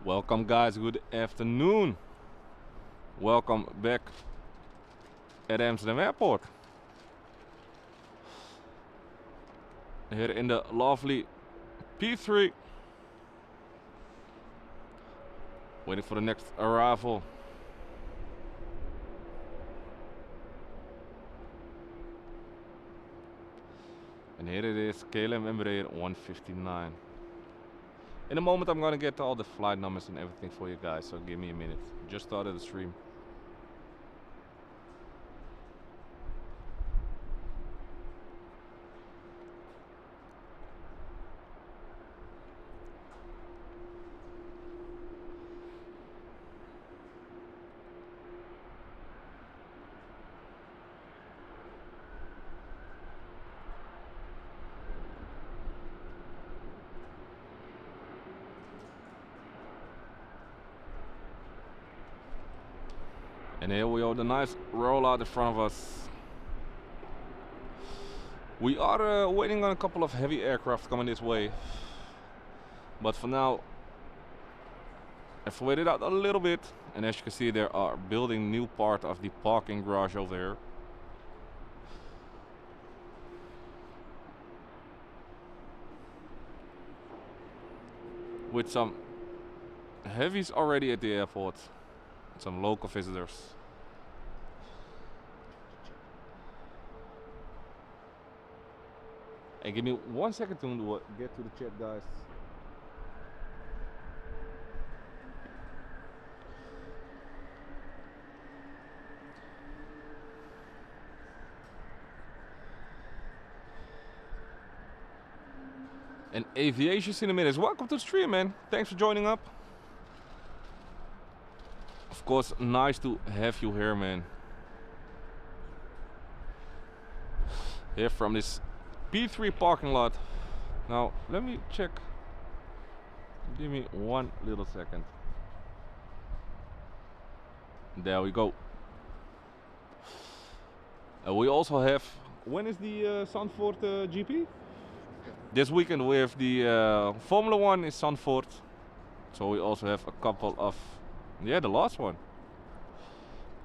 Welcome guys, good afternoon. Welcome back at Amsterdam Airport. Here in the lovely P3. Waiting for the next arrival. And here it is, KLM Embraer 159. In a moment I'm gonna get all the flight numbers and everything for you guys, so give me a minute. Just started the stream. And here we have the nice rollout in front of us. We are waiting on a couple of heavy aircraft coming this way. But for now, I've waited out a little bit. And as you can see, they are building new part of the parking garage over there. With some heavies already at the airport. Some local visitors. And give me 1 second to get to the chat, guys. And Aviation Cinemas, welcome to the stream, man. Thanks for joining up. Of course, nice to have you here, man. Here from this P3 parking lot. Now, let me check. Give me 1 little second. There we go. We also have, when is the Zandvoort GP? This weekend we have the Formula 1 in Zandvoort. So we also have a couple of, yeah, the last one.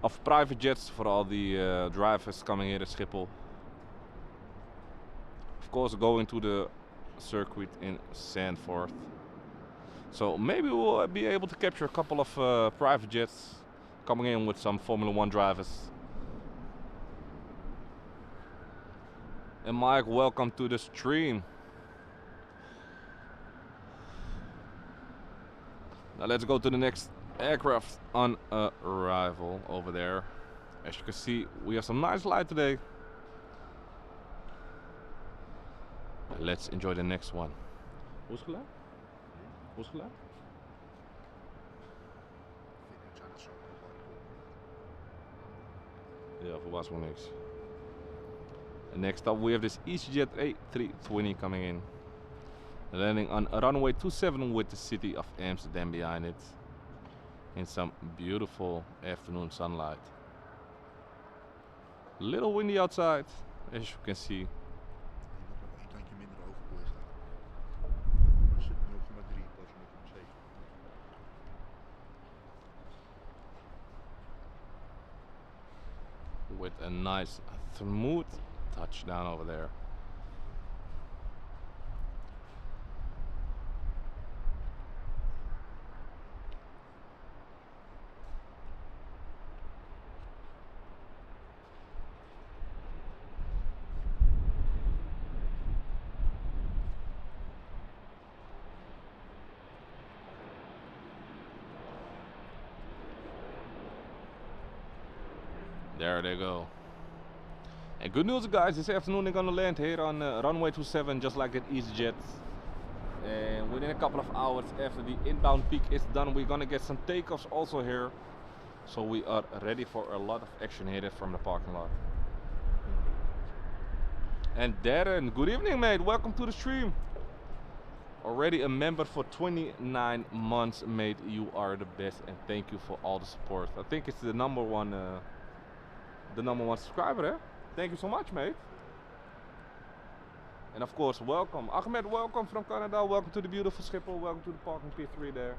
Of private jets for all the drivers coming here at Schiphol. Of course, going to the circuit in Zandvoort. So maybe we'll be able to capture a couple of private jets coming in with some Formula 1 drivers. And Mike, welcome to the stream. Now let's go to the next aircraft on arrival over there. As you can see, we have some nice light today. Let's enjoy the next one. Hoe is het geluid? Hoe is het geluid? Ja, verbaast me niks. And next up we have this EasyJet A320 coming in. Landing on runway 27 with the city of Amsterdam behind it. In some beautiful afternoon sunlight. Little windy outside, as you can see. With a nice smooth touchdown over there. There they go. And good news, guys, this afternoon they're gonna land here on runway 27 just like at EasyJet. And within a couple of hours after the inbound peak is done, we're gonna get some takeoffs also here. So we are ready for a lot of action here from the parking lot. And Darren, good evening, mate. Welcome to the stream. Already a member for 29 months, mate. You are the best, and thank you for all the support. I think it's the number one subscriber, eh? Thank you so much, mate. And of course, welcome. Ahmed, welcome from Canada. Welcome to the beautiful Schiphol. Welcome to the parking P3 there.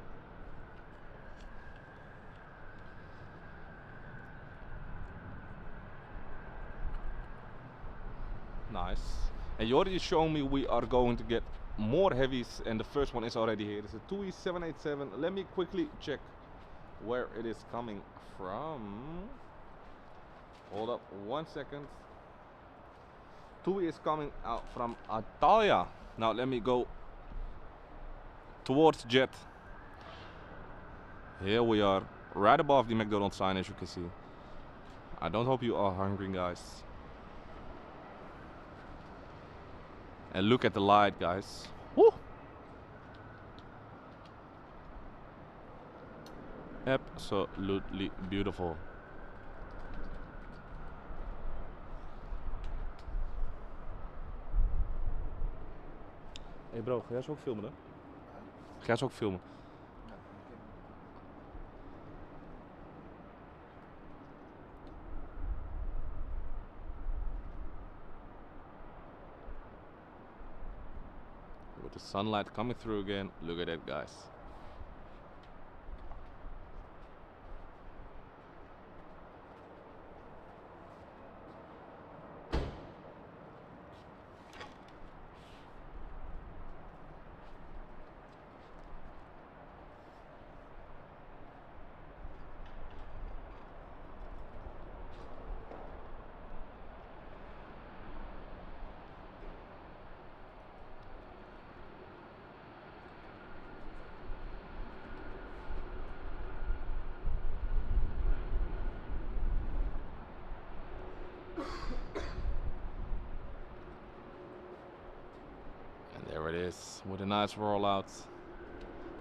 Nice. And you already shown me we are going to get more heavies, and the first one is already here. It's a TUI 787. Let me quickly check where it is coming from. Hold up 1 second. TUI is coming out from Italia. Now let me go towards Jet. Here we are, right above the McDonald's sign, as you can see. I don't hope you are hungry, guys. And look at the light, guys. Woo! Absolutely beautiful. Hey bro, ga jij ze ook filmen dan? Ga jij ze ook filmen? With the sunlight coming through again, look at that, guys. There it is, with a nice rollout.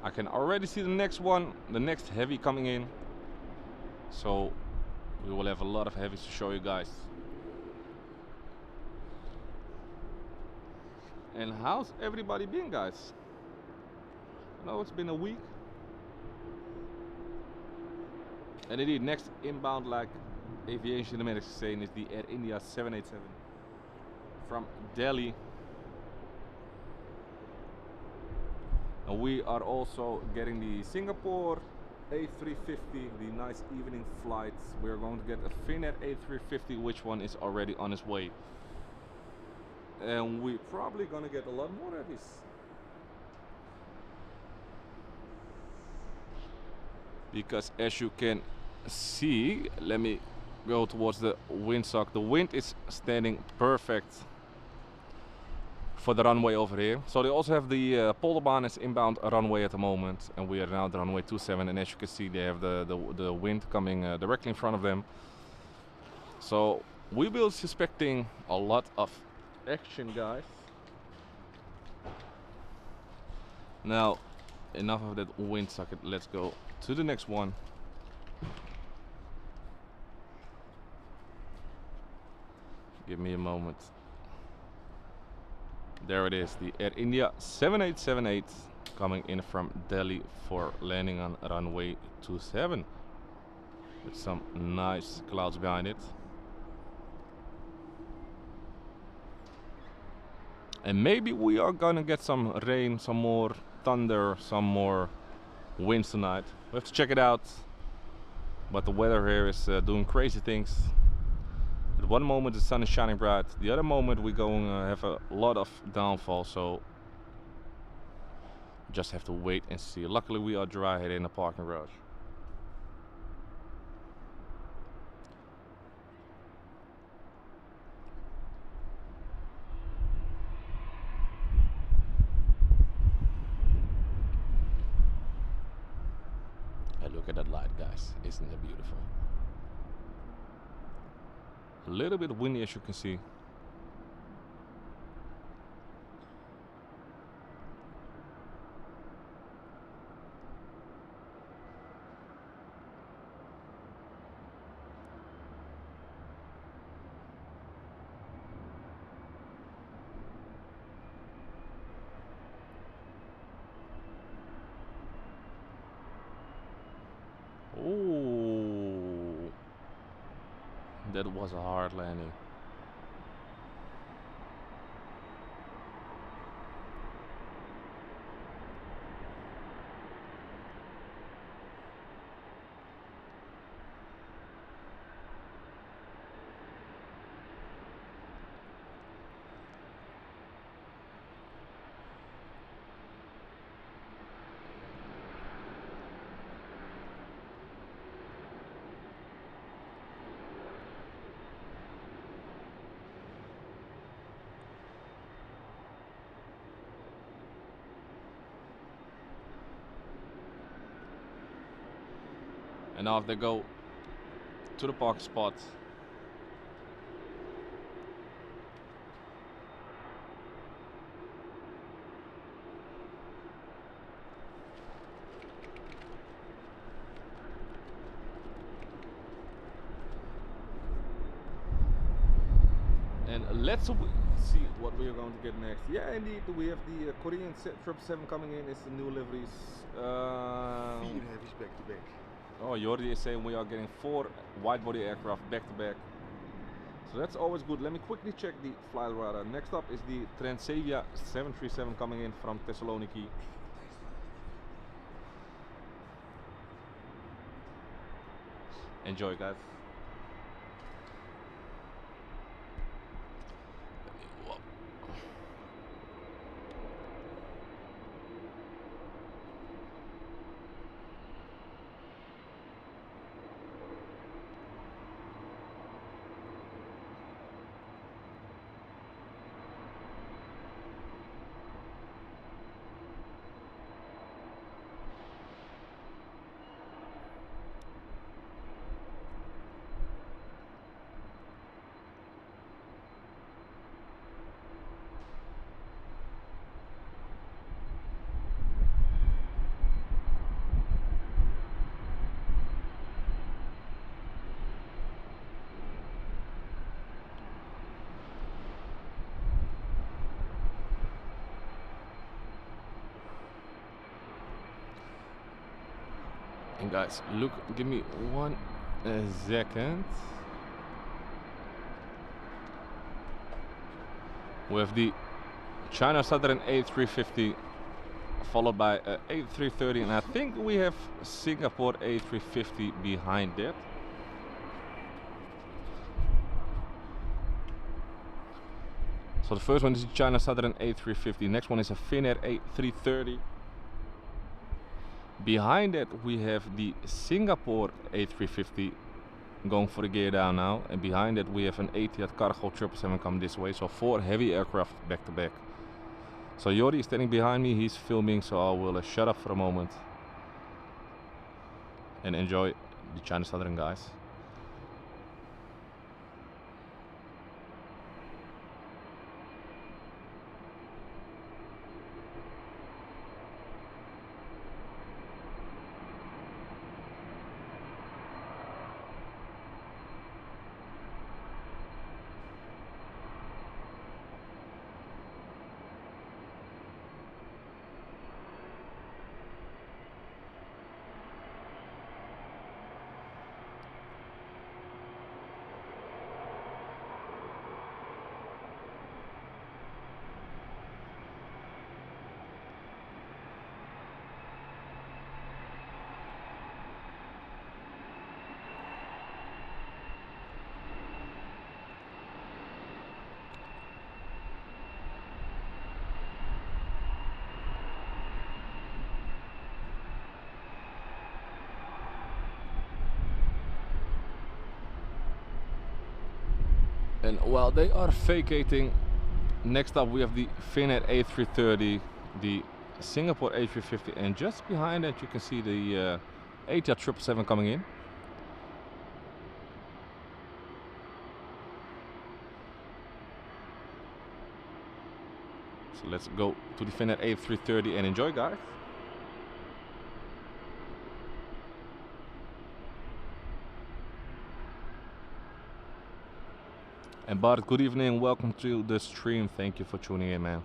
I can already see the next one, the next heavy coming in. So we will have a lot of heavies to show you guys. And how's everybody been, guys? I know it's been a week. And indeed, next inbound, like aviation is saying, is the Air India 787 from Delhi. And we are also getting the Singapore A350, the nice evening flights. We are going to get a Finnair A350, which one is already on its way. And we're probably gonna get a lot more of this. Because as you can see, let me go towards the windsock. The wind is standing perfect for the runway over here. So they also have the Polderbaan as inbound runway at the moment, and we are now at the runway 27, and as you can see they have the wind coming directly in front of them. So we will be suspecting a lot of action, guys. Now enough of that wind socket, let's go to the next one. Give me a moment. There it is, the Air India 7878 coming in from Delhi for landing on runway 27 with some nice clouds behind it. And maybe we are gonna get some rain, some more thunder, some more winds tonight. We have to check it out. But the weather here is doing crazy things. At one moment the sun is shining bright, the other moment we're going to have a lot of downfall, so just have to wait and see. Luckily we are dry here in the parking garage. And look at that light, guys, isn't it beautiful? A little bit windy, as you can see. Oh, that was a hard landing. And now if they go to the parking spot, and let's see what we are going to get next. Yeah, indeed, we have the Korean 777 coming in. It's the new liveries. 4 heavies back to back. Oh, Jordi is saying we are getting 4 wide-body aircraft back to back. So that's always good. Let me quickly check the flight radar. Next up is the Transavia 737 coming in from Thessaloniki. Enjoy, guys. And guys, look, give me 1 second. We have the China Southern A350 followed by A330, and I think we have Singapore A350 behind that. So the first one is the China Southern A350, next one is a Finnair A330. Behind that we have the Singapore A350 going for the gear down now, and behind that we have an Etihad Cargo 777 coming this way. So 4 heavy aircraft back to back. So Jordi is standing behind me, he's filming, so I will shut up for a moment and enjoy the China Southern guys. And while they are vacating, next up we have the Finnair A330, the Singapore A350, and just behind that you can see the Etihad 777 coming in. So let's go to the Finnair A330 and enjoy, guys. And Bart, good evening, welcome to the stream. Thank you for tuning in, man.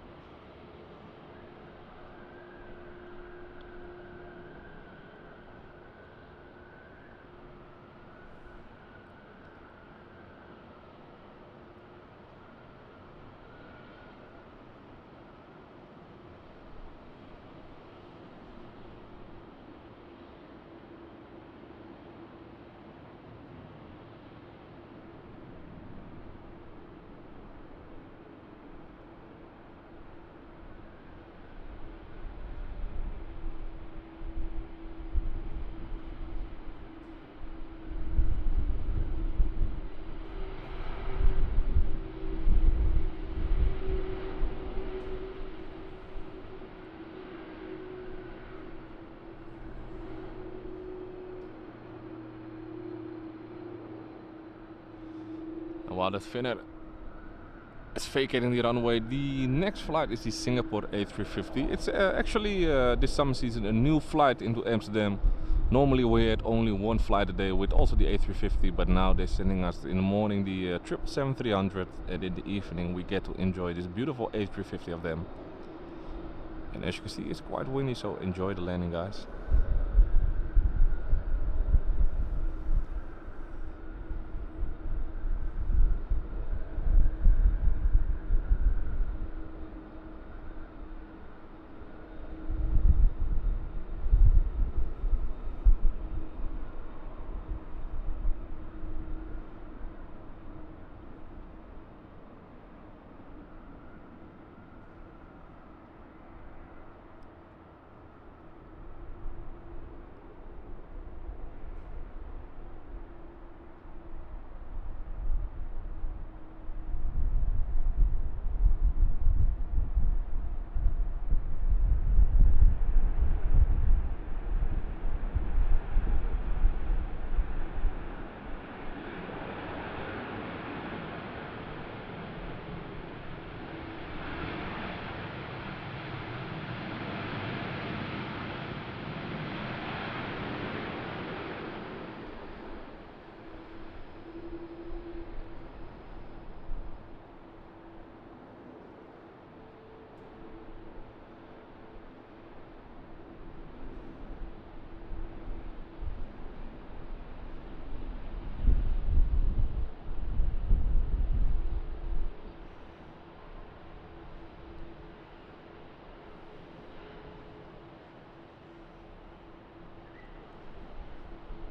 while that Finnair is vacating the runway, the next flight is the Singapore A350. It's actually this summer season a new flight into Amsterdam. Normally we had only one flight a day with also the A350, but now they're sending us in the morning the 777-300, and in the evening we get to enjoy this beautiful A350 of them. And as you can see, it's quite windy, so enjoy the landing, guys.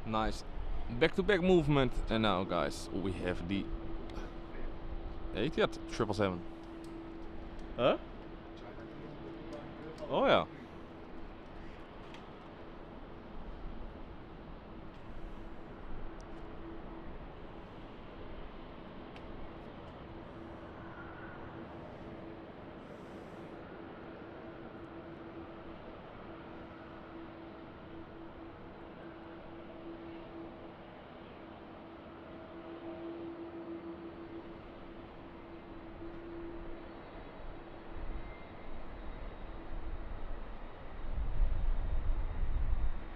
Nice back-to-back movement, and now, guys, we have the Etihad 777. Huh? Oh yeah.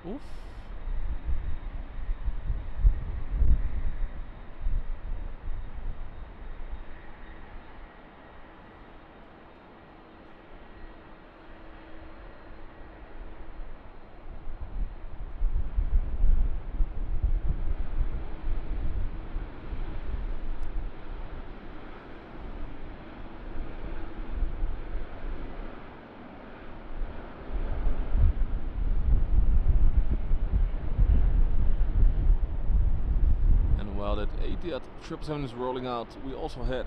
Oof. While that Etihad 777 is rolling out, we also had,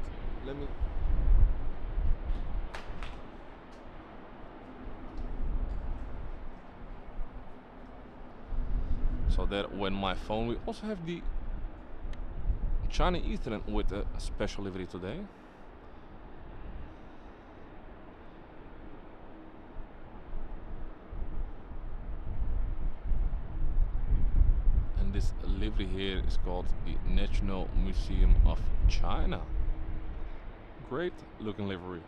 so that when my phone, we also have the China Eastern with a special livery today. This livery here is called the National Museum of China. Great looking livery.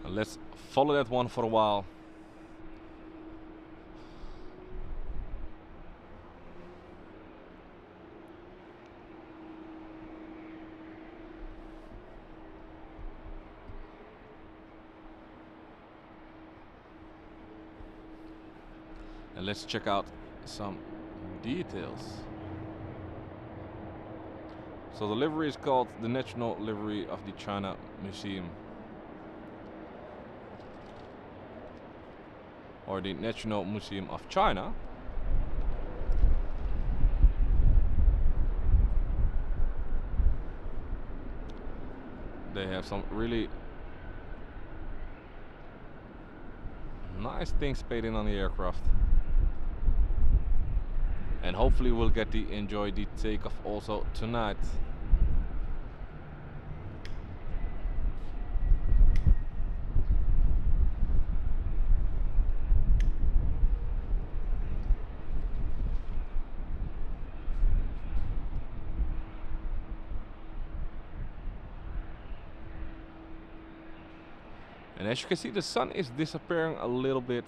Let's follow that one for a while. And let's check out some details. So the livery is called the National Livery of the China Museum, or the National Museum of China. They have some really nice things painted on the aircraft. and hopefully we'll get to enjoy the takeoff also tonight. And as you can see, the sun is disappearing a little bit.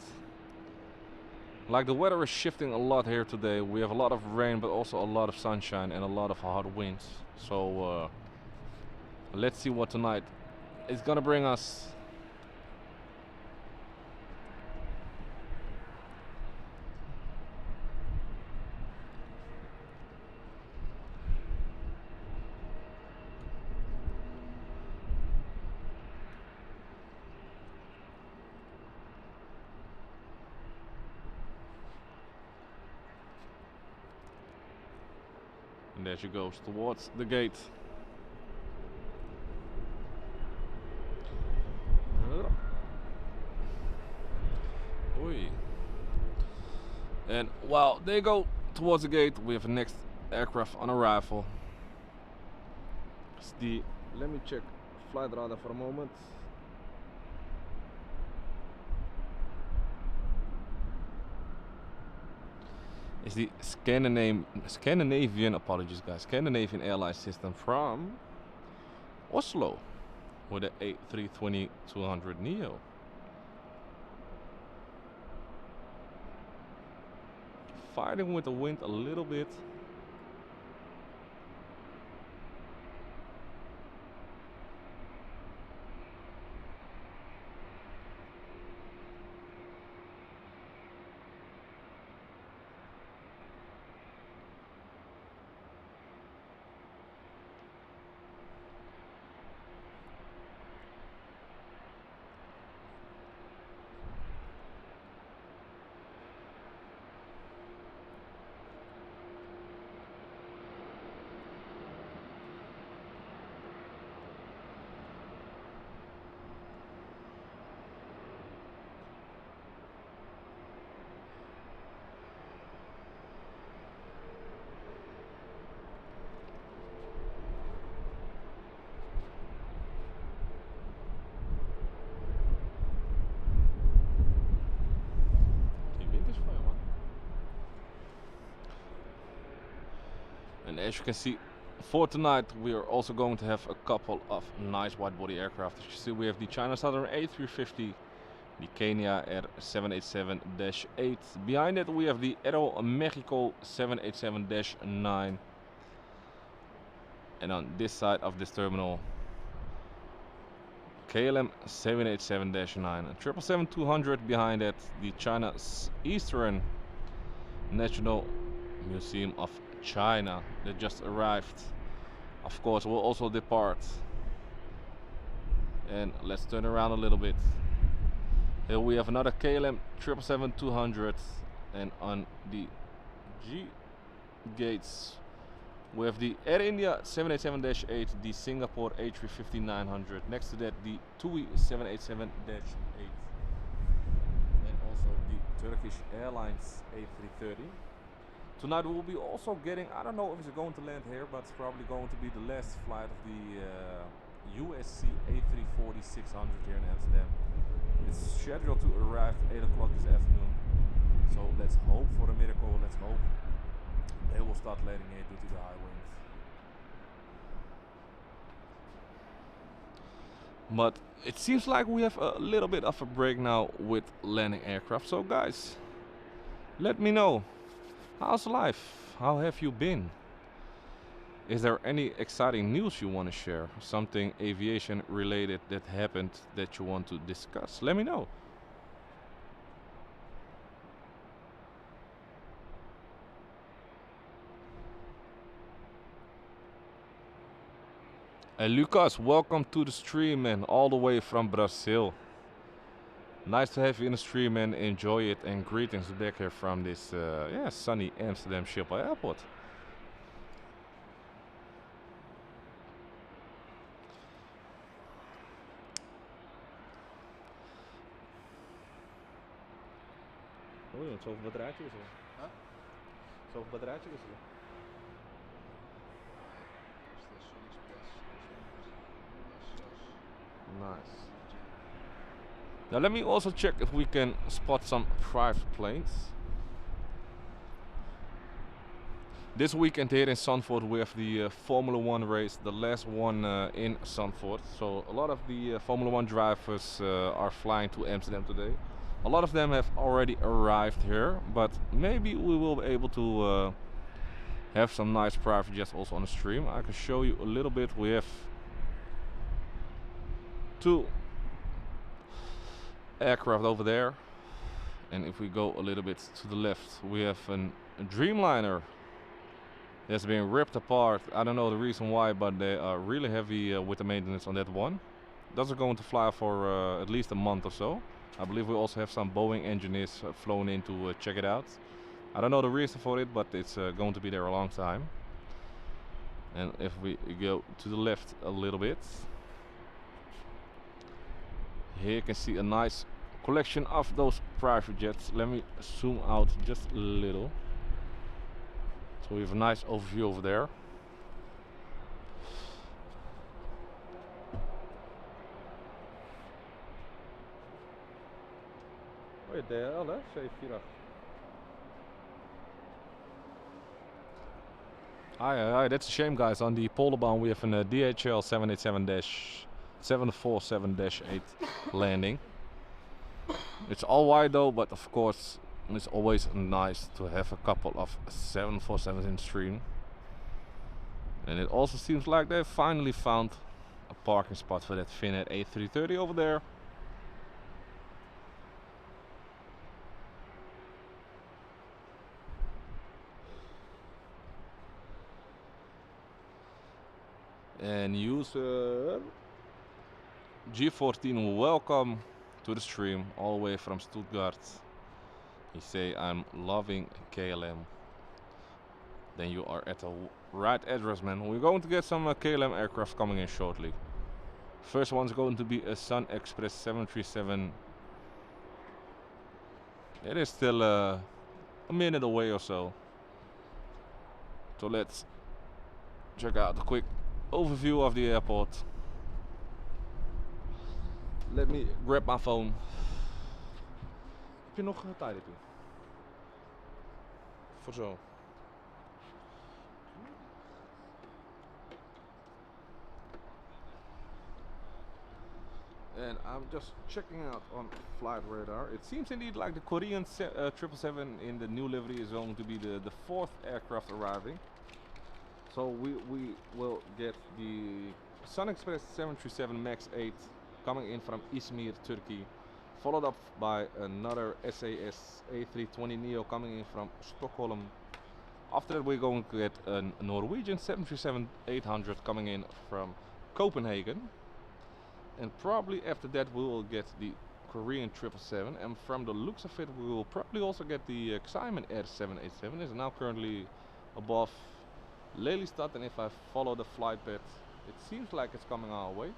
Like the weather is shifting a lot here today. We have a lot of rain, but also a lot of sunshine and a lot of hard winds. So let's see what tonight is gonna bring us. And there she goes towards the gate. Oi. And while they go towards the gate, we have the next aircraft on arrival. It's the, let me check flight radar for a moment. It's the Scandinavian, apologies guys, Scandinavian airline system from Oslo with the A320-200 Neo. Fighting with the wind a little bit. And as you can see, for tonight we are also going to have a couple of nice wide body aircraft. As you see, we have the China Southern A350, the Kenya Air 787-8. Behind it we have the Aero Mexico 787-9. And on this side of this terminal, KLM 787-9, and 777-200 behind it, the China Eastern National Museum of China that just arrived. Of course, will also depart. And let's turn around a little bit. Here we have another KLM 777-200, and on the G gates we have the Air India 787-8, the Singapore A350-900. Next to that, the TUI 787-8, and also the Turkish Airlines A330. Tonight we will be also getting, I don't know if it's going to land here, but it's probably going to be the last flight of the USC A340-600 here in Amsterdam. It's scheduled to arrive at 8 o'clock this afternoon. So let's hope for a miracle, let's hope they will start landing here due to the high winds. But it seems like we have a little bit of a break now with landing aircraft. So guys, let me know, how's life? How have you been? Is there any exciting news you want to share? Something aviation related that happened that you want to discuss? Let me know. Hey Lucas, welcome to the stream, man, all the way from Brazil. Nice to have you in the stream, and enjoy it, and greetings back here from this sunny Amsterdam Schiphol Airport. Oh, je hebt zoveel batterijtjes. Zoveel batterijtje wisselen. Nice. Now let me also check if we can spot some private planes. This weekend here in Zandvoort we have the Formula 1 race, the last one in Zandvoort. So a lot of the Formula 1 drivers are flying to Amsterdam today. A lot of them have already arrived here, but maybe we will be able to have some nice private jets also on the stream. I can show you a little bit. We have 2 aircraft over there, and if we go a little bit to the left we have a Dreamliner that's been ripped apart. I don't know the reason why, but they are really heavy with the maintenance on that one. Those are going to fly for at least a month or so. I believe we also have some Boeing engineers flown in to check it out. I don't know the reason for it, but it's going to be there a long time. And if we go to the left a little bit, here you can see a nice collection of those private jets. Let me zoom out just a little. So we have a nice overview over there. Oh, DHL, hè? 748. Hi, that's a shame, guys. On the Polderbound we have a DHL 747-8 landing. It's all white though, but of course it's always nice to have a couple of 747s in stream. And it also seems like they finally found a parking spot for that Finnair A330 over there. And user G14, welcome to the stream all the way from Stuttgart. You say I'm loving KLM. Then you are at the right address, man. We're going to get some KLM aircraft coming in shortly. First one's going to be a Sun Express 737. It is still a minute away or so. So let's check out the quick overview of the airport. Let me grab my phone. Heb je nog tijd? Voor zo. And I'm just checking out on flight radar. It seems indeed like the Korean 777 in the new livery is going to be the 4th aircraft arriving. So we will get the Sun Express 737 MAX 8 coming in from Izmir, Turkey, followed up by another SAS A320neo coming in from Stockholm. After that we're going to get a Norwegian 737-800 coming in from Copenhagen. And probably after that we will get the Korean 777, and from the looks of it we will probably also get the Xiamen Air 787. It's now currently above Lelystad, and if I follow the flight path it seems like it's coming our way.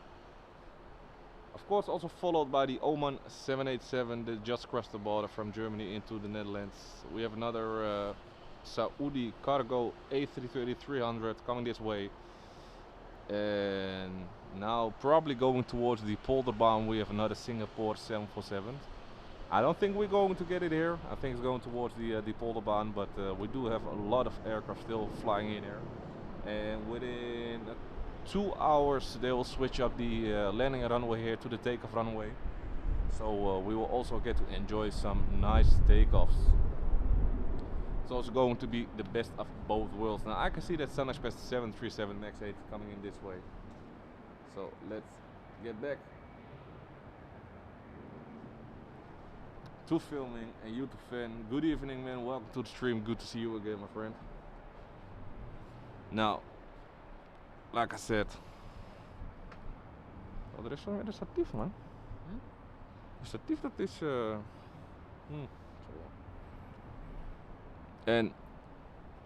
Of course also followed by the Oman 787 that just crossed the border from Germany into the Netherlands. We have another Saudi cargo A330-300 coming this way. And now probably going towards the Polderbound we have another Singapore 747. I don't think we're going to get it here. I think it's going towards the Polderbound, but we do have a lot of aircraft still flying in here. And within 2 hours they will switch up the landing runway here to the takeoff runway. So we will also get to enjoy some nice takeoffs. It's also going to be the best of both worlds. Now I can see that Sun Express 737 MAX 8 coming in this way. So let's get back to filming and you to Finn. Good evening, man. Welcome to the stream. Good to see you again, my friend. Now, like I said, oh, er is zo'n weer een statief, man. Een statief dat is and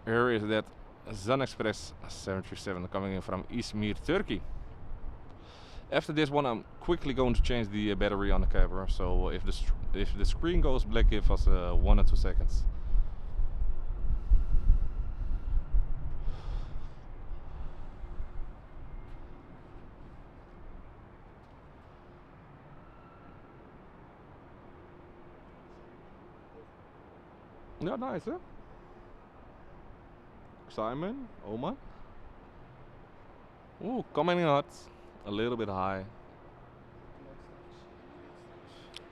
here is that Sun Express 737 coming in from Izmir, Turkey. After this one I'm quickly going to change the battery on the camera, so if the screen goes black, give us 1 or 2 seconds. Yeah, nice, huh? Simon, Oman. Ooh, coming in hot. A little bit high.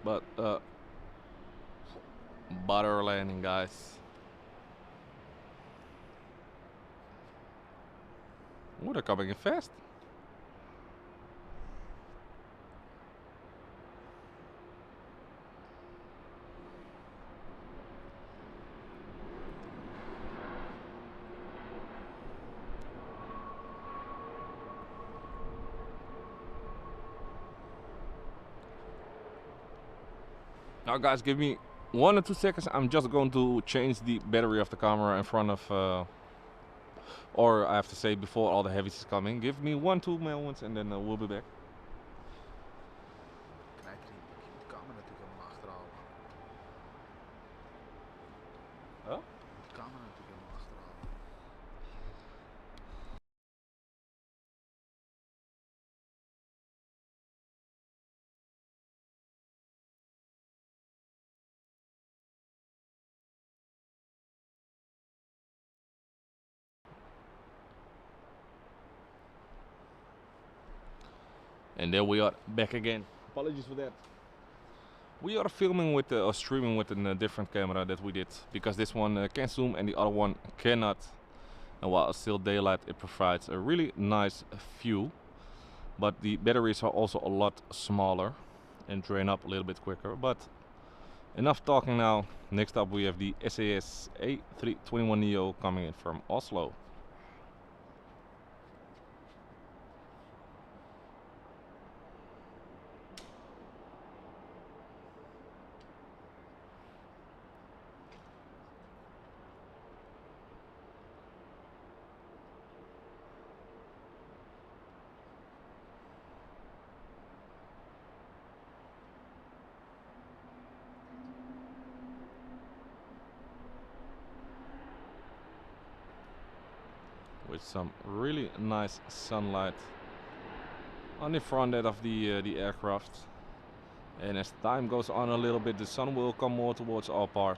But, butter landing, guys. Ooh, they're coming in fast. Now, guys, give me 1 or 2 seconds. I'm just going to change the battery of the camera in front of, or I have to say before all the heavies is coming. Give me 1-2 moments and then we'll be back. Knijterien, je moet de camera natuurlijk helemaal achterhalen. Huh? Je moet de camera natuurlijk helemaal achterhalen. And there we are back again. Apologies for that. We are filming with or streaming with a different camera that we did because this one can zoom and the other one cannot. And while it's still daylight, it provides a really nice view. But the batteries are also a lot smaller and drain up a little bit quicker. But enough talking now. Next up we have the SAS A321neo coming in from Oslo. With some really nice sunlight on the front end of the aircraft. And as time goes on a little bit, the sun will come more towards our part.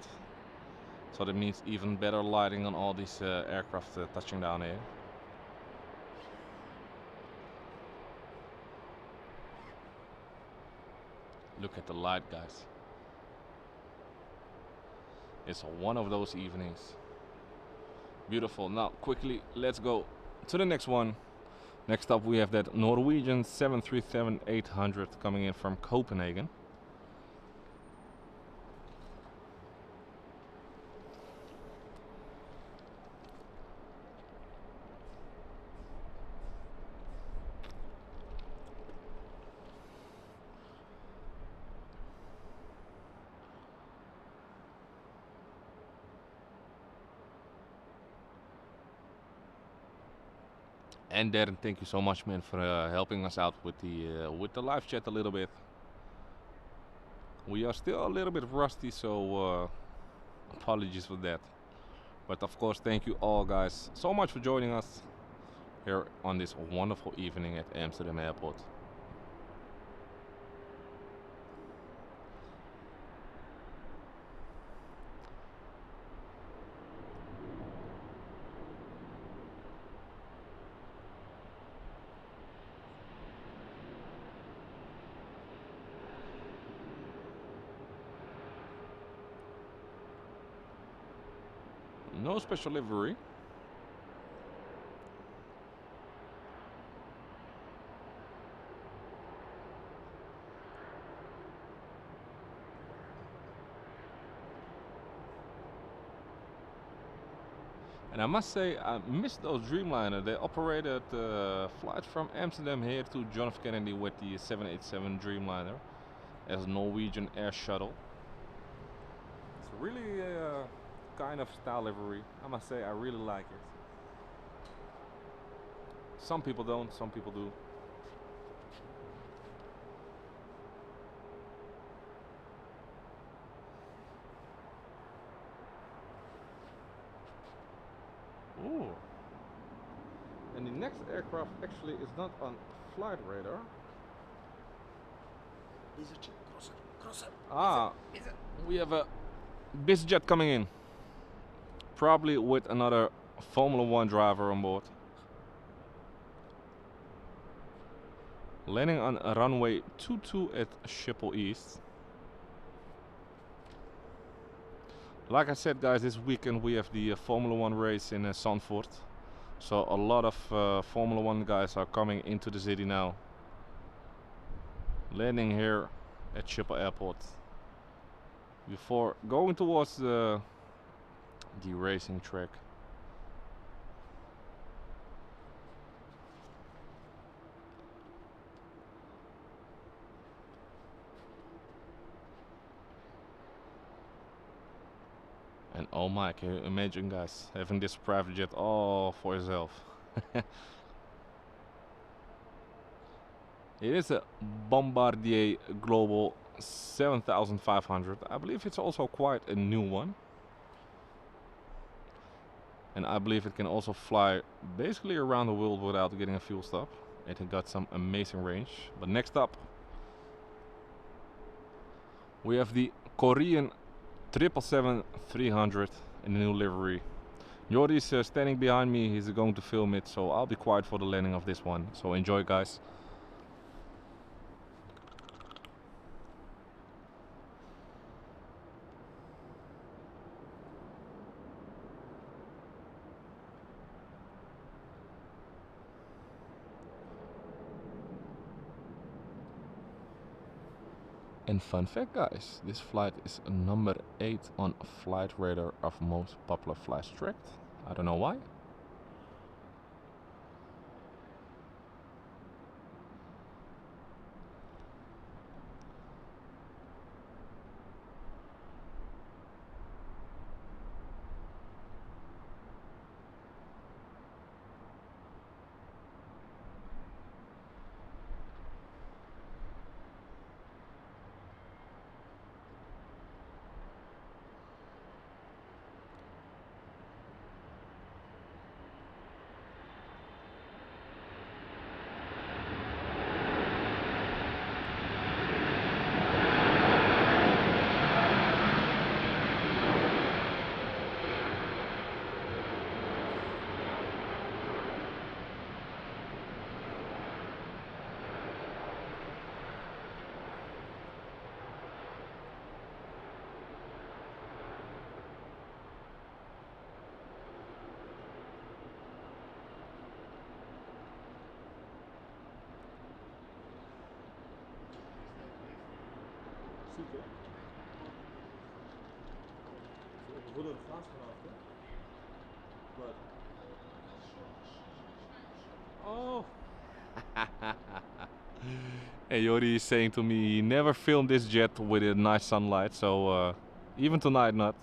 So that means even better lighting on all these aircraft touching down here. Look at the light, guys. It's one of those evenings. Beautiful. Now quickly let's go to the next one. Next up we have that Norwegian 737-800 coming in from Copenhagen. And Darren, thank you so much, man, for helping us out with the live chat a little bit. We are still a little bit rusty, so apologies for that. But of course, thank you all, guys, so much for joining us here on this wonderful evening at Amsterdam Airport. No special livery. And I must say, I missed those Dreamliner. They operated flights from Amsterdam here to John F. Kennedy with the 787 Dreamliner as Norwegian Air Shuttle. It's really a kind of style livery. I must say, I really like it. Some people don't, some people do. Ooh. And the next aircraft actually is not on flight radar. Bizertje, crosser, crosser. Ah, Bizzer. we have a BizJet coming in. probably with another Formula One driver on board. Landing on runway 22 at Schiphol East. Like I said, guys, this weekend we have the Formula One race in Zandvoort. So a lot of Formula One guys are coming into the city now. Landing here at Schiphol Airport before going towards the racing track. And oh my, can you imagine, guys, having this private jet all for yourself? It is a Bombardier Global 7500. I believe it's also quite a new one. And I believe it can also fly basically around the world without getting a fuel stop. It has got some amazing range. But next up, we have the Korean 777-300 in the new livery. Jordi's standing behind me. He's going to film it, so I'll be quiet for the landing of this one. So enjoy, guys. And fun fact, guys, this flight is number 8 on Flight Radar of most popular flights tracked. I don't know why. Super. We worden Frans vanaf, hè? But oh. Hey, Jordi is saying to me he never filmed this jet with a nice sunlight, so even tonight not.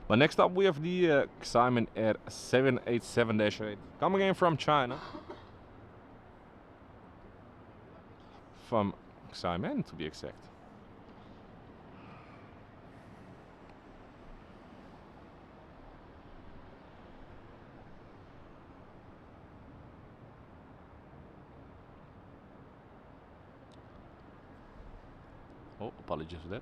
But next up we have the Xiamen Air 787-8 coming in from China. From Xiamen, to be exact. Oh, apologies for that.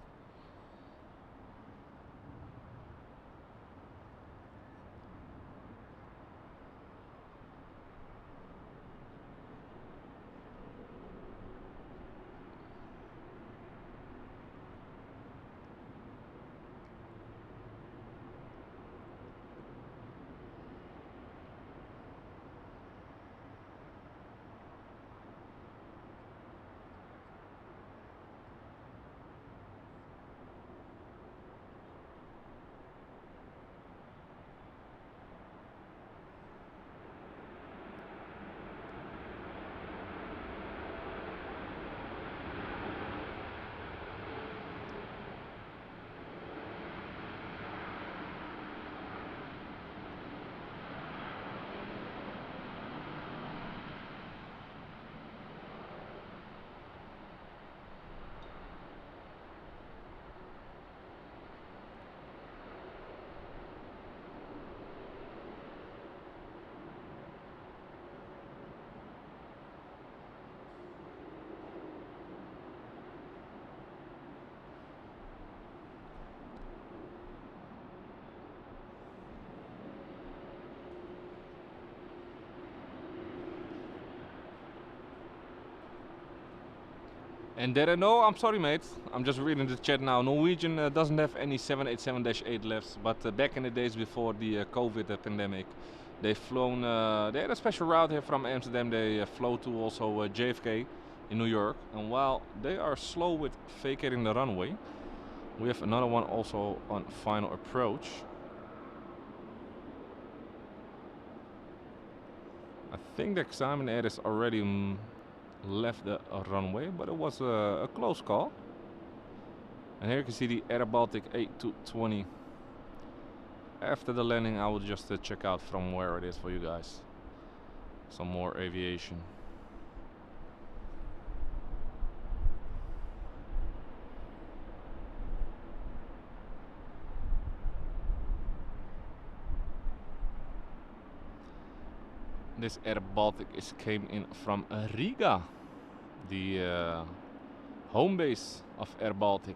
And there, no, I'm sorry, mate. I'm just reading the chat now. Norwegian doesn't have any 787-8 left, but back in the days before the COVID pandemic, they've flown. They had a special route here from Amsterdam. They flew to also JFK in New York. And while they are slow with vacating the runway, we have another one also on final approach. I think the examiner air is already left the runway, but it was a close call. And here you can see the Air Baltic 8220. After the landing, I will just check out from where it is for you guys. Some more aviation. This Air Baltic came in from Riga, the home base of Air Baltic,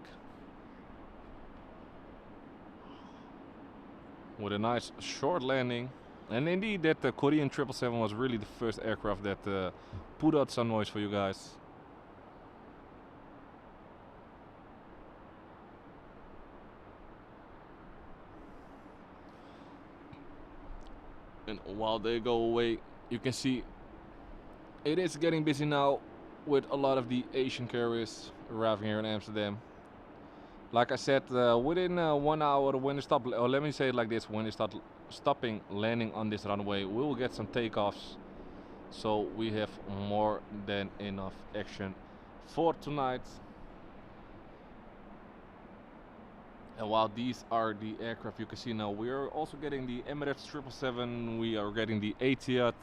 with a nice short landing. And indeed, that Korean 777 was really the first aircraft that put out some noise for you guys. And while they go away, you can see it is getting busy now with a lot of the Asian carriers arriving here in Amsterdam. Like I said, within 1 hour when they stop, or let me say it like this, when they start stopping landing on this runway, we will get some takeoffs. So we have more than enough action for tonight. And while these are the aircraft you can see now, we are also getting the Emirates 777, we are getting the Etihad,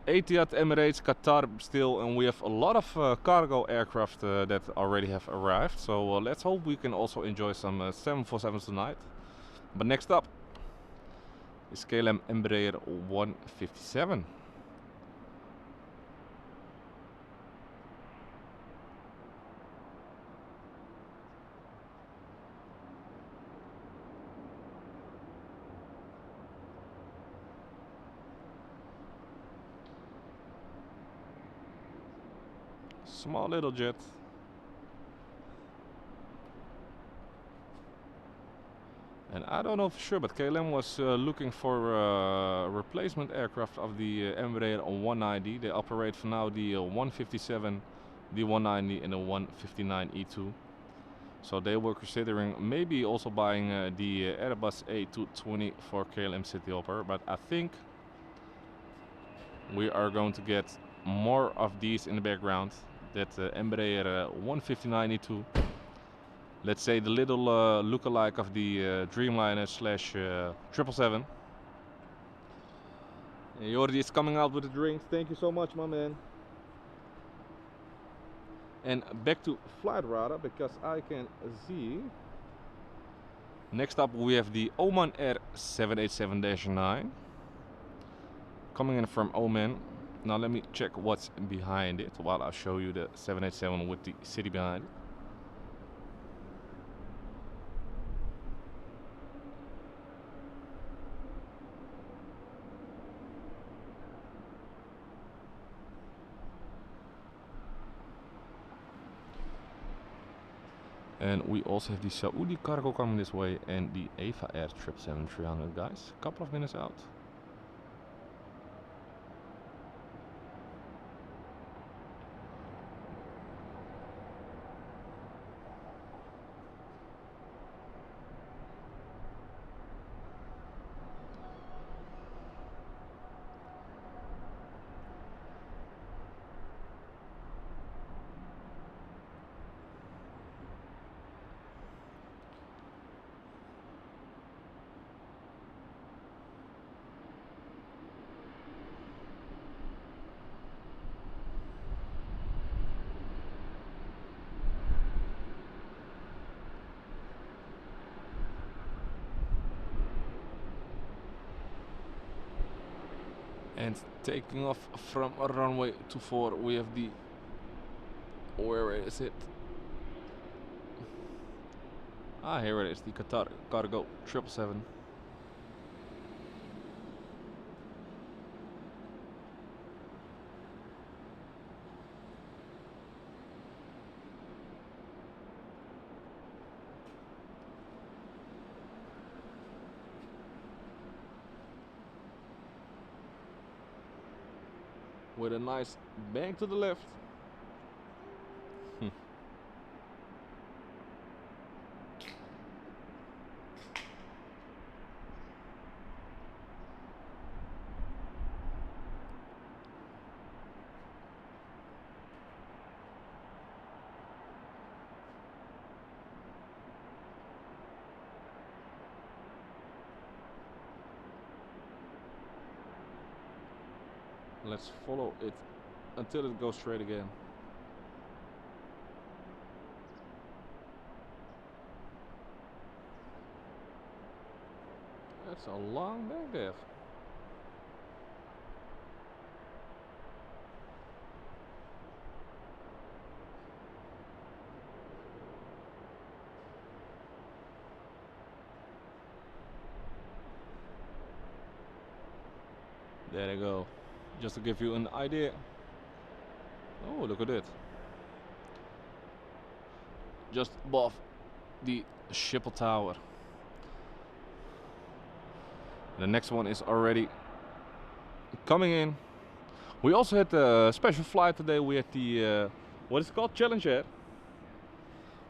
Emirates, Qatar still, and we have a lot of cargo aircraft that already have arrived. So let's hope we can also enjoy some 747s tonight. But next up is KLM Embraer 157. Small little jet. And I don't know for sure, but KLM was looking for a replacement aircraft of the Embraer 190. They operate for now the 157, the 190 and the 159 E2. So they were considering maybe also buying the Airbus A220 for KLM City Hopper. But I think we are going to get more of these in the background. That Embraer 159 E2. Let's say the little lookalike of the Dreamliner slash 777. Jordi is coming out with the drinks. Thank you so much, my man. And back to flight radar, because I can see. Next up we have the Oman Air 787-9 coming in from Oman. Now let me check what's behind it while I show you the 787 with the city behind it. And we also have the Saudi cargo coming this way and the Eva Air 777-300 guys. A couple of minutes out. And taking off from runway 24, we have the, where is it? Ah, here it is, the Qatar Cargo 777. with a nice bank to the left. Let's follow it until it goes straight again. That's a long bank there. There you go. Just to give you an idea. Oh, look at it. Just above the Schiphol Tower. The next one is already coming in. We also had a special flight today. We had the, what is it called? Challenge Air.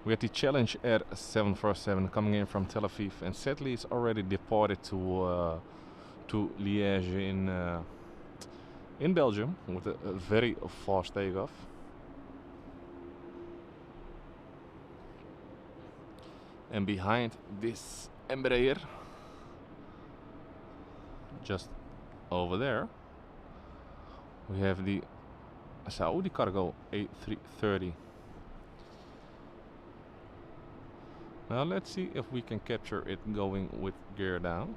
We had the Challenge Air 747 coming in from Tel Aviv, and sadly it's already departed to Liège in Belgium with a very fast takeoff. And behind this Embraer, just over there, we have the Saudi cargo A330. Now let's see if we can capture it going with gear down.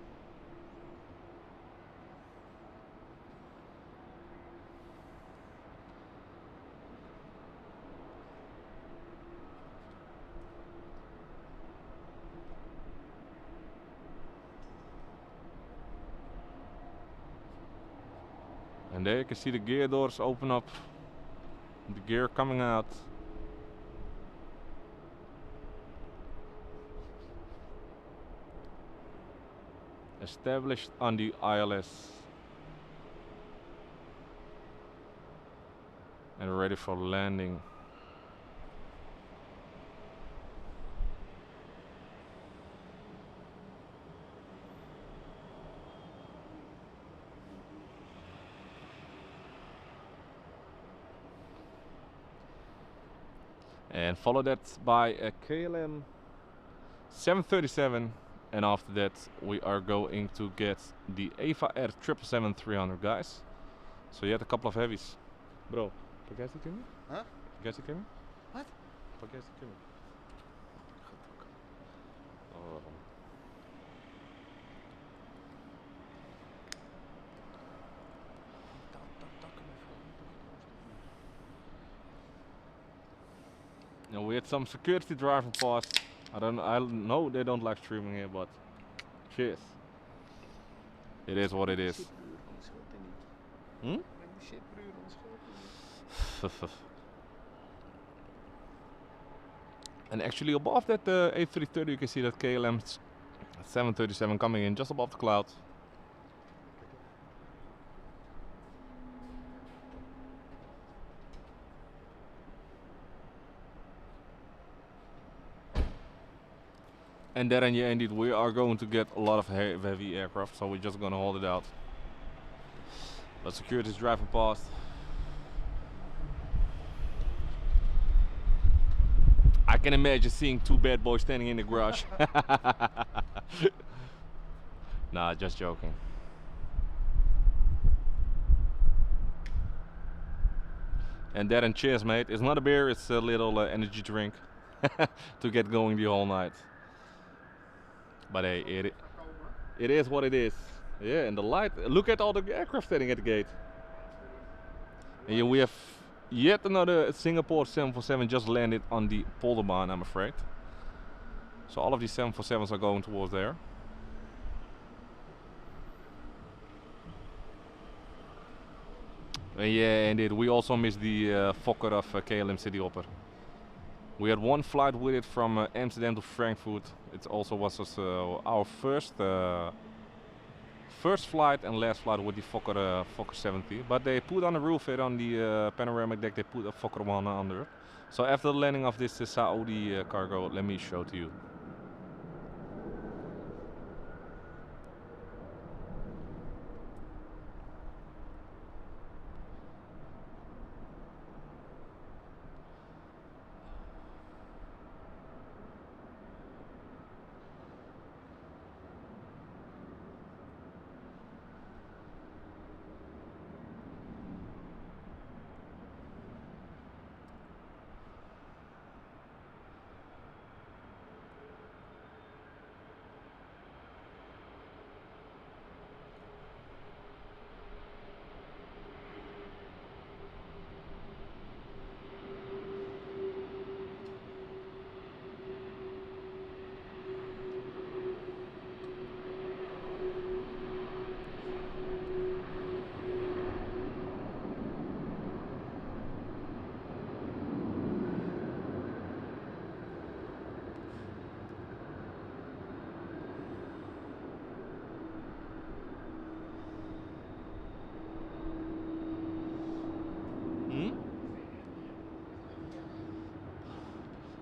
And there you can see the gear doors open up, the gear coming out. Established on the ILS and ready for landing. And follow that by a KLM 737, and after that we are going to get the Eva Air 777-300, guys. So you had a couple of heavies. Bro, vergeet het in? Huh? Vergeet het in? Wat? Vergeet het in? Oh. Now we had some security driving past. I know they don't like streaming here, but cheers. It is what it is. Hmm? And actually above that A330 you can see that KLM 737 coming in just above the clouds. And then yeah, indeed we are going to get a lot of heavy aircraft, so we're just gonna hold it out. But security is driving past. I can imagine seeing two bad boys standing in the garage. Nah, just joking. And Darren, cheers mate. It's not a beer, it's a little energy drink to get going the whole night. But hey, it is what it is. Yeah, and the light. Look at all the aircraft standing at the gate. And here we have yet another Singapore 747 just landed on the Polderbaan, I'm afraid. So all of these 747s are going towards there. And yeah, indeed, we also missed the Fokker of KLM Cityhopper. We had one flight with it from Amsterdam to Frankfurt. It also was our first first flight and last flight with the Fokker 70. But they put on the roof here on the panoramic deck, they put a Fokker 100. So after the landing of this Saudi cargo, let me show to you.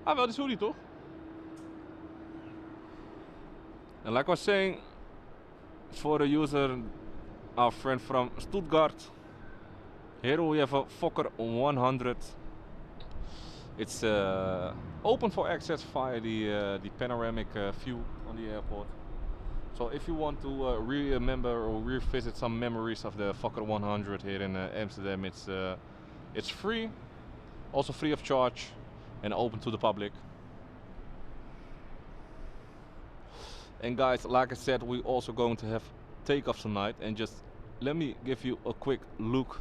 Ah, wel, die Saudi toch? And like I was saying, for the user, our friend from Stuttgart, here we have a Fokker 100. It's open for access via the panoramic view on the airport. So if you want to remember or revisit some memories of the Fokker 100 here in Amsterdam, it's free, also free of charge, and open to the public. And guys, like I said, we're also going to have takeoff tonight, and just let me give you a quick look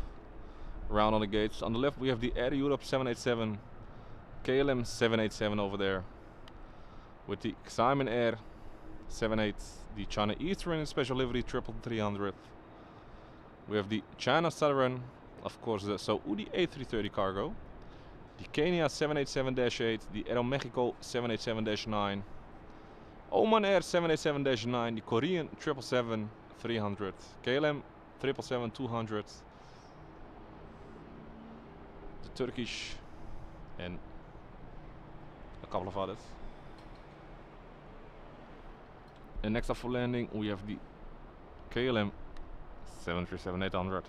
around on the gates. On the left we have the Air Europe 787, KLM 787 over there, with the Xiamen Air 78, the China Eastern Special Livery 300. We have the China Southern, of course, the Saudi A330 cargo, the Kenya 787-8, the Aeromexico 787-9, Oman Air 787-9, the Korean 777-300, KLM 777-200, the Turkish, and a couple of others. And next up for landing we have the KLM 737-800.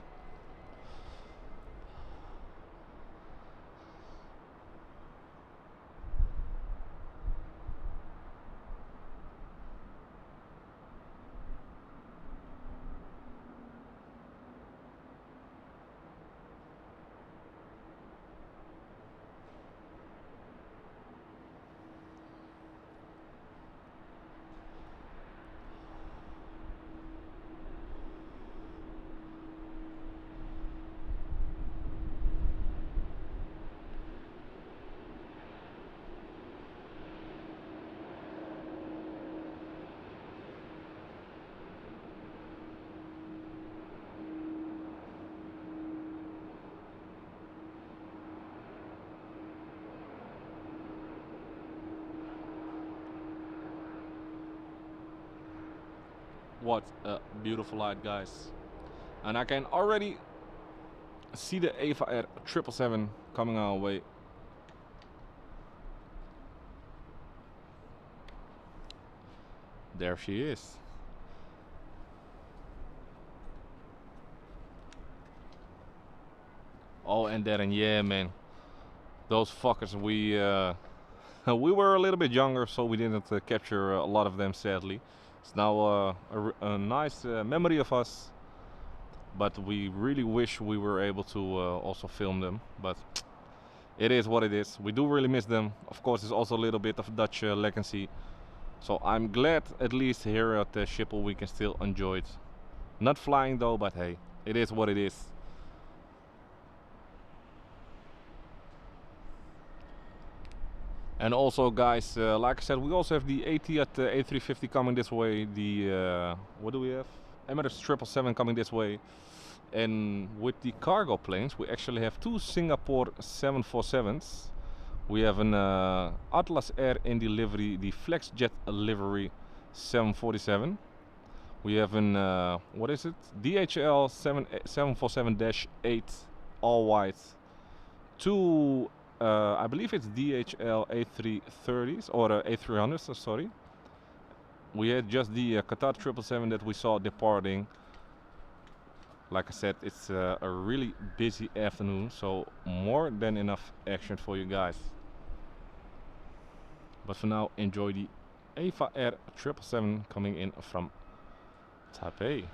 What a beautiful light, guys. And I can already see the Eva Air 777 coming our way. There she is. Oh, and Darren, yeah, man. Those fuckers, we were a little bit younger, so we didn't capture a lot of them, sadly. It's now a nice memory of us, but we really wish we were able to also film them. But it is what it is. We do really miss them. Of course, it's also a little bit of Dutch legacy. So I'm glad at least here at Schiphol we can still enjoy it. Not flying though, but hey, it is what it is. And also, guys, like I said, we also have the Etihad A350 coming this way. The what do we have? Emirates 777 coming this way. And with the cargo planes, we actually have two Singapore 747s. We have an Atlas Air in the livery, the FlexJet livery 747. We have an what is it? DHL 747-8 all white. Two I believe it's DHL A330s or A300s. Sorry. We had just the Qatar 777 that we saw departing. Like I said, it's a really busy afternoon, so more than enough action for you guys. But for now, enjoy the Eva Air 777 coming in from Taipei.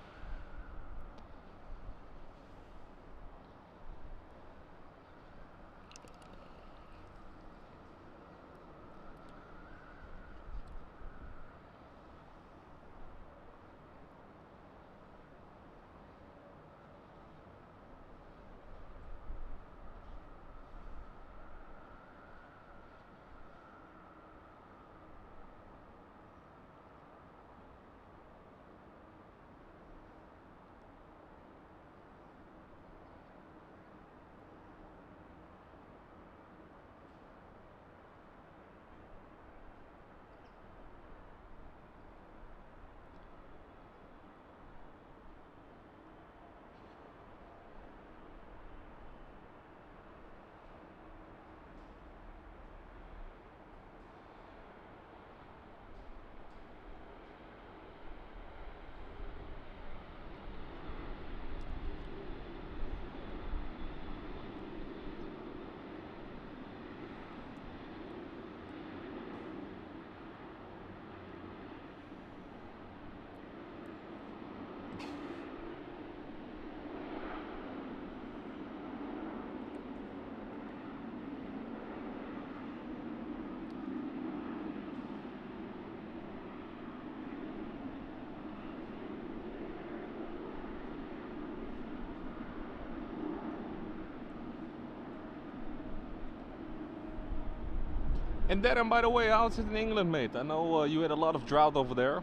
And Darren, by the way, how's it in England, mate? I know you had a lot of drought over there.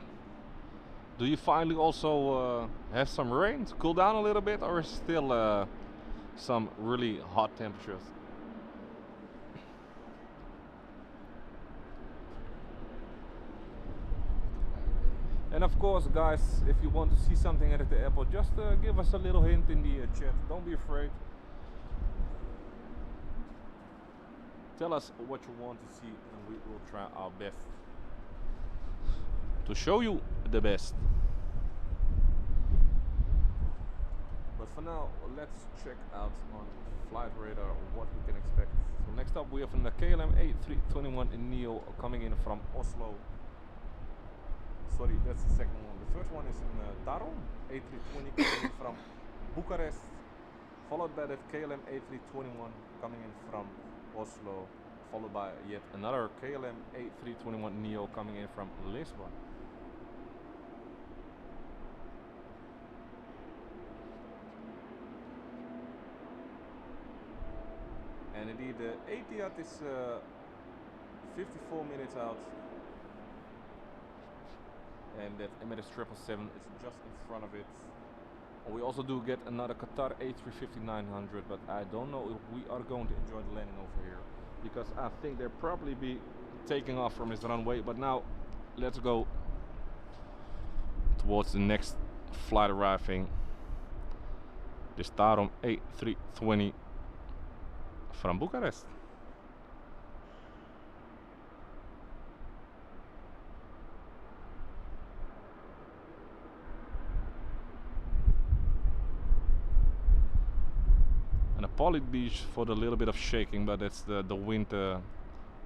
Do you finally also have some rain to cool down a little bit, or is still some really hot temperatures? And of course, guys, if you want to see something at the airport, just give us a little hint in the chat. Don't be afraid. Tell us what you want to see, and we will try our best to show you the best. But for now, let's check out on Flight Radar what we can expect. So next up, we have a KLM A321neo coming in from Oslo. Sorry, that's the second one. The first one is in THUNDERSTORM A320 coming in from Bucharest, followed by that KLM A321 coming in from Oslo, followed by yet another KLM A321neo coming in from Lisbon. And indeed, the Etihad is 54 minutes out, and that Emirates 777 is just in front of it. We also do get another Qatar A350-900, but I don't know if we are going to enjoy the landing over here, because I think they'll probably be taking off from this runway. But now let's go towards the next flight arriving, the THUNDERSTORM A320 from Bucharest. And apologies for the little bit of shaking, but it's the wind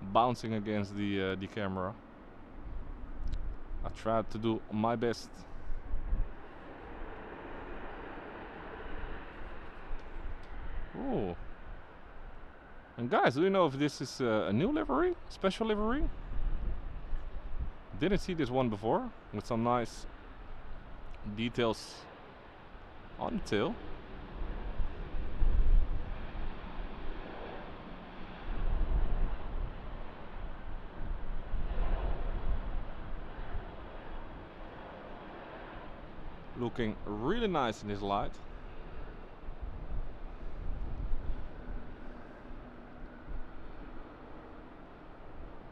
bouncing against the camera. I tried to do my best. Oh. And guys, do you know if this is a new livery? Special livery? Didn't see this one before, with some nice details on the tail. Looking really nice in this light.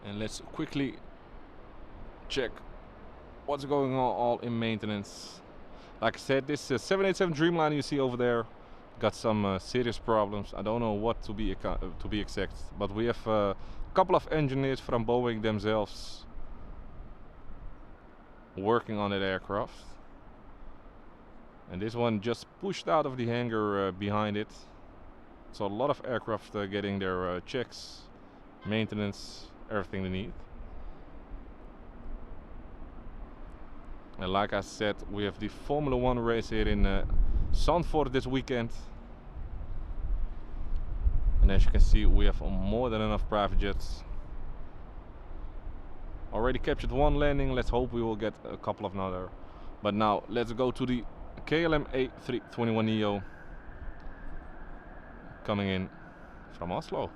And let's quickly check what's going on all in maintenance. Like I said, this 787 Dreamliner you see over there got some serious problems. I don't know what to be exact, but we have a couple of engineers from Boeing themselves working on that aircraft, and this one just pushed out of the hangar behind it. So a lot of aircraft getting their checks, maintenance, everything they need. And like I said, we have the Formula 1 race here in Zandvoort this weekend. And as you can see, we have more than enough private jets. Already captured one landing. Let's hope we will get a couple of another. But now let's go to the KLM A321neo coming in from Oslo.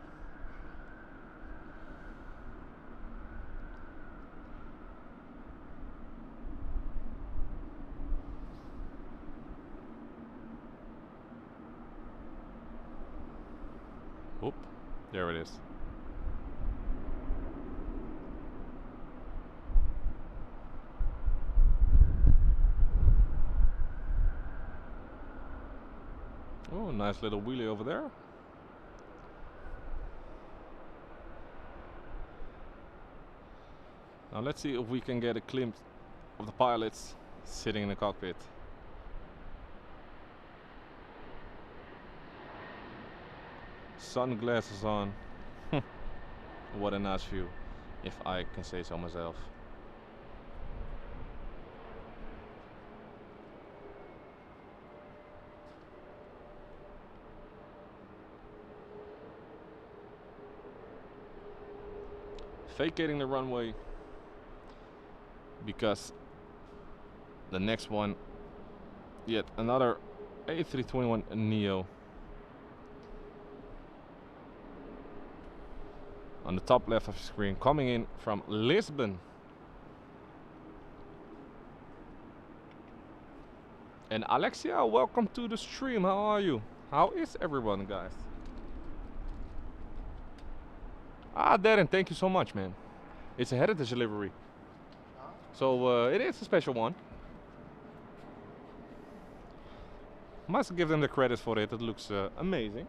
Oop, there it is. Oh, nice little wheelie over there. Now let's see if we can get a glimpse of the pilots sitting in the cockpit. Sunglasses on. What a nice view, if I can say so myself. Vacating the runway because the next one, yet another A321neo on the top left of the screen, coming in from Lisbon. And Alexia, welcome to the stream. How are you? How is everyone, guys? Ah, Darren, thank you so much, man. It's a heritage delivery. So it is a special one. Must give them the credit for it. It looks amazing.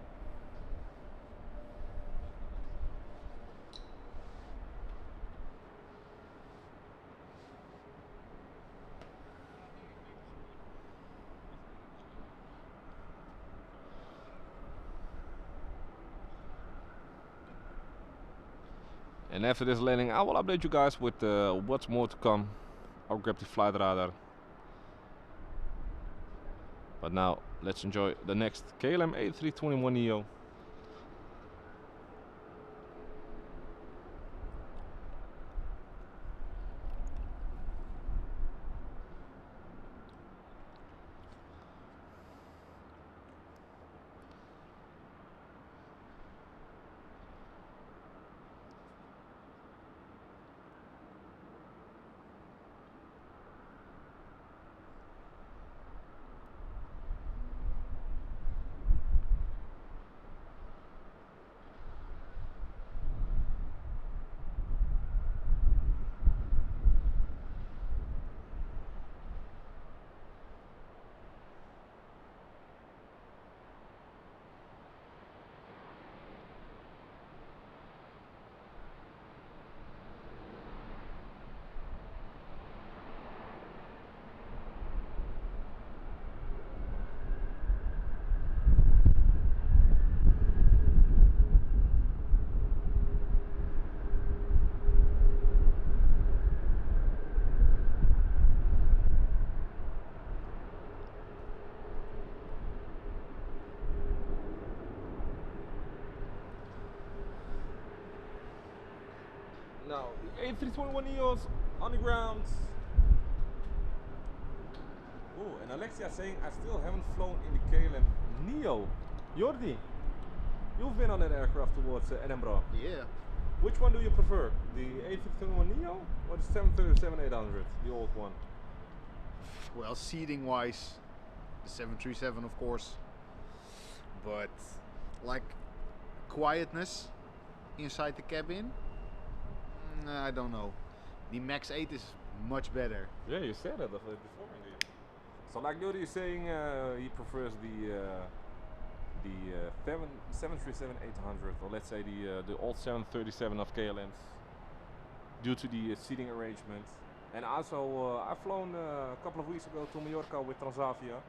And after this landing, I will update you guys with what's more to come. I'll grab the flight radar. But now, let's enjoy the next KLM A321neo. Now, the A321neos on the ground. Oh, and Alexia saying I still haven't flown in the KLM Neo. Jordi, you've been on that aircraft towards Edinburgh. Yeah. Which one do you prefer? The A321neo or the 737-800, the old one? Well, seating wise, the 737 of course. But like quietness inside the cabin, I don't know. The Max 8 is much better. Yeah, you said that before indeed. So like Yuri is saying, he prefers the 737-800, or let's say the old 737 of KLM's, due to the seating arrangement. And also, I've flown a couple of weeks ago to Mallorca with Transavia.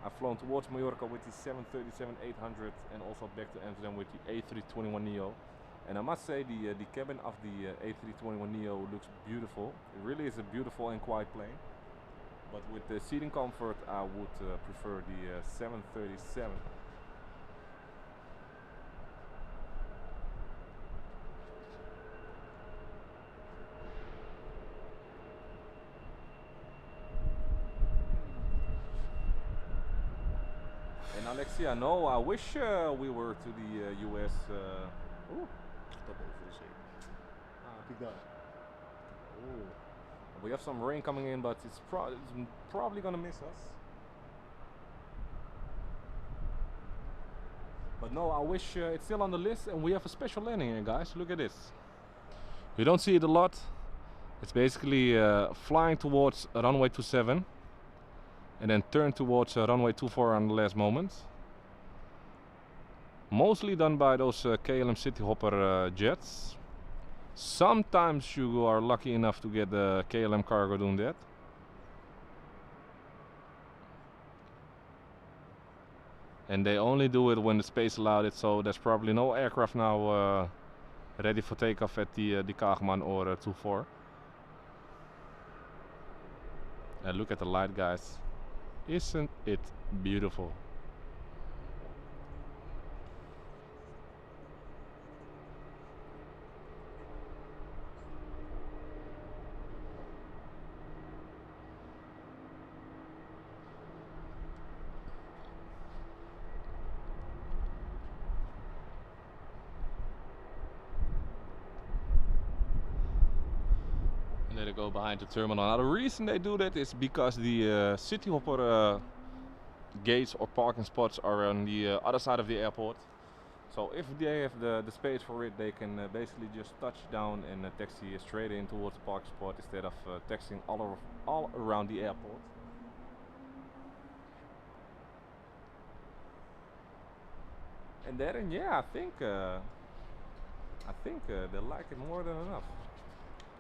I've flown towards Mallorca with the 737-800 and also back to Amsterdam with the A321neo. And I must say the cabin of the A321neo looks beautiful. It really is a beautiful and quiet plane. But with the seating comfort, I would prefer the 737. And Alexia, no, I wish we were to the US. Ooh. Stap over de zee. Kijk daar. Ooh. We have some rain coming in, but it's probably gonna miss us. But no, I wish it's still on the list, and we have a special landing here, guys. Look at this. You don't see it a lot. It's basically flying towards runway 27 and then turn towards runway 24 on the last moment. Mostly done by those KLM Cityhopper jets. Sometimes you are lucky enough to get the KLM cargo doing that. And they only do it when the space allowed it, so there's probably no aircraft now ready for takeoff at the Kaagman or 24. And look at the light, guys. Isn't it beautiful? Let it go behind the terminal. Now the reason they do that is because the Cityhopper gates or parking spots are on the other side of the airport. So if they have the space for it, they can basically just touch down and taxi straight in towards the parking spot instead of taxiing all around the airport. And then, yeah, I think they like it more than enough.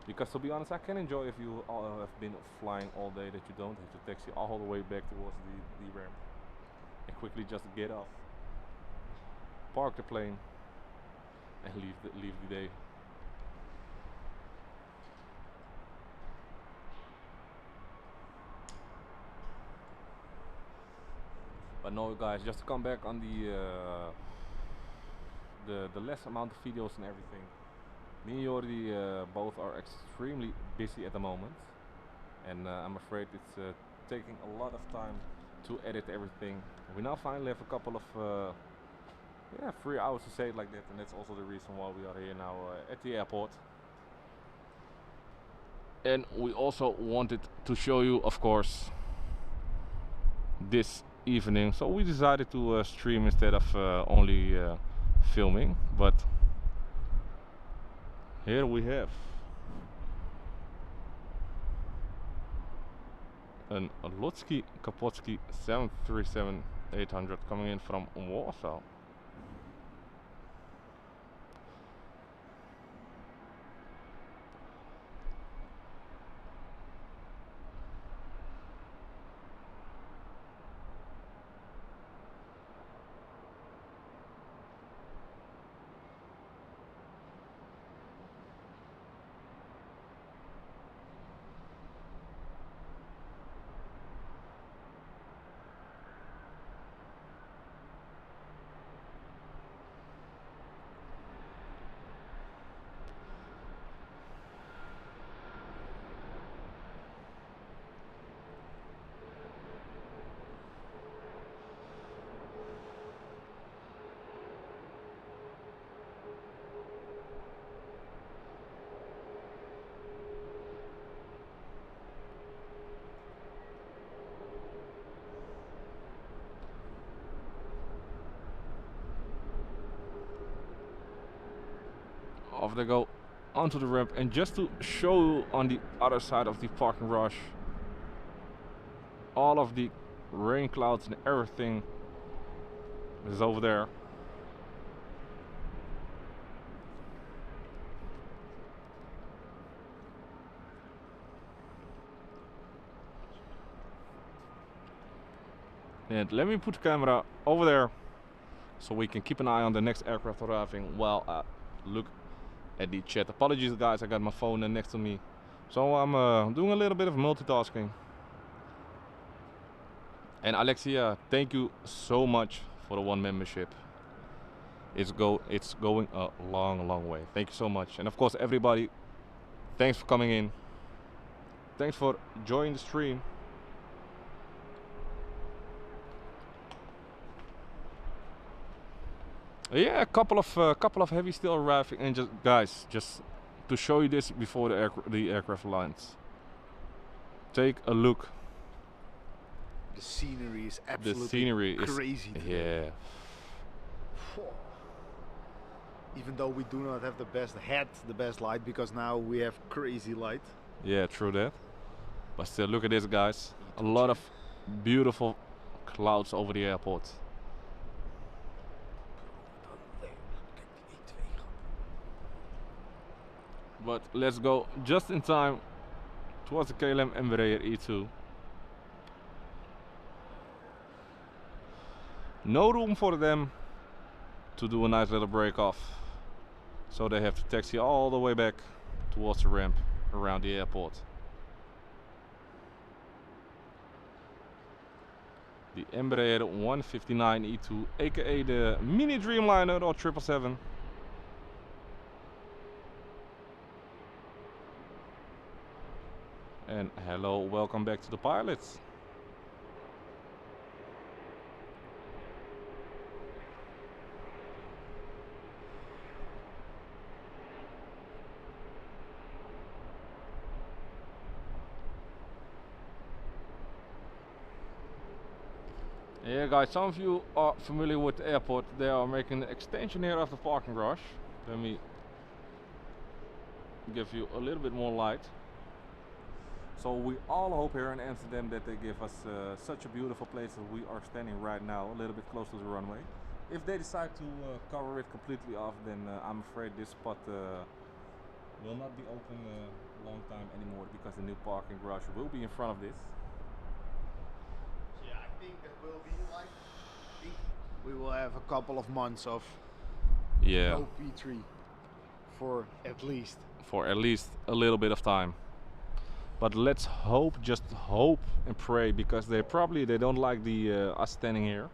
Because to be honest, I can enjoy if you have been flying all day that you don't have to taxi all the way back towards the ramp and quickly just get off, park the plane, and leave the day. But no, guys, just to come back on the less amount of videos and everything. Me and Jordi both are extremely busy at the moment, and I'm afraid it's taking a lot of time to edit everything. We now finally have a couple of 3 hours to say it like that, and that's also the reason why we are here now at the airport. And we also wanted to show you, of course, this evening, so we decided to stream instead of only filming. But here we have a Lotski Kapotski 737-800 coming in from Warsaw. Off they go. onto the ramp, and just to show you on the other side of the parking garage, all of the rain clouds and everything is over there. And let me put the camera over there so we can keep an eye on the next aircraft arriving while I look at the chat. Apologies guys, I got my phone next to me, so I'm doing a little bit of multitasking. And Alexia, thank you so much for the 1 membership. It's going a long way. Thank you so much. And of course everybody, thanks for coming in. Thanks for joining the stream. Yeah, a couple of heavy still arriving, and just guys, just to show you this before the aircraft lands. Take a look. The scenery is absolutely The scenery crazy. is, yeah. Even though we do not have the best light, because now we have crazy light. Yeah, true that. But still, look at this, guys. A lot of beautiful clouds over the airport. But let's go just in time towards the KLM Embraer E2. No room for them to do a nice little break off, so they have to taxi all the way back towards the ramp around the airport. The Embraer 159 E2, aka the Mini Dreamliner or 777. And hello, welcome back to the pilots. Yeah guys, some of you are familiar with the airport. They are making an extension here of the parking garage. Let me give you a little bit more light. So we all hope here in Amsterdam that they give us such a beautiful place as we are standing right now, a little bit close to the runway. If they decide to cover it completely off, then I'm afraid this spot will not be open a long time anymore, because the new parking garage will be in front of this. Yeah, I think that will be like, we will have a couple of months of no P3 for at least a little bit of time. But let's hope, just hope and pray, because they don't like the us standing here.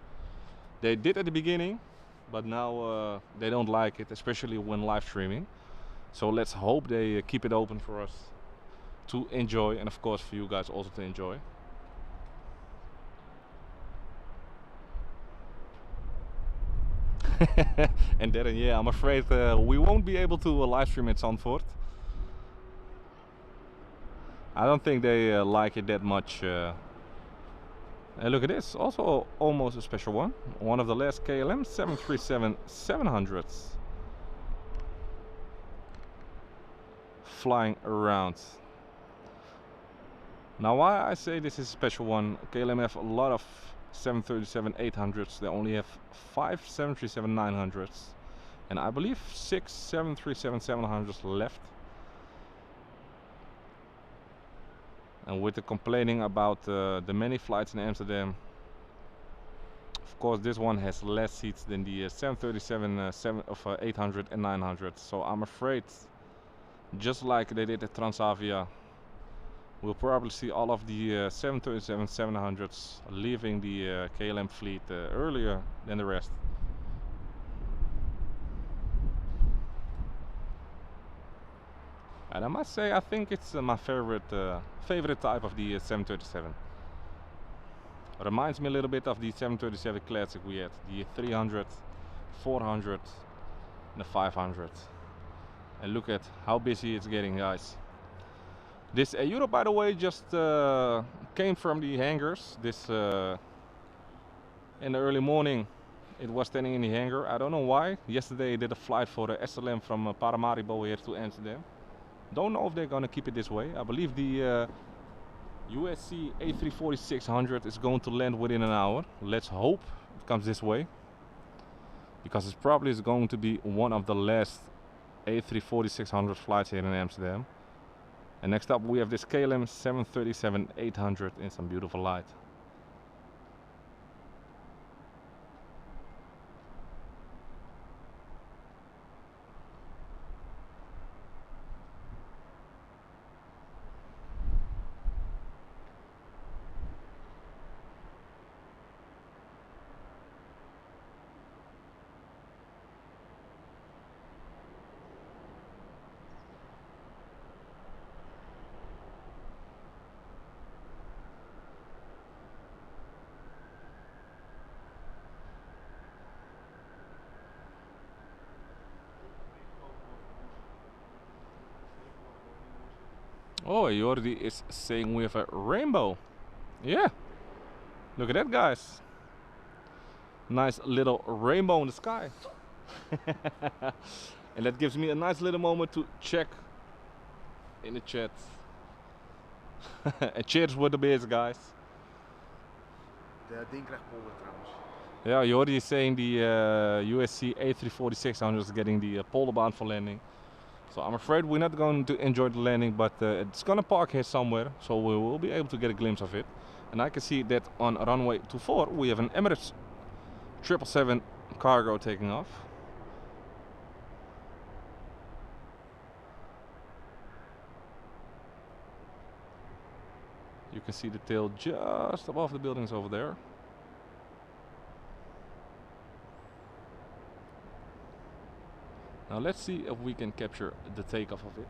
They did at the beginning, but now they don't like it, especially when live streaming. So let's hope they keep it open for us to enjoy, and of course for you guys also to enjoy. And then, yeah, I'm afraid we won't be able to live stream at Zandvoort. I don't think they like it that much. And look at this, also almost a special one. One of the last KLM 737-700s flying around. Now why I say this is a special one, KLM have a lot of 737-800s. They only have 5 737-900s. And I believe 6 737-700s left. And with the complaining about the many flights in Amsterdam, of course this one has less seats than the 800 and 900. So I'm afraid, just like they did at Transavia, we'll probably see all of the 737-700s leaving the KLM fleet earlier than the rest. And I must say, I think it's my favorite type of the 737. Reminds me a little bit of the 737 Classic we had, the 300, 400, and the 500. And look at how busy it's getting, guys. This Euro, by the way, just came from the hangars. This in the early morning, It was standing in the hangar. I don't know why. Yesterday I did a flight for the SLM from Paramaribo here to Amsterdam. Don't know if they're gonna keep it this way. I believe the USC A340-600 is going to land within an hour. Let's hope it comes this way, because it's probably going to be one of the last A340-600 flights here in Amsterdam. And next up we have this KLM 737-800 in some beautiful light. Oh, Jordi is saying we have a rainbow. Yeah, look at that, guys. Nice little rainbow in the sky. And that gives me a nice little moment to check in the chat. And cheers with the beers, guys. De ding krijgt polder trouwens. Yeah, Jordi is saying the USC A340-600 is getting the polder bound for landing. So I'm afraid we're not going to enjoy the landing, but it's gonna park here somewhere, so we will be able to get a glimpse of it. And I can see that on runway 24 we have an Emirates 777 cargo taking off. You can see the tail just above the buildings over there. Now let's see if we can capture the takeoff of it.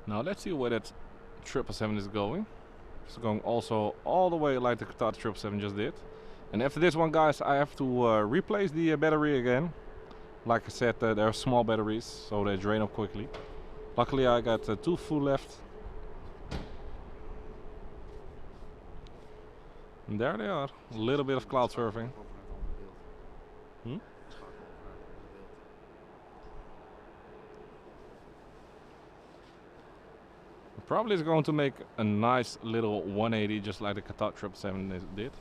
Now let's see where that 777 is going. It's going also all the way like the Qatar 777 just did. And after this one, guys, I have to replace the battery again. Like I said, they're small batteries, so they drain up quickly. Luckily I got 2 full left. And there they are, a little bit of cloud surfing. Hmm? Probably is going to make a nice little 180 just like the Qatar 777 did.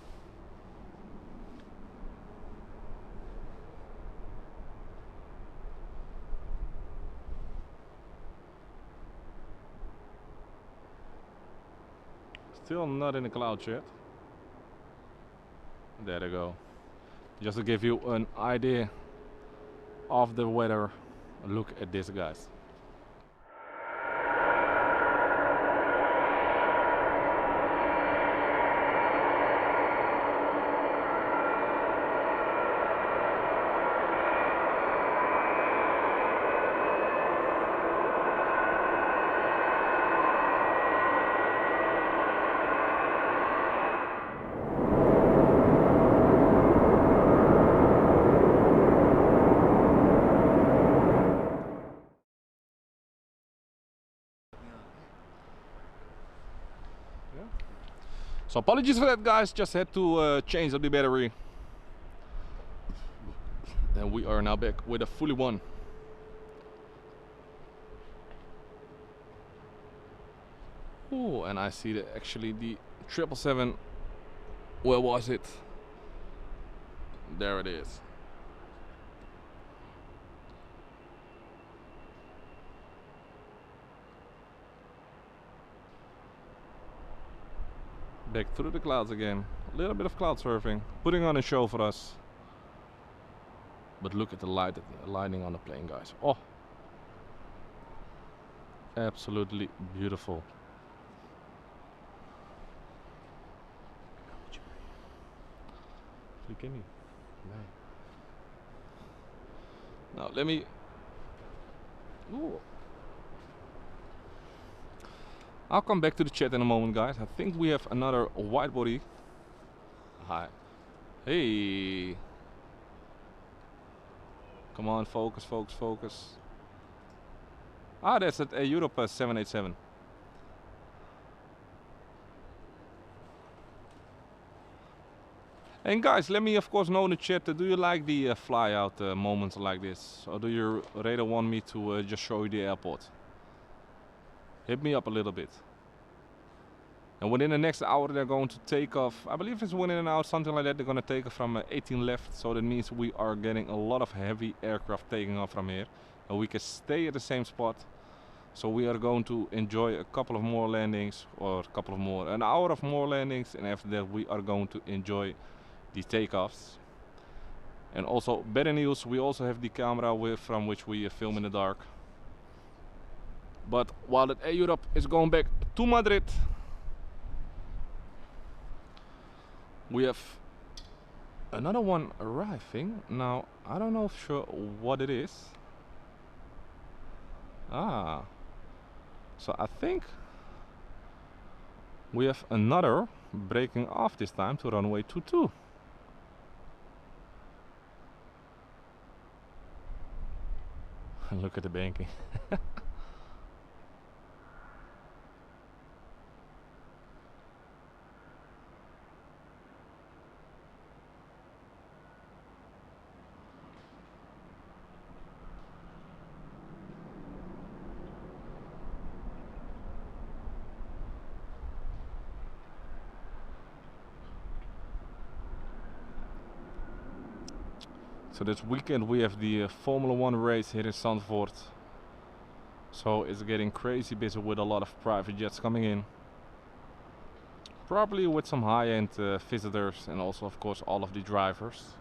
Still not in the clouds yet. There they go. Just to give you an idea of the weather, look at this, guys. So apologies for that, guys, just had to change up the battery. And we are now back with a fully one. Oh, and I see that actually the 777. Where was it? There it is. Back through the clouds again. A little bit of cloud surfing, putting on a show for us. But look at the lighting on the plane, guys. Oh, absolutely beautiful. Now let me. Ooh. I'll come back to the chat in a moment, guys. I think we have another wide body. Hi. Hey. Come on, focus, focus, focus. Ah, that's at Europe 787. And guys, let me of course know in the chat, do you like the fly out moments like this? Or do you rather want me to just show you the airport? Hit me up a little bit. And within the next hour they're going to take off. I believe it's within an hour, something like that. They're going to take off from 18 left. So that means we are getting a lot of heavy aircraft taking off from here. And we can stay at the same spot. So we are going to enjoy a couple of more landings. Or a couple of more, an hour of more landings. And after that we are going to enjoy the takeoffs. And also better news, we also have the camera from which we film in the dark. But while that Air Europe is going back to Madrid, we have another one arriving. Now I don't know for sure what it is. Ah, so I think we have another breaking off this time to runway 22. Look at the banking. So this weekend we have the Formula 1 race here in Zandvoort. So it's getting crazy busy with a lot of private jets coming in. Probably with some high-end visitors and also of course all of the drivers.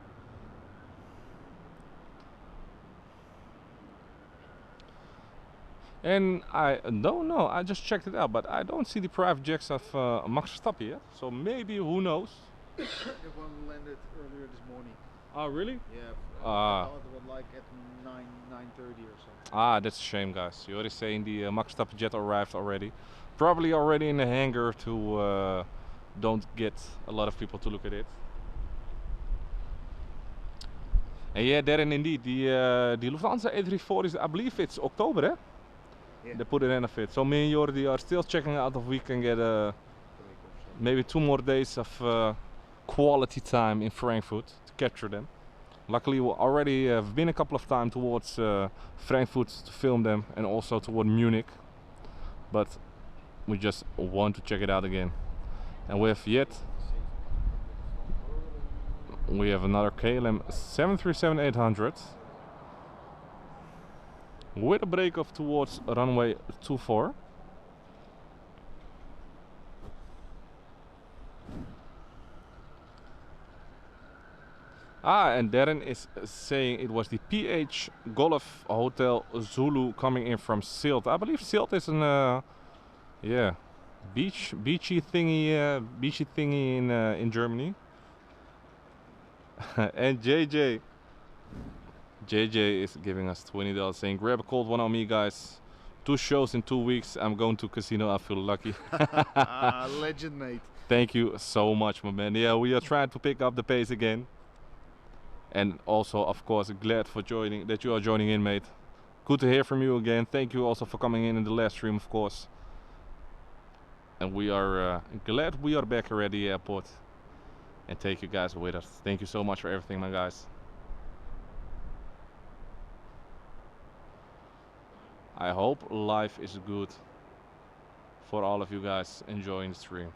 And I don't know, I just checked it out, but I don't see the private jets of Max Verstappen yet. So maybe, who knows? The one landed earlier this morning. Oh really? Yeah, I thought it was like at 9:30 or something. Ah, that's a shame, guys. You're already saying the Max Verstappen jet arrived already. Probably already in the hangar to don't get a lot of people to look at it. And yeah, Darren, indeed, the Lufthansa A340 I believe it's October, eh? Yeah. They put it in a fit. So me and Jordi are still checking out if we can get maybe 2 more days of quality time in Frankfurt to capture them. Luckily we already have been a couple of times towards Frankfurt to film them and also toward Munich. But we just want to check it out again. And we have another KLM 737-800 with a break off towards runway 24. Ah, and Darren is saying it was the PH Golf Hotel Zulu coming in from Silt. I believe Silt is an beachy thingy in Germany. And JJ is giving us $20, saying grab a cold one on me, guys. 2 shows in 2 weeks. I'm going to casino. I feel lucky. Legend, mate. Thank you so much, my man. Yeah, we are trying to pick up the pace again. And also, of course, glad that you are joining in, mate. Good to hear from you again. Thank you also for coming in the last stream, of course. And we are glad we are back here at the airport and take you guys with us. Thank you so much for everything, my guys. I hope life is good for all of you guys enjoying the stream.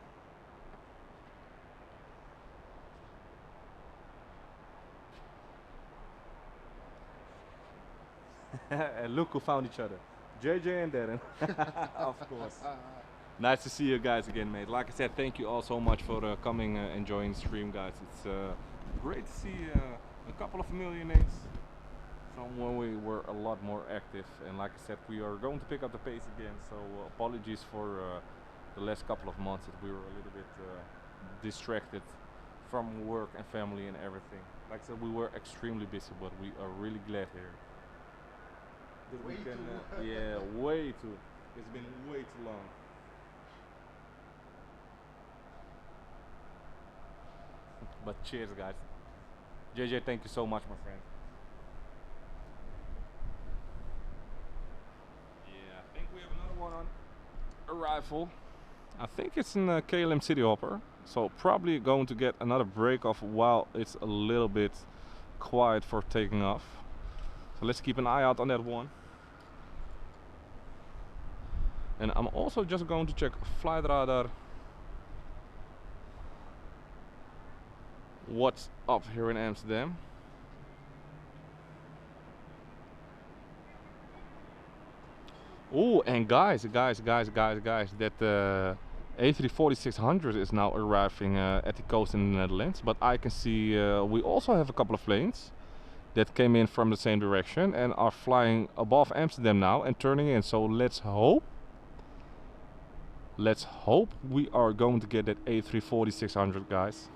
And look who found each other. JJ and Darren. Of course. Nice to see you guys again, mate. Like I said, thank you all so much for coming, enjoying the stream, guys. It's great to see a couple of familiar names from when we were a lot more active. And like I said, we are going to pick up the pace again. So apologies for the last couple of months that we were a little bit distracted from work and family and everything. Like I said, we were extremely busy, but we are really glad here. That we can, yeah, way too. It's been way too long. But cheers, guys. JJ, thank you so much, my friend. Yeah, I think we have another one on arrival. I think it's in KLM City Hopper, so probably going to get another break off while it's a little bit quiet for taking off. So let's keep an eye out on that one. And I'm also just going to check flight radar. What's up here in Amsterdam? Oh, and guys, that A340-600 is now arriving at the coast in the Netherlands. But I can see we also have a couple of planes that came in from the same direction and are flying above Amsterdam now and turning in. So let's hope we are going to get that A340-600, guys.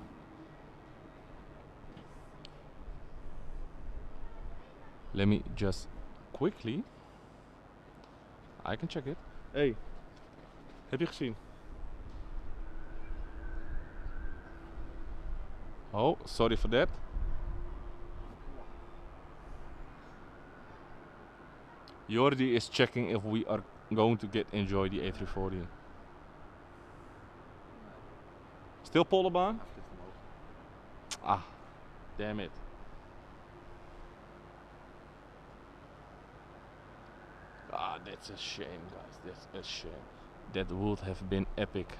Let me just quickly. I can check it. Hey, heb je gezien? Oh, sorry for that. Jordi is checking if we are going to enjoy the A340. Still Polderbaan? Ah, damn it. Ah, that's a shame, guys. That's a shame. That would have been epic.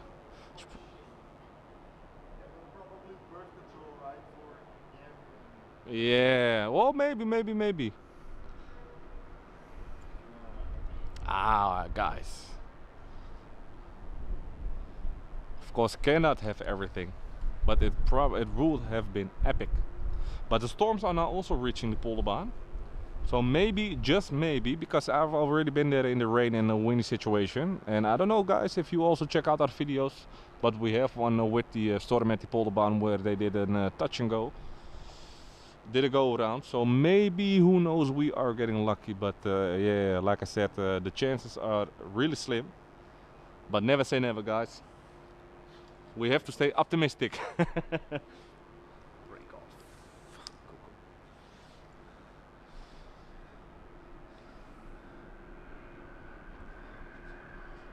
Yeah, well, maybe. Ah, guys. Of course, cannot have everything, but it would have been epic. But the storms are now also reaching the Polderbaan. So maybe, just maybe, because I've already been there in the rain and a windy situation. And I don't know, guys, if you also check out our videos, but we have one with the storm at the Polderbaan where they did a touch and go. Did a go around. So maybe, who knows, we are getting lucky. But yeah, like I said, the chances are really slim. But never say never, guys. We have to stay optimistic.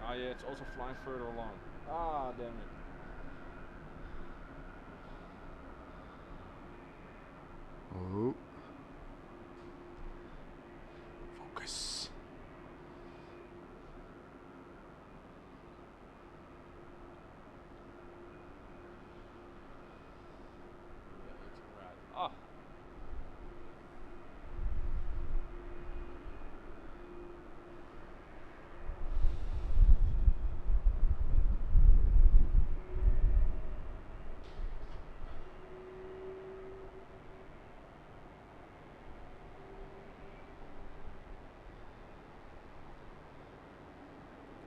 Ah, yeah, it's also flying further along. Ah, damn it. Oh. Focus. Ah.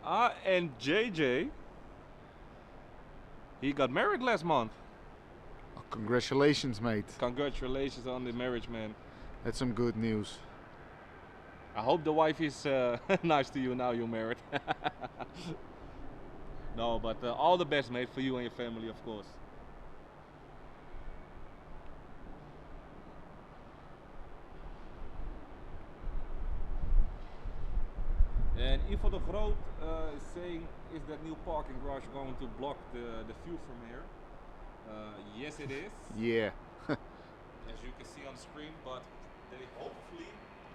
Ah, and JJ, he got married last month. Oh, congratulations, mate. Congratulations on the marriage, man. That's some good news. I hope the wife is nice to you now you're married. No, but all the best, mate, for you and your family, of course. And Ivo de Groot is saying, is that new parking garage going to block the view from here? Yes, it is. Yeah. As you can see on the screen, but they hopefully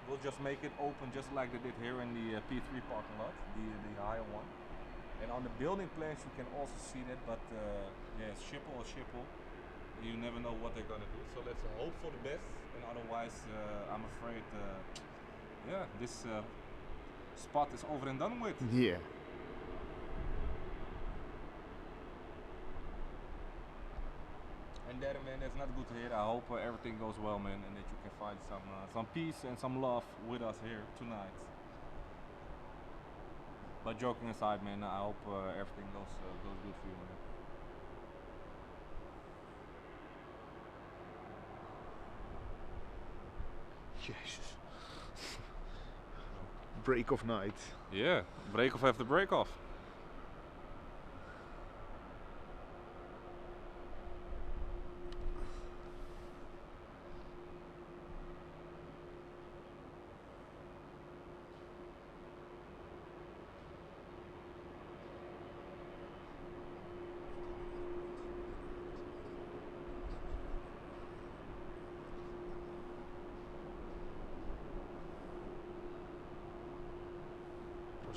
will just make it open just like they did here in the P3 parking lot, the higher one. And on the building plans you can also see that, but yeah, Schiphol or Schiphol, you never know what they're gonna do. So let's hope for the best, and otherwise I'm afraid yeah, this spot is over and done with. Yeah. And that, man, that's not good to hear. I hope everything goes well, man, and that you can find some peace and some love with us here tonight. But joking aside, man, I hope everything goes good for you, man. Jesus. Break of night. Yeah, break off after break off.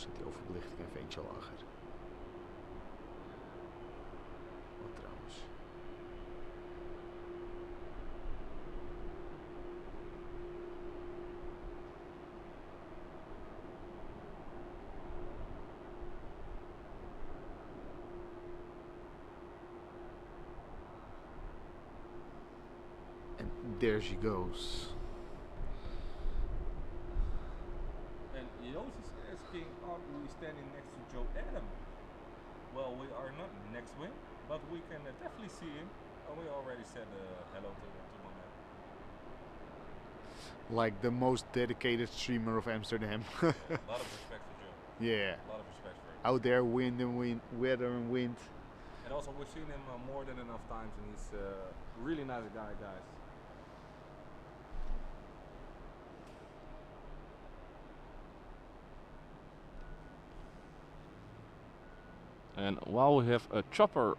Zet die overbelichting even eentje lager. Wat trouwens. And there she goes. Asking, are we standing next to Joe Adam? Well, we are not next to him, but we can definitely see him. And we already said hello to my man. Like the most dedicated streamer of Amsterdam. Yeah, a lot of respect for Joe. Yeah. A lot of respect for him. Out there, weather and wind. And also we've seen him more than enough times, and he's a really nice guy, guys. And while we have a chopper,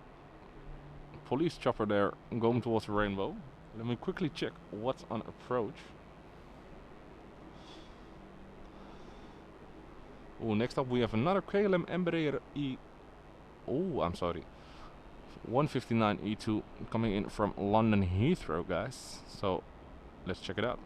police chopper there going towards the rainbow, let me quickly check what's on approach. Oh, next up we have another KLM Embraer I'm sorry, 159 E2 coming in from London Heathrow, guys. So let's check it out.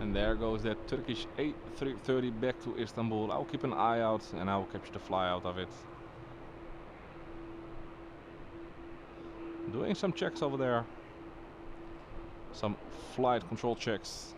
And there goes that Turkish A330 back to Istanbul. I'll keep an eye out and I'll capture the fly out of it. Doing some checks over there. Some flight control checks.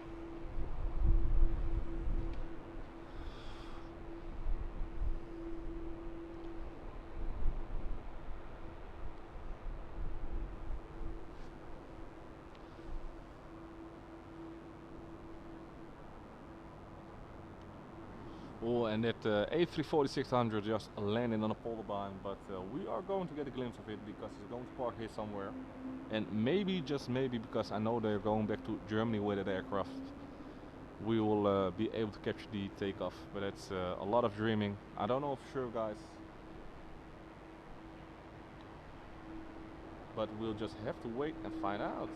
Oh, and that A340-600 just landed on a polar beam, but we are going to get a glimpse of it because it's going to park here somewhere. And maybe, just maybe, because I know they're going back to Germany with that aircraft, we will be able to capture the takeoff. But it's a lot of dreaming. I don't know for sure, guys. But we'll just have to wait and find out.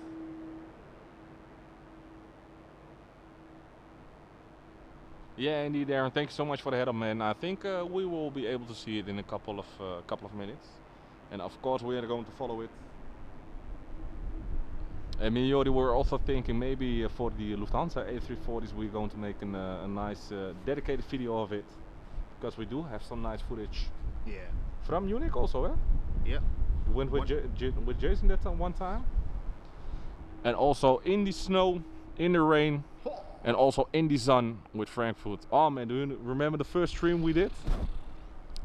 Yeah, indeed, Aaron. Thank you so much for the head up, man. I think we will be able to see it in a couple of minutes, and of course we are going to follow it. And me and Jordi were also thinking maybe for the Lufthansa A340s we're going to make a nice dedicated video of it, because we do have some nice footage. Yeah. From Munich also, eh? Yeah. We went with with Jason that one time, and also in the snow, in the rain. And also in the sun with Frankfurt. Oh man, do you remember the first stream we did?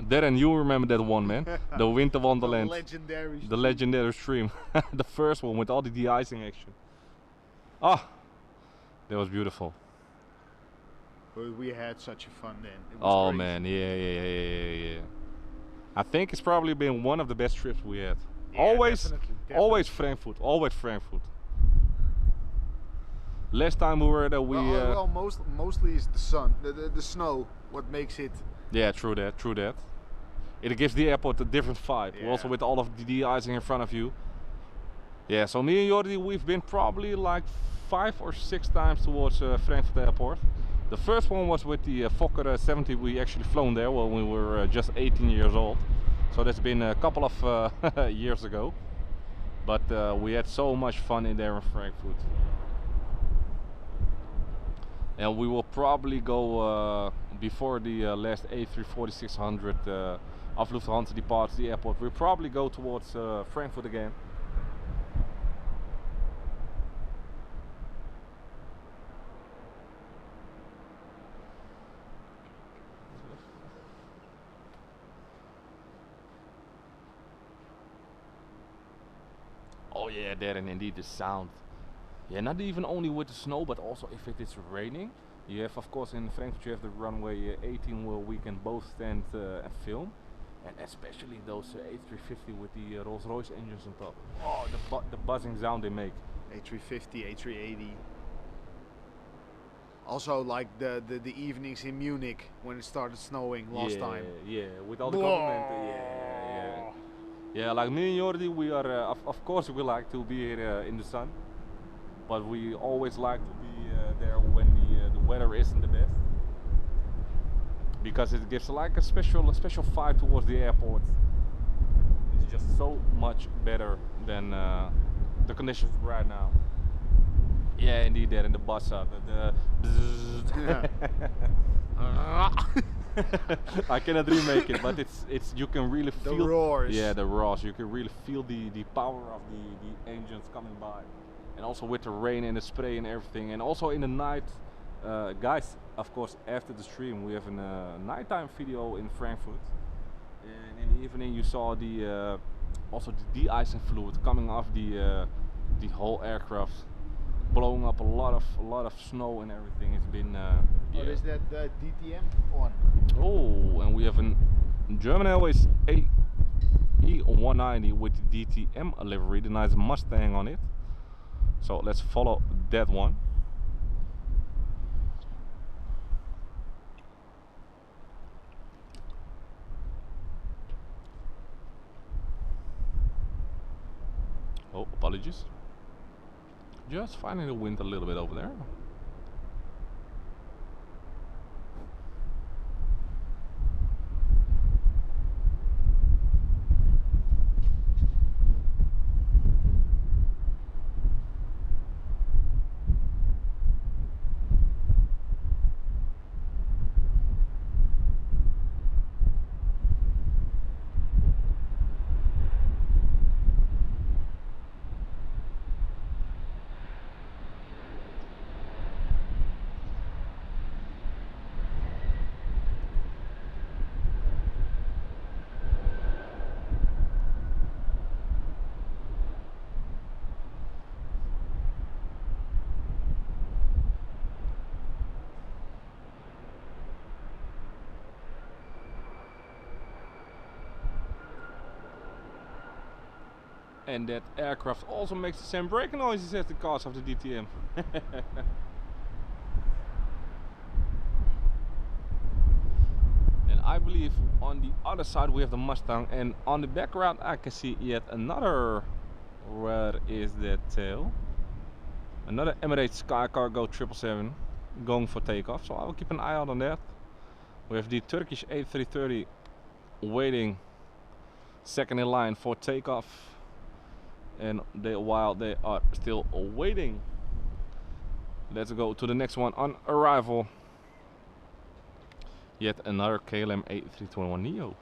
Darren, you remember that one, man? The Winter Wonderland. The The legendary stream. The first one with all the de-icing action. Ah, that was beautiful. But we had such a fun then. It was Oh crazy. man, yeah. I think it's probably been one of the best trips we had. Yeah, always definitely. Always Frankfurt. Last time we were there, well, mostly it's the sun, the snow, what makes it. Yeah, true that. It gives the airport a different vibe. Yeah. Also with all of the de-icing in front of you. Yeah, so me and Jordi, we've been probably like 5 or 6 times towards Frankfurt Airport. The first one was with the Fokker 70. We actually flown there when we were just 18 years old. So that's been a couple of years ago. But we had so much fun in there in Frankfurt. And we will probably go before the last A340-600 of Lufthansa departs the airport. We'll probably go towards Frankfurt again. Oh yeah, there and indeed the sound. Yeah, not even only with the snow, but also if it is raining. You have, of course, in Frankfurt you have the runway 18 where we can both stand and film. And especially those A350 with the Rolls-Royce engines on top. Oh, the buzzing sound they make. A350, A380. Also, like the evenings in Munich when it started snowing last time. Yeah, with all the government. Yeah, like me and Jordi, we are, of course we like to be here in the sun. But we always like to be there when the weather isn't the best. Because it gives like a special vibe towards the airport. It's just so much better than the conditions right now. Yeah, indeed, there in the bus up. I cannot remake it, but it's you can really feel the roars. Yeah, the roars. You can really feel the power of the engines coming by, and also with the rain and the spray and everything, and also in the night, guys. Of course, after the stream, we have a nighttime video in Frankfurt, and in the evening you saw the also the de-icing fluid coming off the whole aircraft, blowing up a lot of snow and everything. It's been Oh, is that the DTM one? Oh, and we have a German Airways E190 with the DTM livery, the nice Mustang on it. So let's follow that one. Oh, apologies. Just finding the wind a little bit over there. And that aircraft also makes the same braking noises as the cars of the DTM. And I believe on the other side we have the Mustang, and on the background I can see yet another, where is that tail? Another Emirates Sky Cargo 777 going for takeoff, so I will keep an eye out on that. We have the Turkish A330 waiting second in line for takeoff. And while they are still waiting, let's go to the next one on arrival. Yet another KLM A321neo.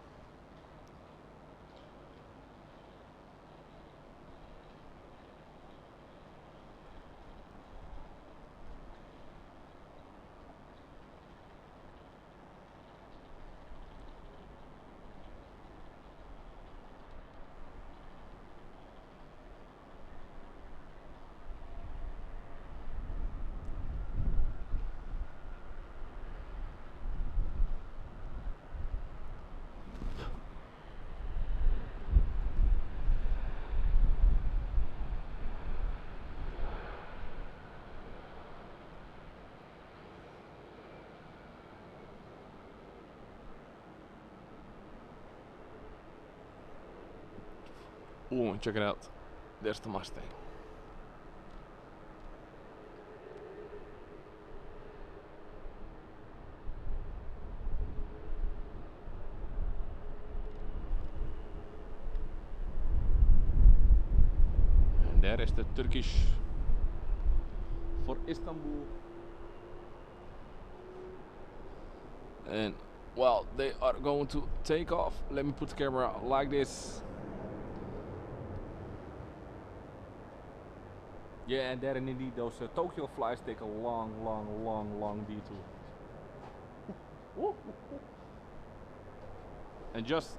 Ooh, check it out. There's the Mustang. And there is the Turkish for Istanbul. And well, they are going to take off. Let me put the camera like this. Yeah, and there indeed those Tokyo flights take a long detour. And just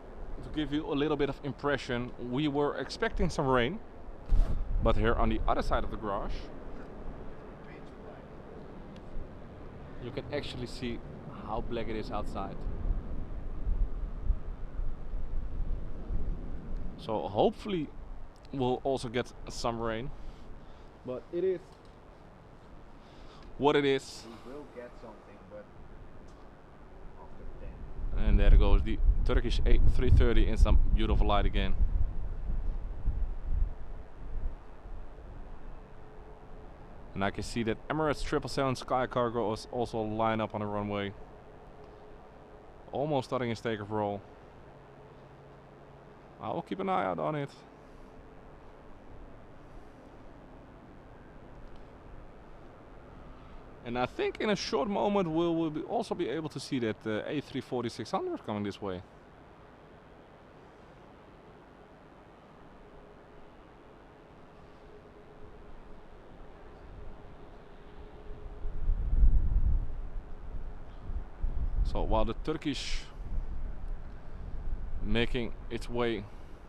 to give you a little bit of impression, we were expecting some rain, but here on the other side of the garage, you can actually see how black it is outside. So hopefully we'll also get some rain. But it is what it is. We will get something, but after 10. And there goes the Turkish A330 in some beautiful light again. And I can see that Emirates 777 Sky Cargo is also lined up on the runway. Almost starting its takeoff roll. I will keep an eye out on it. And I think in a short moment we'll also be able to see that A340-600 coming this way. So while the Turkish making its way,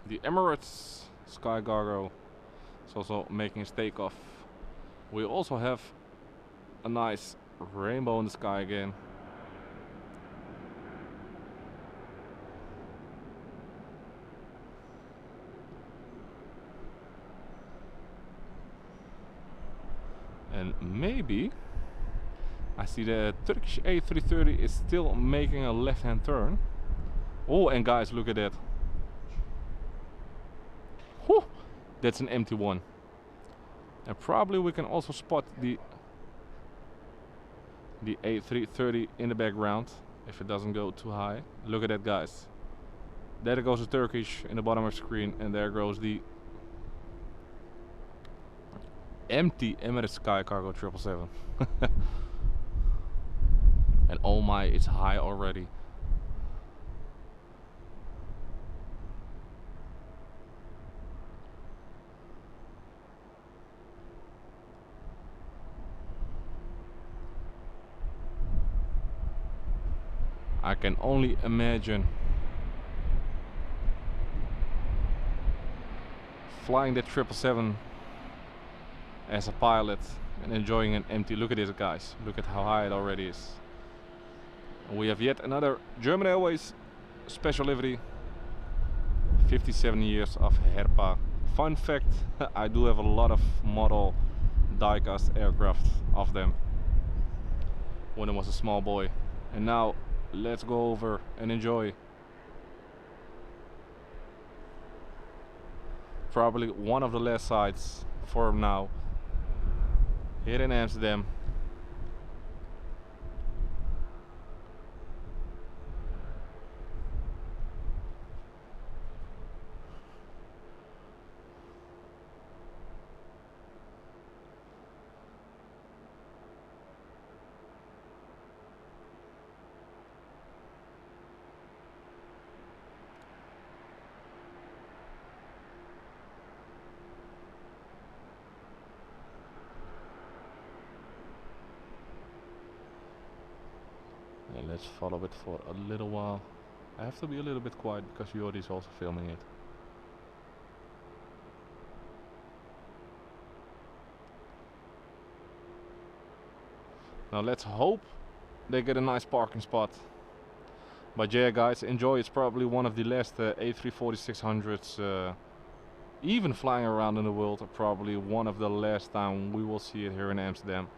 the Emirates Sky Cargo is also making its takeoff. We also have a nice rainbow in the sky again. And maybe I see the Turkish A330 is still making a left-hand turn. Oh, and guys, look at that. Whew, that's an empty one. And probably we can also spot the A330 in the background if it doesn't go too high. Look at that, guys. There goes the Turkish in the bottom of the screen, and there goes the empty Emirates Sky Cargo 777. And oh my, it's high already. I can only imagine flying that 777 as a pilot and enjoying an empty. Look at this, guys. Look at how high it already is. And we have yet another German Airways special livery. 57 years of Herpa. Fun fact, I do have a lot of model die-cast aircraft of them when I was a small boy. And now let's go over and enjoy probably one of the last sites for now here in Amsterdam. And let's follow it for a little while. I have to be a little bit quiet because Jordi is also filming it. Now let's hope they get a nice parking spot. But yeah, guys, enjoy. It's probably one of the last A340-600s even flying around in the world. Probably one of the last time we will see it here in Amsterdam.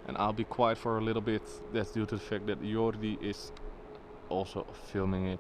And I'll be quiet for a little bit. That's due to the fact that Jordi is also filming it.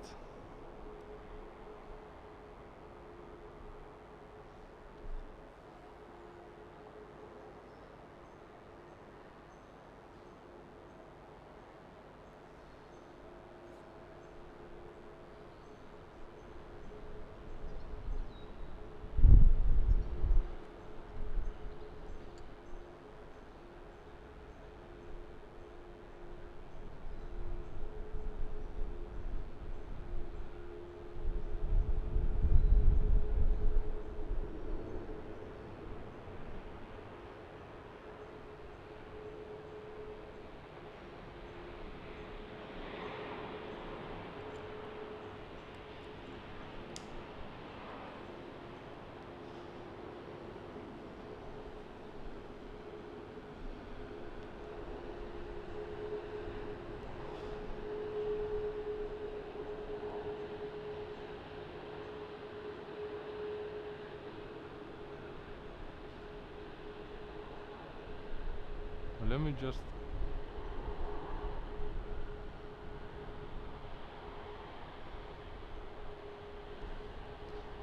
Let me just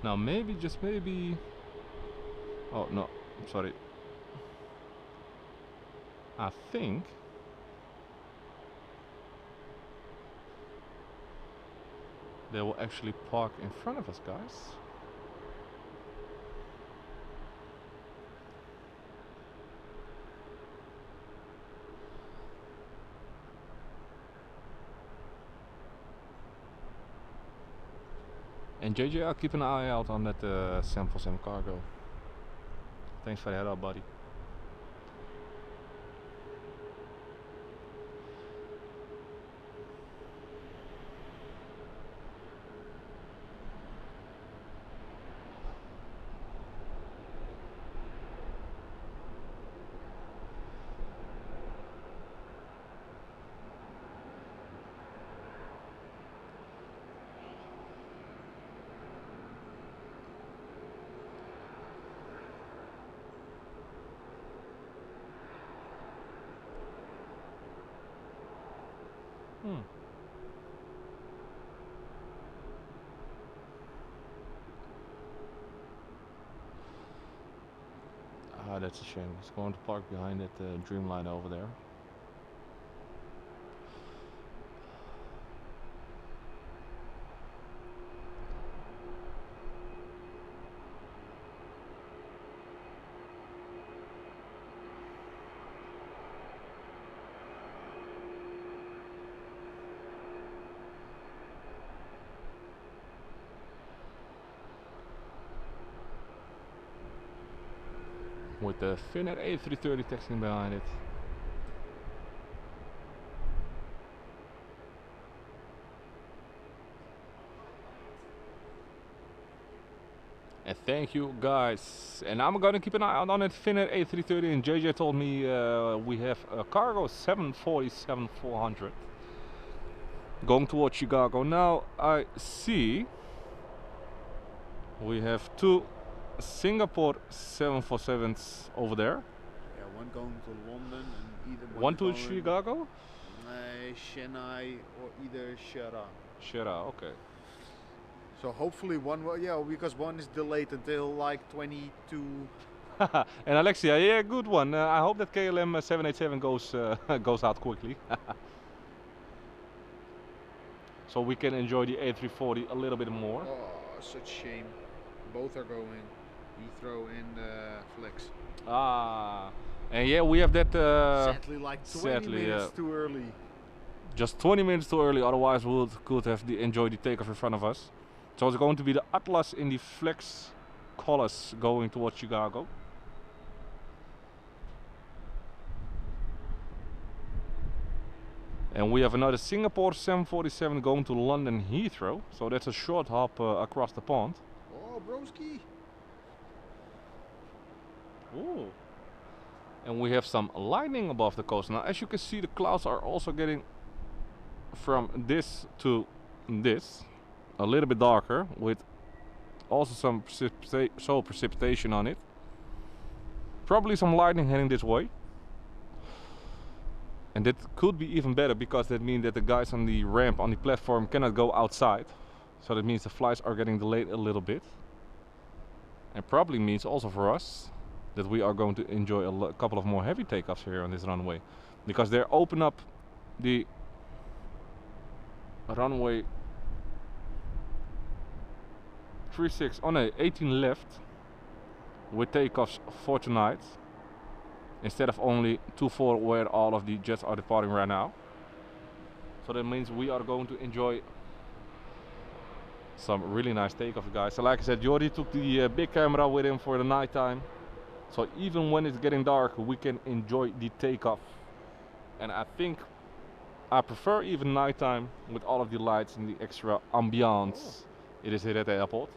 now maybe, just maybe, oh no, I'm sorry, I think they will actually park in front of us, guys. And JJ, I'll keep an eye out on that 747 cargo. Thanks for the head up, buddy. Ah, that's a shame. It's going to park behind that Dreamliner over there. With the Finnair A330 texting behind it. And thank you guys. And I'm gonna keep an eye out on that Finnair A330. And JJ told me we have a cargo 747-400 going towards Chicago. Now I see we have two Singapore 747s over there. Yeah, one going to London and either one to Chicago? Chennai or either Shara. Shara, okay. So hopefully one will, yeah, because one is delayed until like 22. And Alexia, yeah, good one. I hope that KLM 787 goes out quickly. So we can enjoy the A340 a little bit more. Oh, such shame. Both are going. Heathrow and Flex. Ah, and yeah, we have that. Sadly, like 20 minutes too early. Just 20 minutes too early. Otherwise, we could have enjoyed the takeoff in front of us. So it's going to be the Atlas in the Flex colors going towards Chicago. And we have another Singapore 747 going to London Heathrow. So that's a short hop across the pond. Oh, broski. Ooh. And we have some lightning above the coast. Now, as you can see, the clouds are also getting from this to this a little bit darker, with also some precipitation on it. Probably some lightning heading this way. And that could be even better, because that means that the guys on the ramp, on the platform, cannot go outside. So that means the flights are getting delayed a little bit. And probably means also for us that we are going to enjoy a couple of more heavy takeoffs here on this runway. Because they open up the runway 36 on a 18 left with takeoffs for tonight, instead of only 24 where all of the jets are departing right now. So that means we are going to enjoy some really nice takeoffs, guys. So like I said, Jordi took the big camera with him for the night time. So even when it's getting dark, we can enjoy the takeoff. And I think I prefer even nighttime with all of the lights and the extra ambiance it is here at the airport.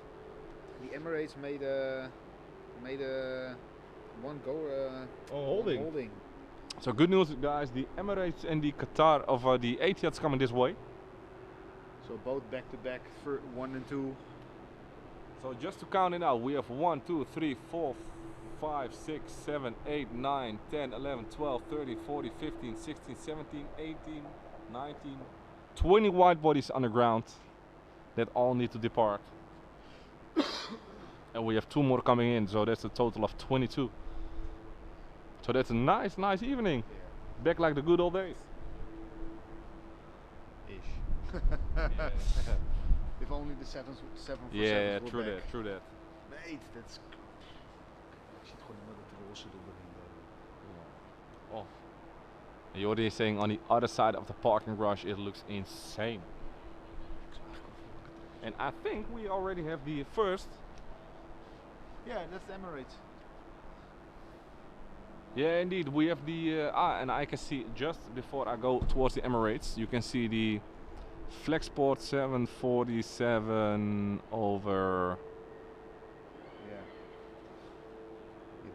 The Emirates made a one go holding. So good news, guys. The Emirates and the Qatar of the Etihad's coming this way. So both back to back for 1 and 2. So just to count it out, we have 1, 2, 3, 4, 5, 6, 7, 8, 9, 10, 11, 12, 13, 14, 15, 16, 17, 18, 19, 20 wide bodies on the ground that all need to depart. And we have 2 more coming in, so that's a total of 22. So that's a nice evening. Yeah. Back like the good old days. Ish. Yeah. If only the 747 yeah, were true back. that, true that. Mate, that's... Ik zie het gewoon met het roze erin. Oh. And Jordi is saying on the other side of the parking garage it looks insane. And I think we already have the first. Yeah, that's the Emirates. Yeah, indeed, we have the and I can see just before I go towards the Emirates, you can see the Flexport 747 over. Yeah.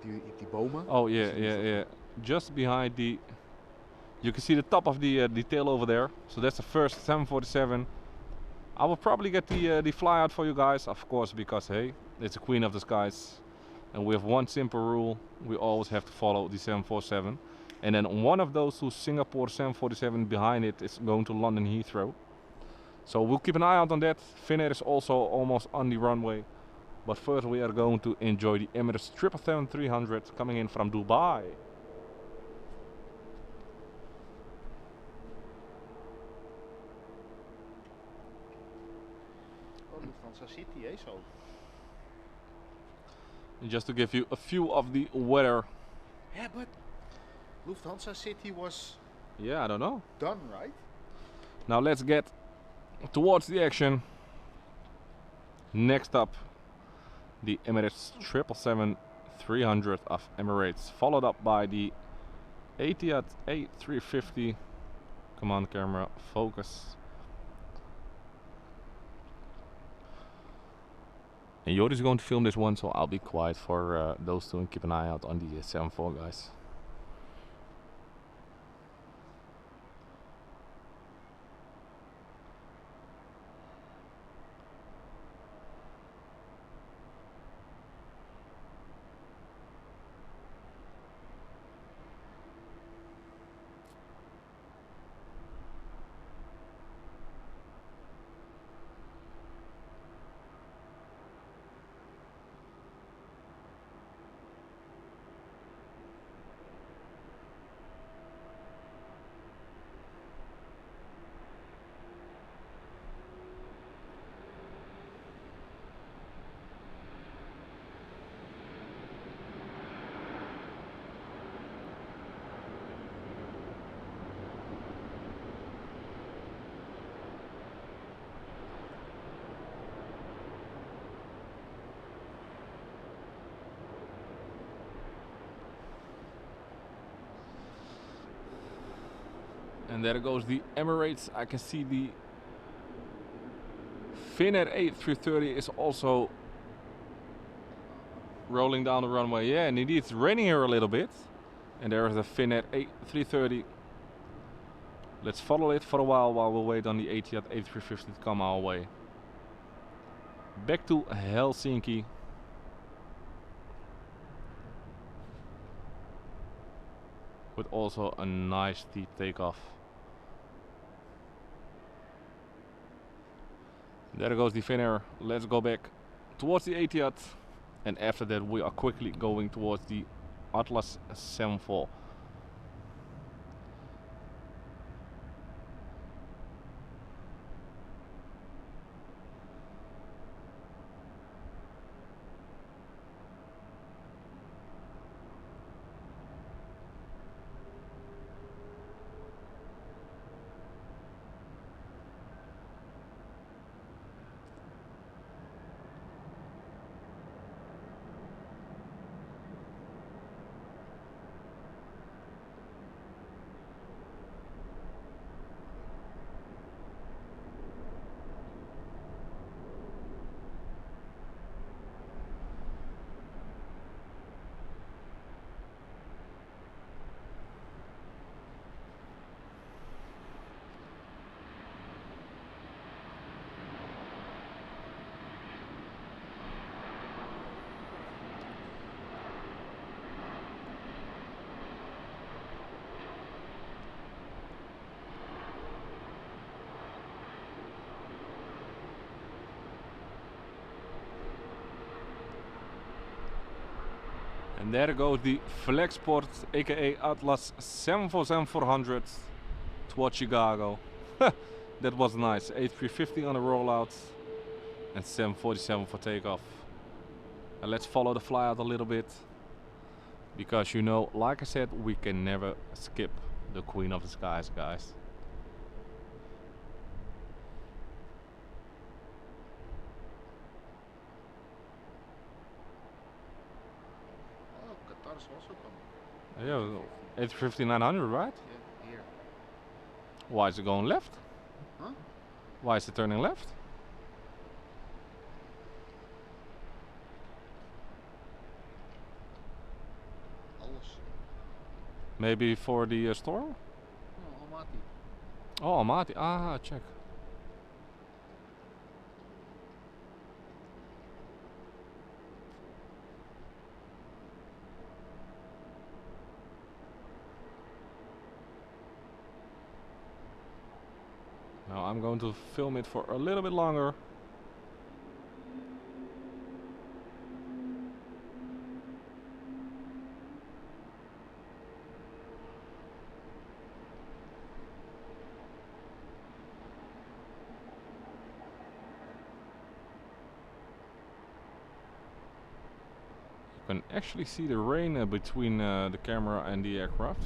Die bomen. Oh yeah. Just behind the. You can see the top of the tail over there. So that's the first 747. I will probably get the fly out for you guys, of course, because hey, it's the queen of the skies. And we have one simple rule: we always have to follow the 747. And then one of those 2 Singapore 747 behind it is going to London Heathrow. So we'll keep an eye out on that. Finnair is also almost on the runway. But first we are going to enjoy the Emirates 777-300 coming in from Dubai. Oh, Lufthansa City, eh, so. And just to give you a few of the weather. Yeah, but Lufthansa City was... Yeah, I don't know. Done, right? Now let's get towards the action. Next up, the Emirates 777-300 of Emirates, followed up by the Etihad A350. Come on, camera, focus. And Jordi is going to film this one, so I'll be quiet for those 2 and keep an eye out on the 74 guys. And there goes the Emirates. I can see the Finnair A330 is also rolling down the runway. Yeah, and indeed it's raining here a little bit. And there is the Finnair A330. Let's follow it for a while we'll wait on the Etihad A350 to come our way. Back to Helsinki. with also a nice steep takeoff. There goes the Finnair. Let's go back towards the Etihad, and after that we are quickly going towards the Atlas 74. And there goes the Flexport, aka Atlas 747-400 towards Chicago. That was nice. A350 on the rollout and 747 for takeoff. And let's follow the flyout a little bit, because you know, like I said, we can never skip the Queen of the Skies, guys. Also coming. Yeah, A350-900, right? Yeah, here. Why is it going left? Huh? Why is it turning left? Alles. Maybe for the storm? Oh, Almaty. Oh, Almaty. Ah, check. Now I'm going to film it for a little bit longer. You can actually see the rain between the camera and the aircraft.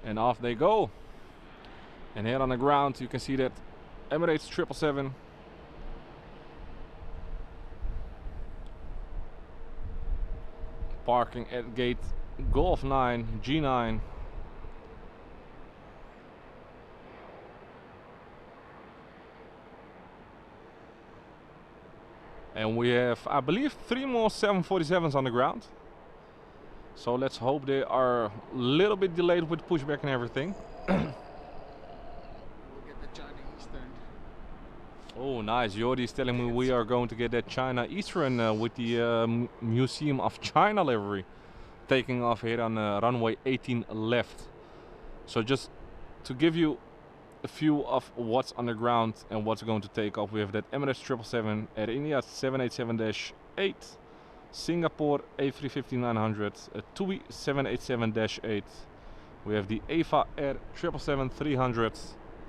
And off they go. And here on the ground you can see that Emirates 777 parking at gate Golf 9 G9. And we have, I believe, 3 more 747s on the ground. So let's hope they are a little bit delayed with pushback and everything. We'll get the China Eastern. Oh, nice. Jordi is telling me we are going to get that China Eastern with the Museum of China livery taking off here on runway 18 left. So just to give you a few of what's on the ground and what's going to take off, we have that Emirates 777, Air India 787-8, Singapore A350-900, a TUI 787-8. We have the EVA Air 777-300.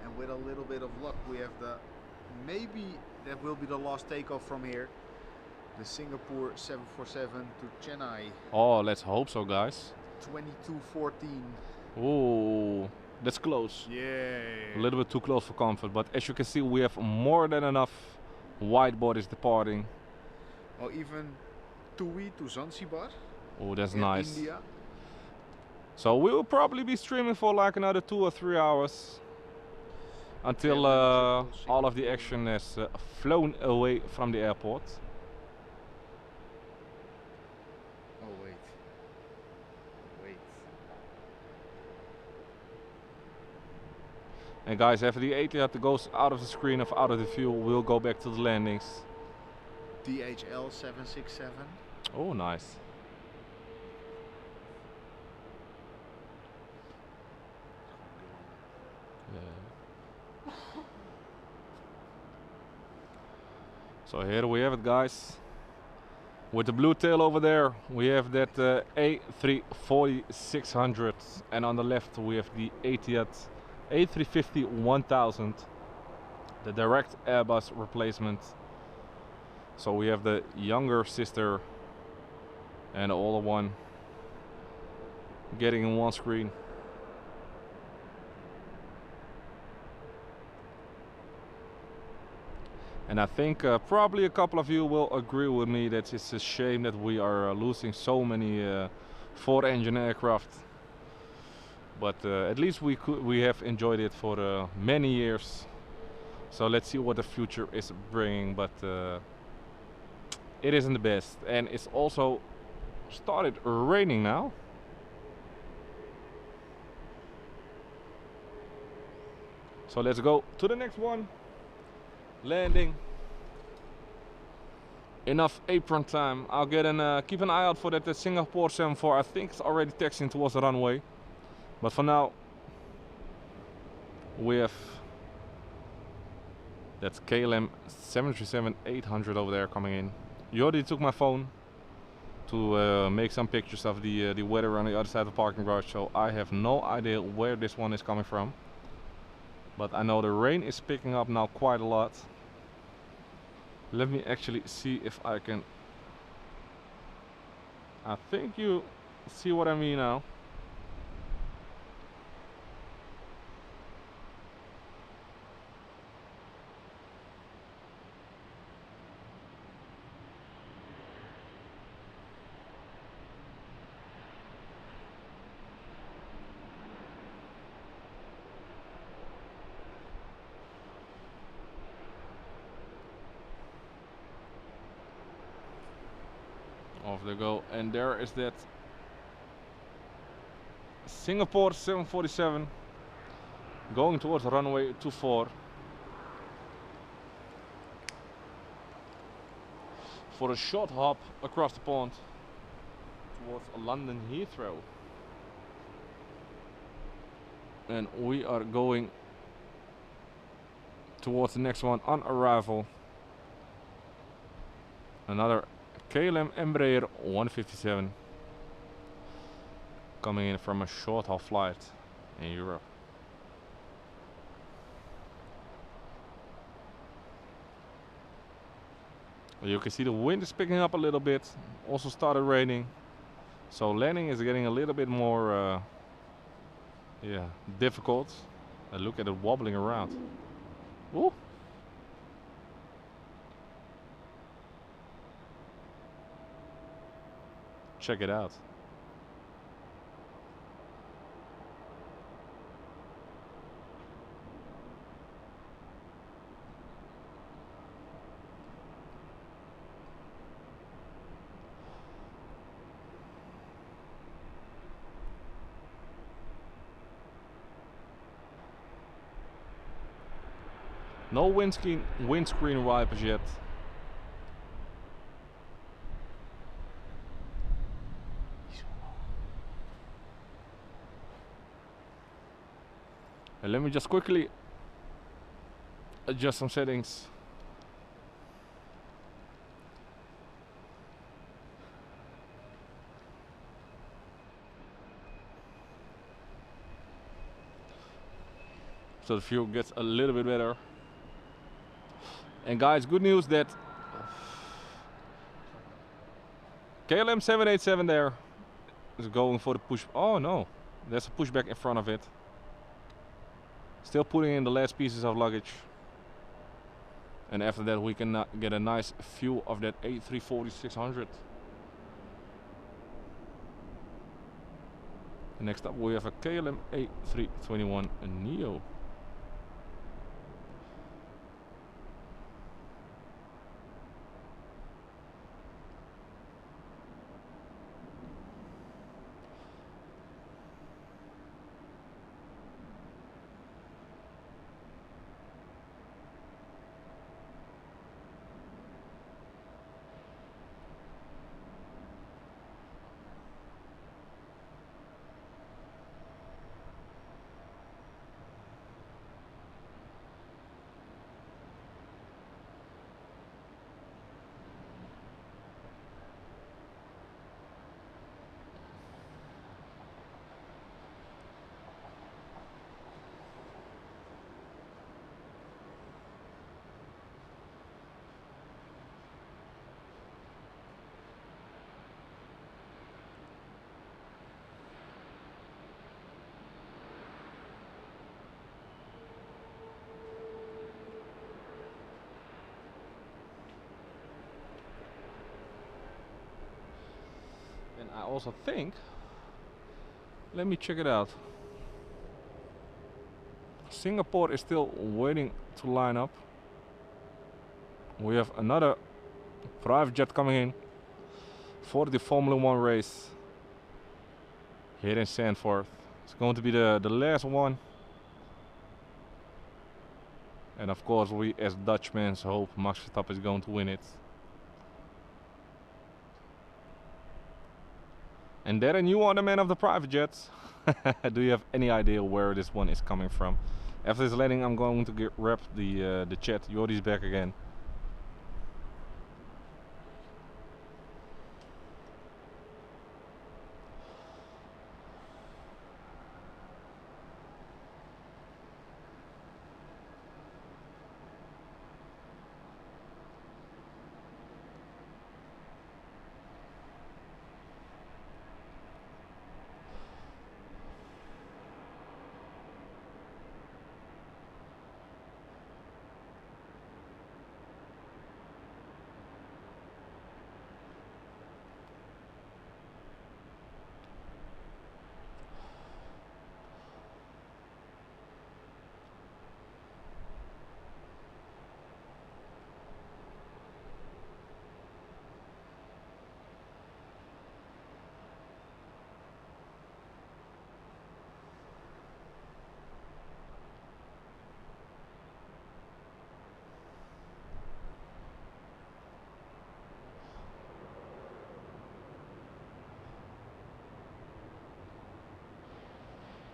And with a little bit of luck, we have the, maybe that will be the last takeoff from here, the Singapore 747 to Chennai. Oh, let's hope so, guys. 2214. Oh, that's close. Yeah. A little bit too close for comfort, but as you can see, we have more than enough wide bodies departing. Or even TUI to Zanzibar. Oh, that's nice. India. So we will probably be streaming for like another 2 or 3 hours until all of the action is flown away from the airport. Oh wait. Wait. And guys, after the Etihad goes out of the screen of out of the view, we'll go back to the landings. DHL 767. Oh, nice. Yeah. So here we have it, guys. With the blue tail over there, we have that A340-600, and on the left we have the Etihad A350-1000, the direct Airbus replacement. So we have the younger sister and the older one getting in one screen. And I think probably a couple of you will agree with me that it's a shame that we are losing so many four-engine aircraft. But at least we have enjoyed it for many years. So let's see what the future is bringing. But it isn't the best, and it's also started raining now. So let's go to the next one. Landing. Enough apron time. I'll get keep an eye out for that Singapore 74. I think it's already taxiing towards the runway. But for now, we have that's KLM 737-800 over there coming in. You already took my phone to make some pictures of the weather on the other side of the parking garage, so I have no idea where this one is coming from. But I know the rain is picking up now quite a lot. Let me actually see if I can. I think you see what I mean now. Off they go, and there is that Singapore 747 going towards runway 24 for a short hop across the pond towards London Heathrow. And we are going towards the next one on arrival. Another KLM Embraer 157 coming in from a short haul flight in Europe. You can see the wind is picking up a little bit, also started raining, so landing is getting a little bit more difficult. Look at it wobbling around. Ooh. Check it out. No windscreen wipers yet. And let me just quickly adjust some settings. So the view gets a little bit better. And guys, good news that KLM 787 there is going for the push. Oh no, there's a pushback in front of it. Still putting in the last pieces of luggage. And after that we can get a nice view of that A340-600. Next up we have a KLM A321 Neo. also think, let me check it out. Singapore is still waiting to line up. We have another private jet coming in for the Formula 1 race here in Zandvoort. It's going to be the last one. And of course we as Dutchmen hope Max Verstappen is going to win it. And Darren, you are the man of the private jets. Do you have any idea where this one is coming from? After this landing, I'm going to grab the chat. Jordi's back again.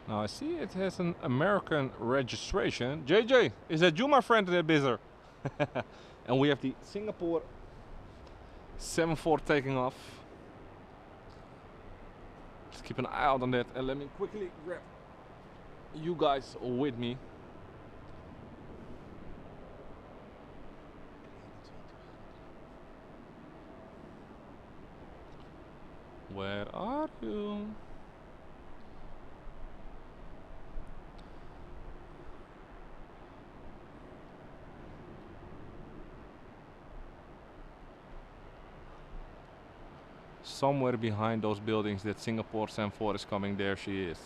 Now I see it has an American registration. JJ, is that you, my friend, that bizzer? And we have the Singapore 74 taking off. Let's keep an eye out on that, and let me quickly grab you guys with me. Where are you? Somewhere behind those buildings that Singapore 74 is coming, there she is.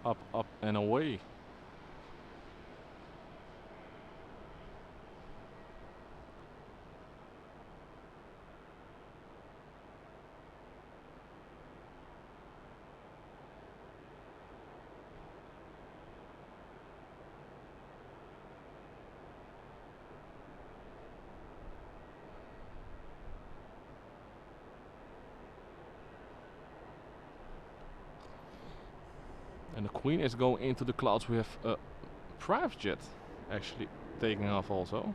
Up, up and away. And the Queen is going into the clouds. We have a private jet actually taking off also.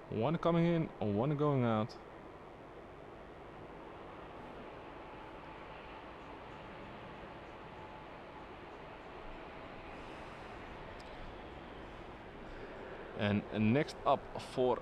One coming in, one going out. And next up for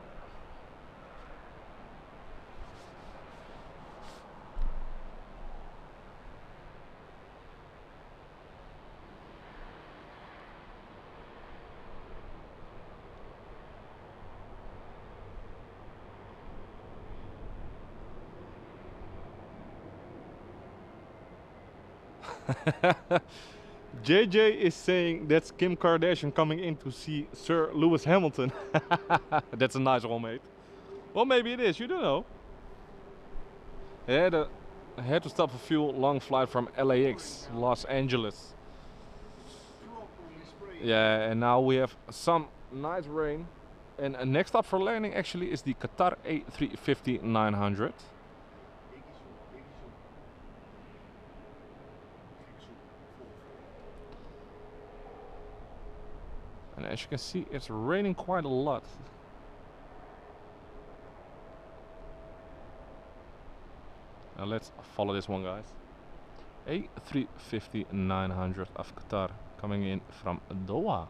JJ is saying that's Kim Kardashian coming in to see Sir Lewis Hamilton. That's a nice one, mate. Well, maybe it is, you don't know. I had to stop for fuel, long flight from LAX, Los Angeles. Yeah, and now we have some nice rain. And next up for landing actually is the Qatar A350-900. And as you can see, it's raining quite a lot. Now let's follow this one, guys. A350-900 of Qatar coming in from Doha.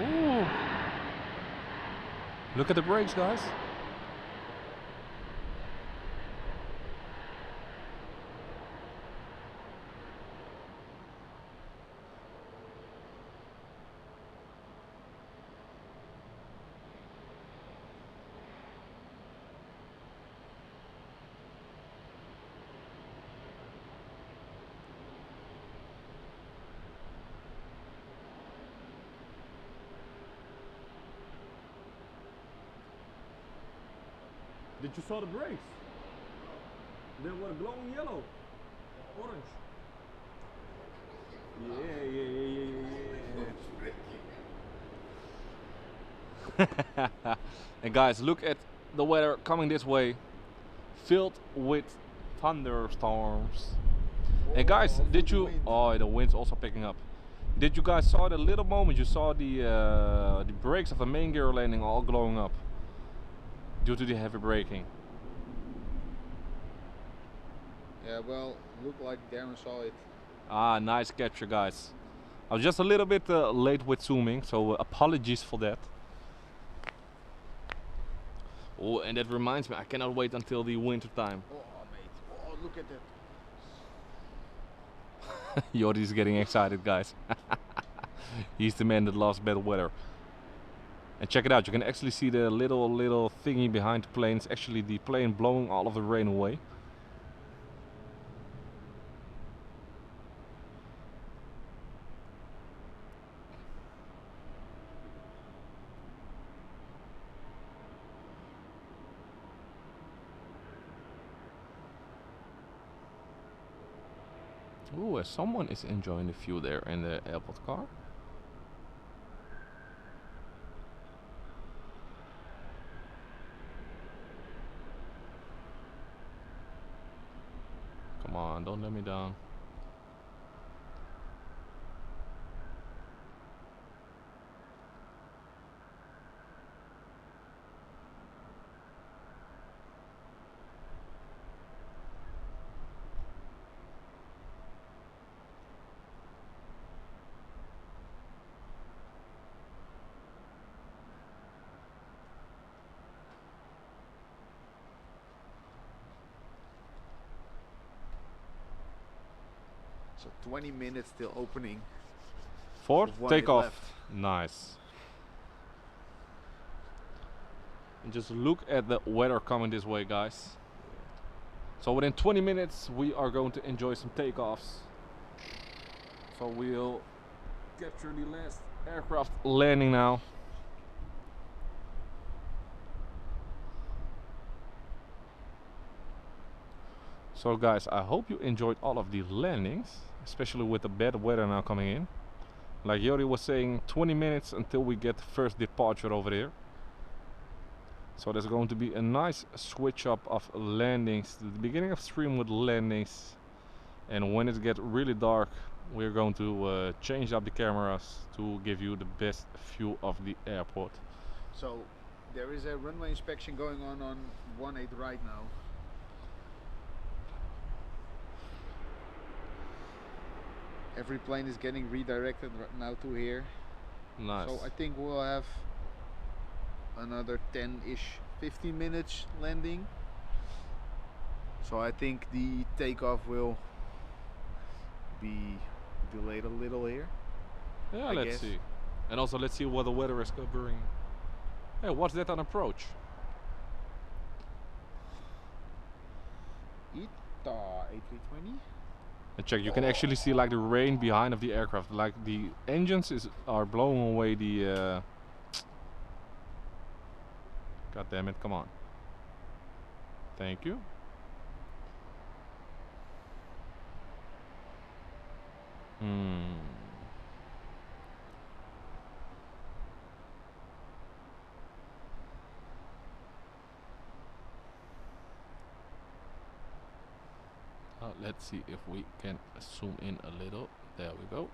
Ooh. Look at the brakes, guys. Did you saw the brakes? They were glowing yellow, orange. Yeah. And guys, look at the weather coming this way, filled with thunderstorms. And guys, did you? Oh, the wind's also picking up. Did you guys saw the little moment you saw the brakes of the main gear landing all glowing up due to the heavy braking? Yeah, well, looked like Darren saw it. Ah, nice capture, guys. I was just a little bit late with zooming, so apologies for that. Oh, and that reminds me, I cannot wait until the winter time. Oh, mate. Oh, look at that. Jordi's getting excited, guys. He's the man that loves bad weather. And check it out, you can actually see the little thingy behind the plane. It's actually the plane blowing all of the rain away. Ooh, someone is enjoying the view there in the airport car. Come on, don't let me down. So 20 minutes till opening. For takeoff. Left. Nice. And just look at the weather coming this way, guys. So within 20 minutes we are going to enjoy some takeoffs. So we'll capture the last aircraft landing now. So guys, I hope you enjoyed all of the landings, especially with the bad weather now coming in. Like Jori was saying, 20 minutes until we get the first departure over there. So there's going to be a nice switch up of landings. The beginning of stream with landings, and when it gets really dark, we're going to change up the cameras to give you the best view of the airport. So there is a runway inspection going on 18 right now. Every plane is getting redirected right now to here. Nice. So I think we'll have another 10-ish, 15 minutes landing. So I think the takeoff will be delayed a little here. Yeah, I let's guess. see. And also let's see what the weather is covering. Hey, what's that on approach? ITA A320. And check, you can actually see like the rain behind of the aircraft. Like the engines are blowing away the. God damn it! Come on. Thank you. Let's see if we can zoom in a little. There we go.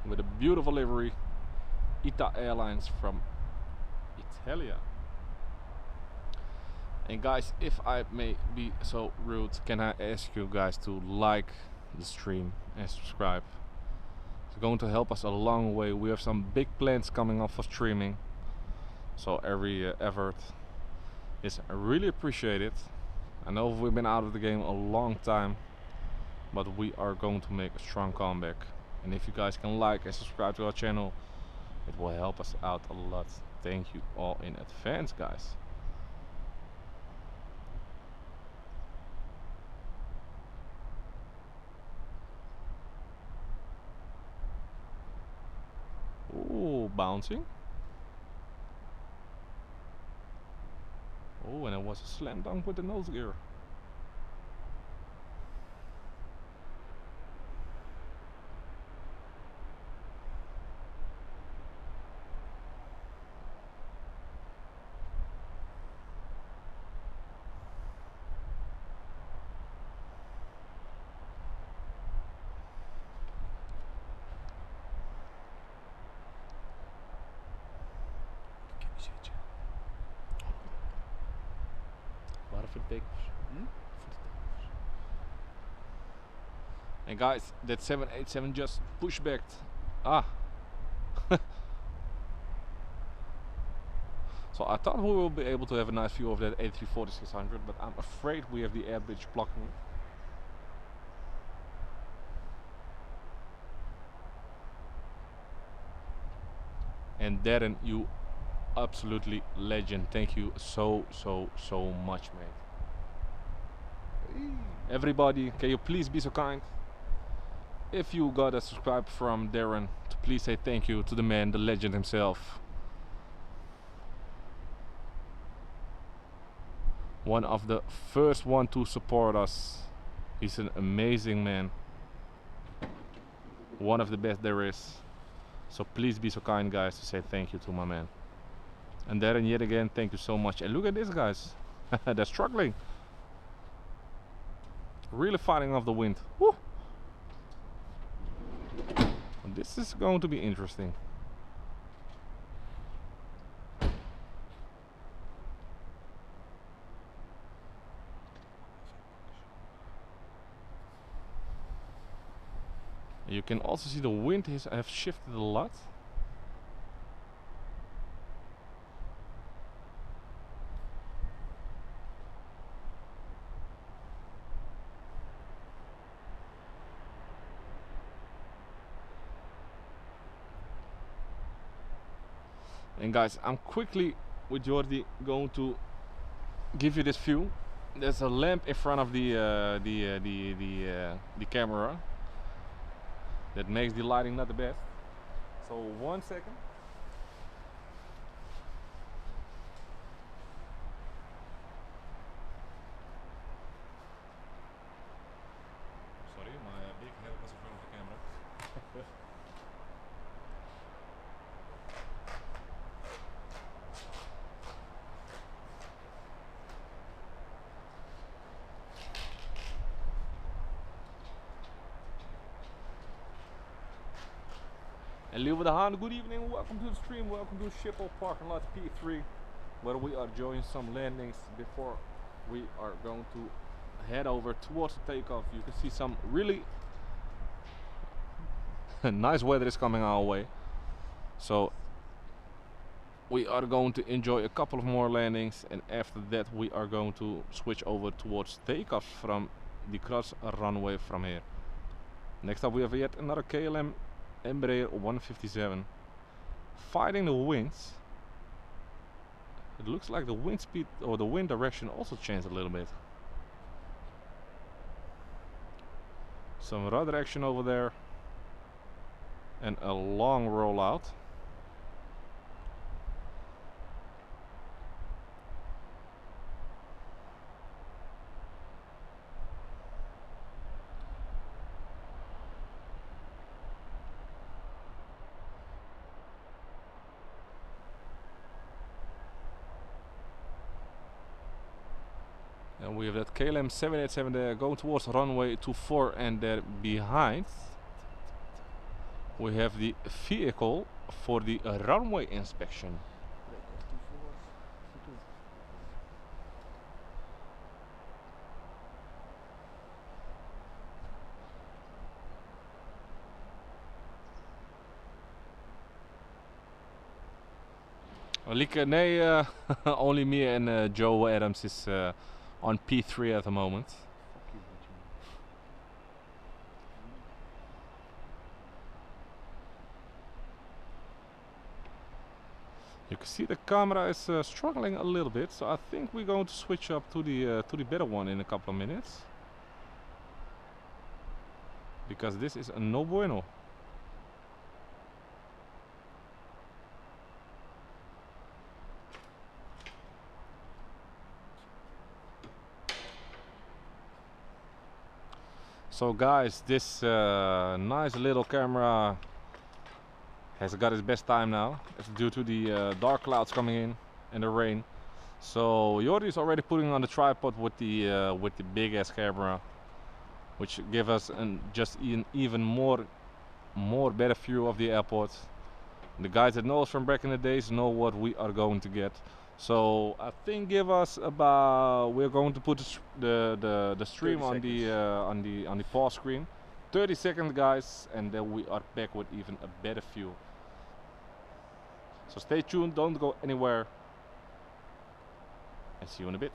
With a beautiful livery, ITA Airlines from Italia. And guys, if I may be so rude, can I ask you guys to like the stream and subscribe? It's going to help us a long way. We have some big plans coming up for streaming, so every effort is really appreciated. I know we've been out of the game a long time, but we are going to make a strong comeback. And if you guys can like and subscribe to our channel, it will help us out a lot. Thank you all in advance, guys. Ooh, bouncing. Oh, and it was a slam dunk with the nose gear. And guys, that 787 just push backed. So I thought we will be able to have a nice view of that A340-600, but I'm afraid we have the air bridge blocking it. And Darren, you absolutely legend. Thank you so much, mate. Everybody, can you please be so kind? If you got a subscribe from Darren, to please say thank you to the man, the legend himself. One of the first one to support us. He's an amazing man. One of the best there is. So please be so kind, guys, to say thank you to my man. And Darren, yet again, thank you so much. And look at this, guys. They're struggling. Really fighting off the wind. Woo! This is going to be interesting. You can also see the wind have shifted a lot. And guys, I'm quickly with Jordi going to give you this view. There's a lamp in front of the camera that makes the lighting not the best. So 1 second. And Leo with the Han, good evening, welcome to the stream, welcome to Schiphol parking lot P3, where we are enjoying some landings before we are going to head over towards the takeoff. You can see some really nice weather is coming our way. So we are going to enjoy a couple of more landings, and after that we are going to switch over towards takeoff from the cross runway from here. Next up we have yet another KLM Embraer 157 fighting the winds. It looks like the wind speed or the wind direction also changed a little bit. Some rudder action over there and a long rollout. And we have that KLM 787 there going towards runway 24, and there behind we have the vehicle for the runway inspection. Lieke, nee, only me and Joe Adams is on P3 at the moment. You can see the camera is struggling a little bit, so I think we're going to switch up to the better one in a couple of minutes, because this is a no bueno. So guys, this nice little camera has got its best time now. It's due to the dark clouds coming in and the rain. So Jordi is already putting on the tripod with the big ass camera, which give us just an even more better view of the airport. The guys that know us from back in the days know what we are going to get. So I think give us about, we're going to put the stream on the pause screen. 30 seconds guys, and then we are back with even a better view. So stay tuned, don't go anywhere, and see you in a bit.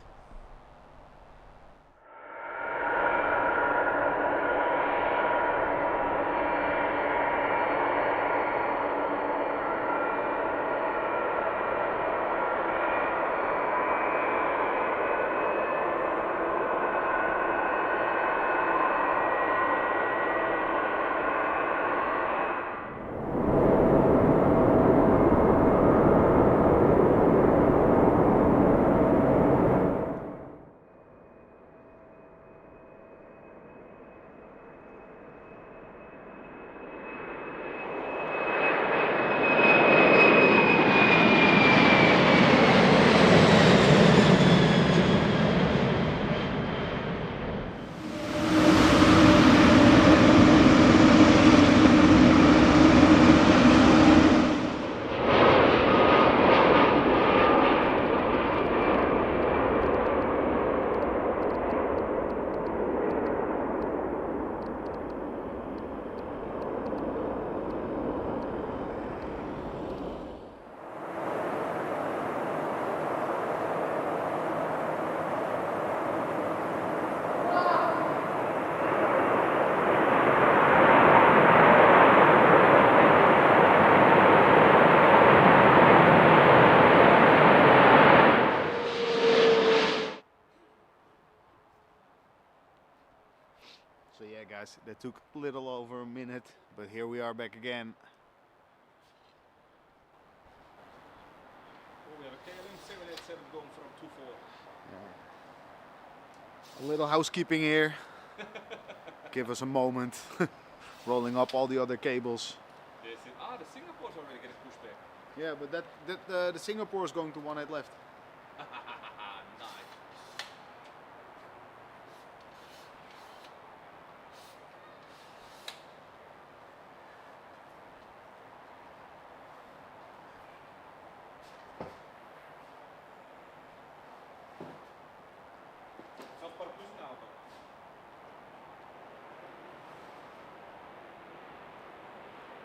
So yeah guys, that took a little over a minute, but here we are back again. We have a KLM 787 going from 24. A little housekeeping here. Give us a moment. Rolling up all the other cables. The Singapore's already getting pushed back. Yeah, but the Singapore is going to 18 left. Nice.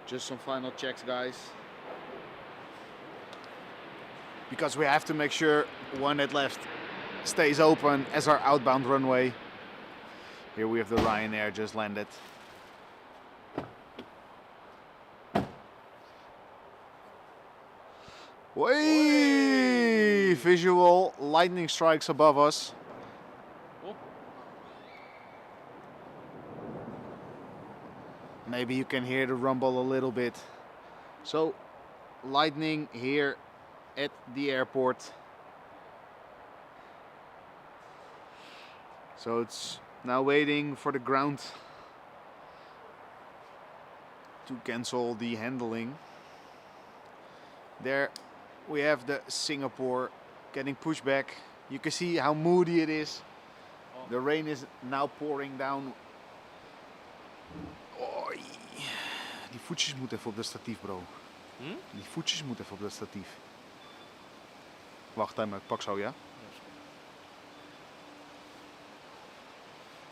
Just some final checks, guys. Because we have to make sure one that left stays open as our outbound runway. Here we have the Ryanair just landed. Way! Visual lightning strikes above us. Oh. Maybe you can hear the rumble a little bit. So, lightning here at the airport. So it's now waiting for the ground to cancel the handling. There we have the Singapore getting pushed back. You can see how moody it is. The rain is now pouring down. Oei. Die voetjes moeten even op dat statief, bro. Die voetjes moeten even op dat statief. Wacht even, ik pak zo, ja?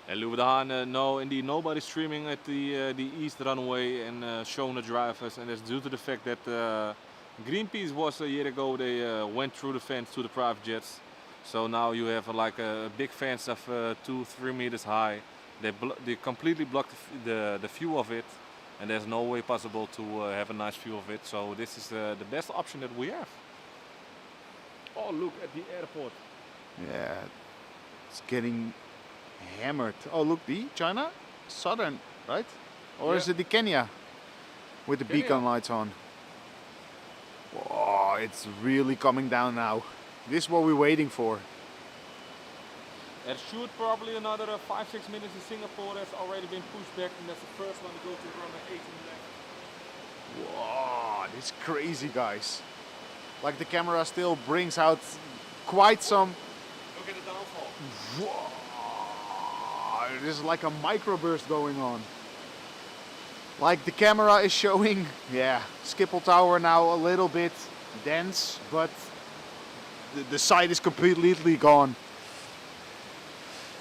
And Louis, no, indeed, nobody's streaming at the east runway and showing the drivers, and that's due to the fact that Greenpeace was a year ago. They went through the fence to the private jets, so now you have like a big fence of 2-3 meters high. They completely blocked the view of it, and there's no way possible to have a nice view of it. So this is the best option that we have. Oh, look at the airport. Yeah, it's getting hammered. Oh, look, the China Southern, right? Or is it the Kenya with the beacon lights on? Whoa, it's really coming down now. This is what we're waiting for. It should probably another 5-6 minutes in Singapore. That's already been pushed back, and that's the first one to go to runway 18 left. Whoa, this is crazy, guys. Like the camera still brings out quite some. Look at the downfall. Whoa, there's like a microburst going on. Like the camera is showing, yeah, Schiphol Tower now a little bit dense, but the side is completely gone.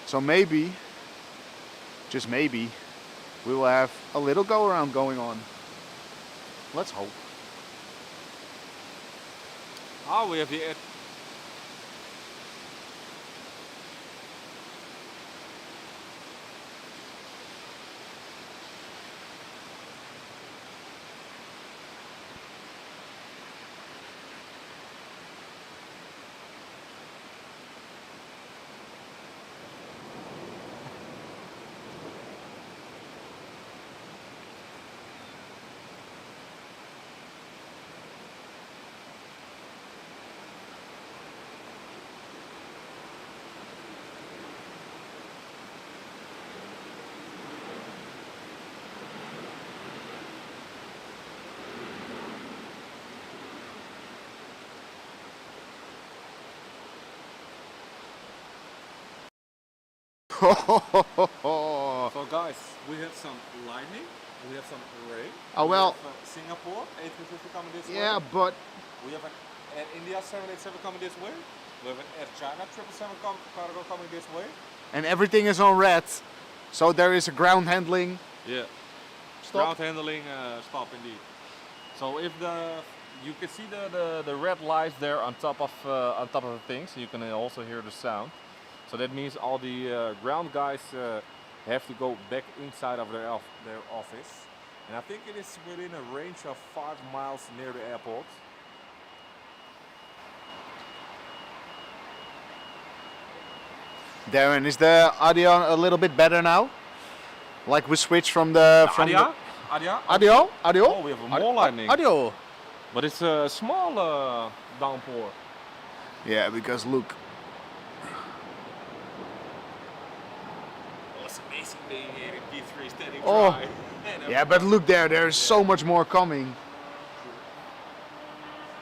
So maybe, just maybe, we will have a little go around going on. Let's hope. Ah, we have the So guys, we have some lightning, we have some rain. Oh well. We have, Singapore, A350 coming this way. Yeah, but We have an Air India 787 coming this way. We have an Air China 777 cargo coming this way. and everything is on red, so there is a ground handling. Yeah. Stop. Ground handling stop indeed. So if you can see the red lights there on top of the thing, so you can also hear the sound. So that means all the ground guys have to go back inside of their office. And I think it is within a range of 5 miles near the airport. Darren, is the audio a little bit better now? Like we switched from the Audio? audio? Oh, we have more lightning. Audio. But it's a small downpour. Yeah, because look. Oh, it's amazing being here in P3 standing Oh. dry. Yeah, but look there, there's so much more coming.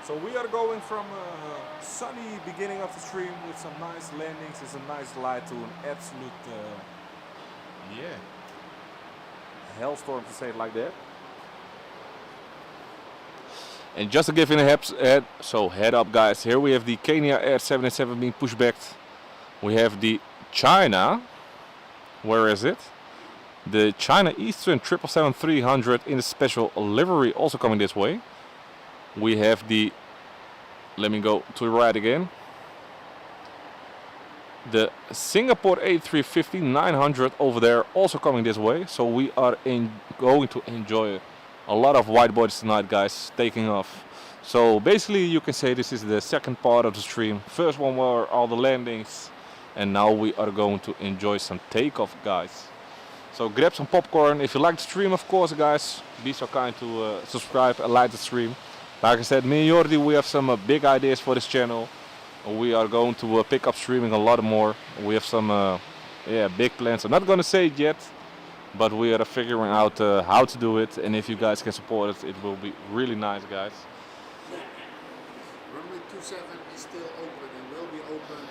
So we are going from a sunny beginning of the stream with some nice landings and some nice light to an absolute, hellstorm, to say it like that. And just to give you a head up guys, here we have the Kenya Air 787 being pushed back. We have the China, where is it? The China Eastern 777-300 in the special livery also coming this way. We have the, let me go to the right again, the Singapore A350-900 over there also coming this way. So we are going to enjoy a lot of wide bodies tonight, guys, taking off. So basically you can say this is the second part of the stream. First one were all the landings, and now we are going to enjoy some takeoff, guys. So grab some popcorn. If you like the stream, of course, guys, be so kind to subscribe and like the stream. Like I said, me and Jordi, we have some big ideas for this channel. We are going to pick up streaming a lot more. We have some big plans. I'm not going to say it yet, but we are figuring out how to do it. And if you guys can support it, it will be really nice, guys. Runway 27 is still open and will be open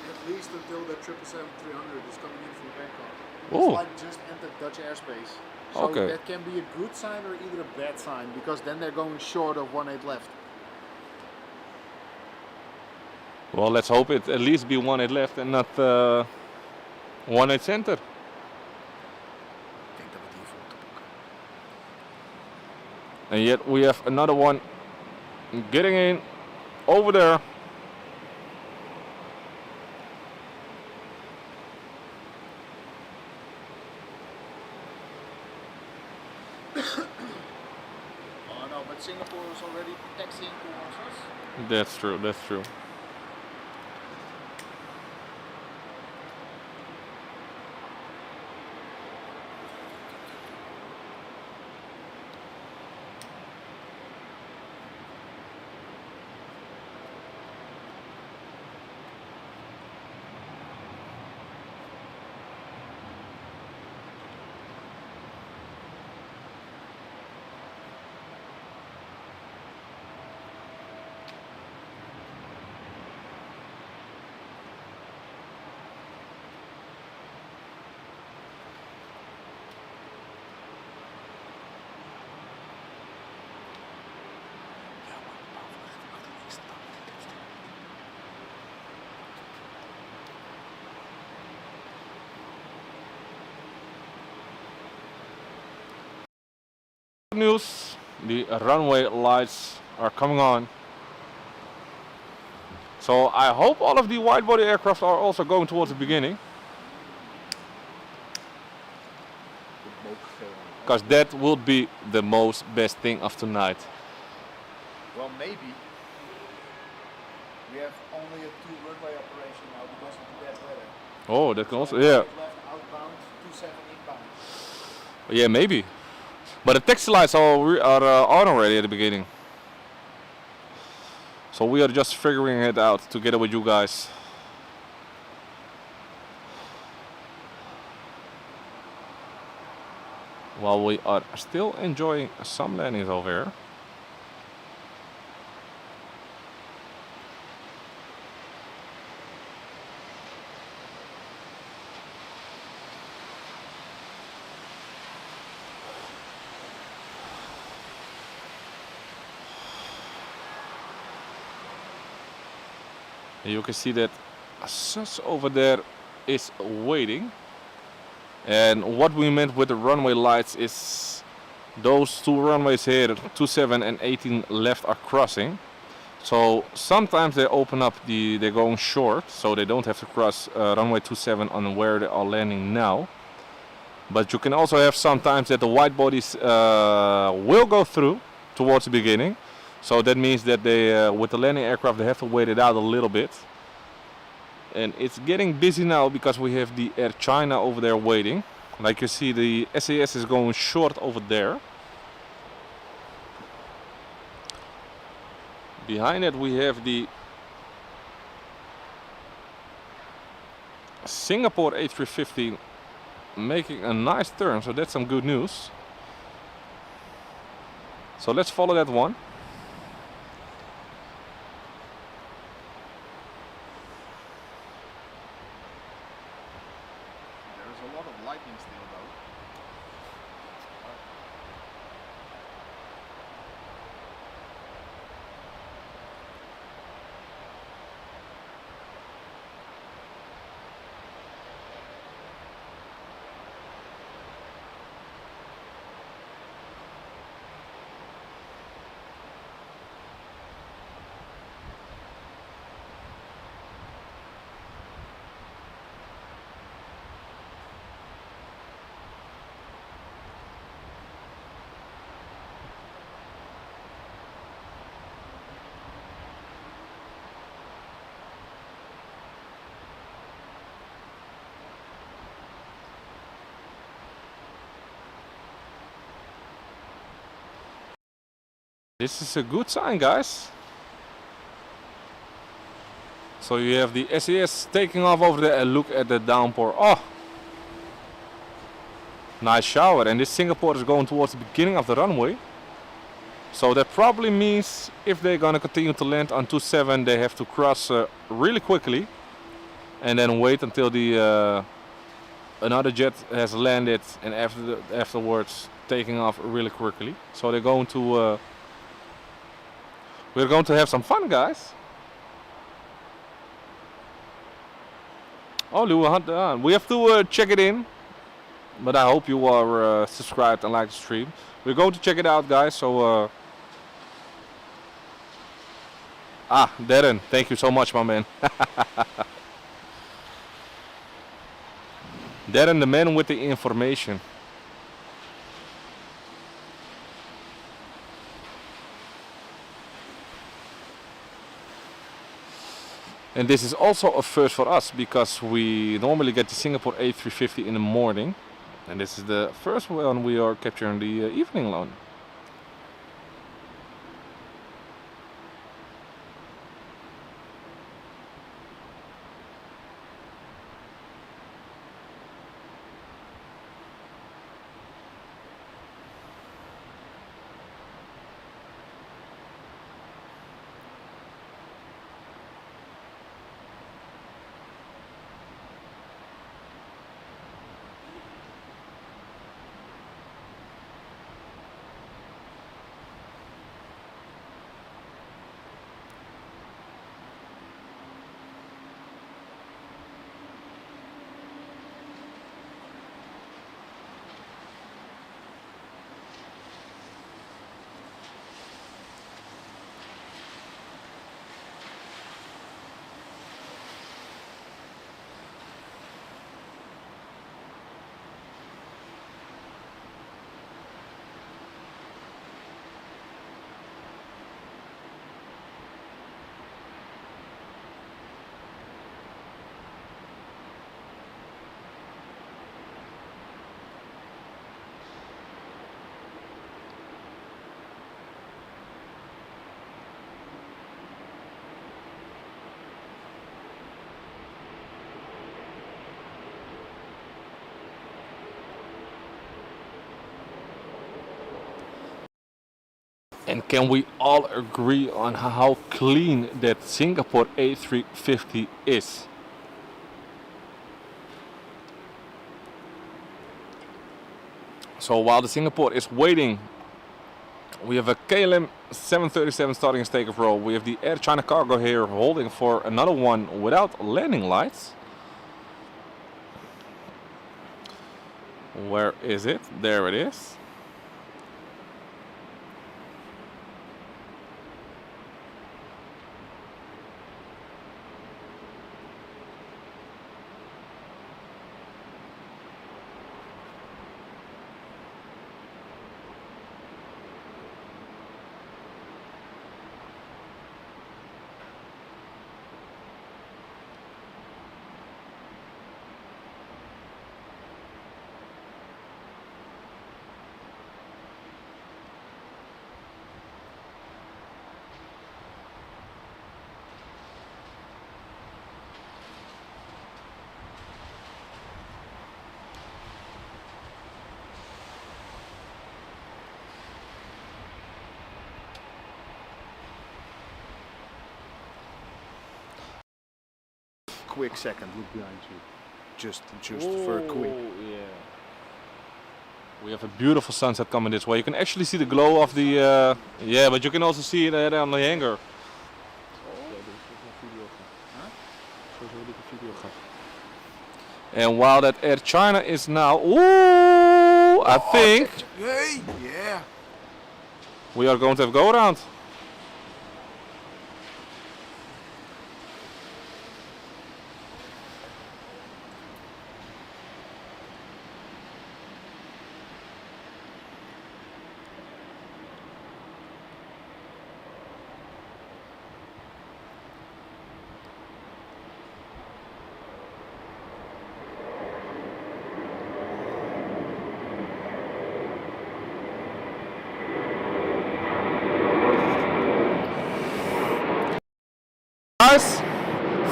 at least until the 777-300 is coming in from Bangkok. It's like just entered Dutch airspace. So okay. That can be a good sign or either a bad sign, because then they're going short of 18 left. Well, let's hope it at least be 18 left and not 18 center. Ik denk dat we die voor moeten boeken. And yet we have another one getting in over there. Oh no, but Singapore is already taxiing towards us. That's true, that's true. News, the runway lights are coming on. So I hope all of the wide body aircraft are also going towards the beginning, because that would be the most best thing of tonight. Well, maybe. We have only a 2 runway operation now because of the bad weather. Oh, that can also, So yeah. left outbound, 27 inbound. Yeah, maybe. But the taxi lights are on already at the beginning. So we are just figuring it out together with you guys. While we are still enjoying some landings over here. You can see that Sus over there is waiting. And what we meant with the runway lights is those 2 runways here, 27 and 18 left, are crossing. So sometimes they open up, they're going short, so they don't have to cross runway 27 on where they are landing now. But you can also have sometimes that the wide bodies will go through towards the beginning. So that means that they, with the landing aircraft, they have to wait it out a little bit. And it's getting busy now because we have the Air China over there waiting. Like you see, the SAS is going short over there. Behind it we have the Singapore A350 making a nice turn, so that's some good news. So let's follow that one. Lightning still though. this is a good sign, guys. So you have the SAS taking off over there and look at the downpour. Oh, nice shower. And this Singapore is going towards the beginning of the runway. So that probably means if they're gonna continue to land on 27, they have to cross really quickly, and then wait until the another jet has landed, and afterwards taking off really quickly. So they're going to we're going to have some fun, guys. Oh, we have to check it in, but I hope you are subscribed and like the stream. We're going to check it out, guys. So Darren, thank you so much, my man. Darren, the man with the information. And this is also a first for us, because we normally get the Singapore A350 in the morning, and this is the first one we are capturing the evening one. And can we all agree on how clean that Singapore A350 is? So while the Singapore is waiting, we have a KLM 737 starting its takeoff roll. We have the Air China cargo here holding for another one without landing lights. Where is it? There it is. Quick second, look behind you. Just for a quick. Yeah. We have a beautiful sunset coming this way. You can actually see the glow of the yeah, but you can also see it on the hangar. And while that Air China is now, I think Yeah. we are going to have go around.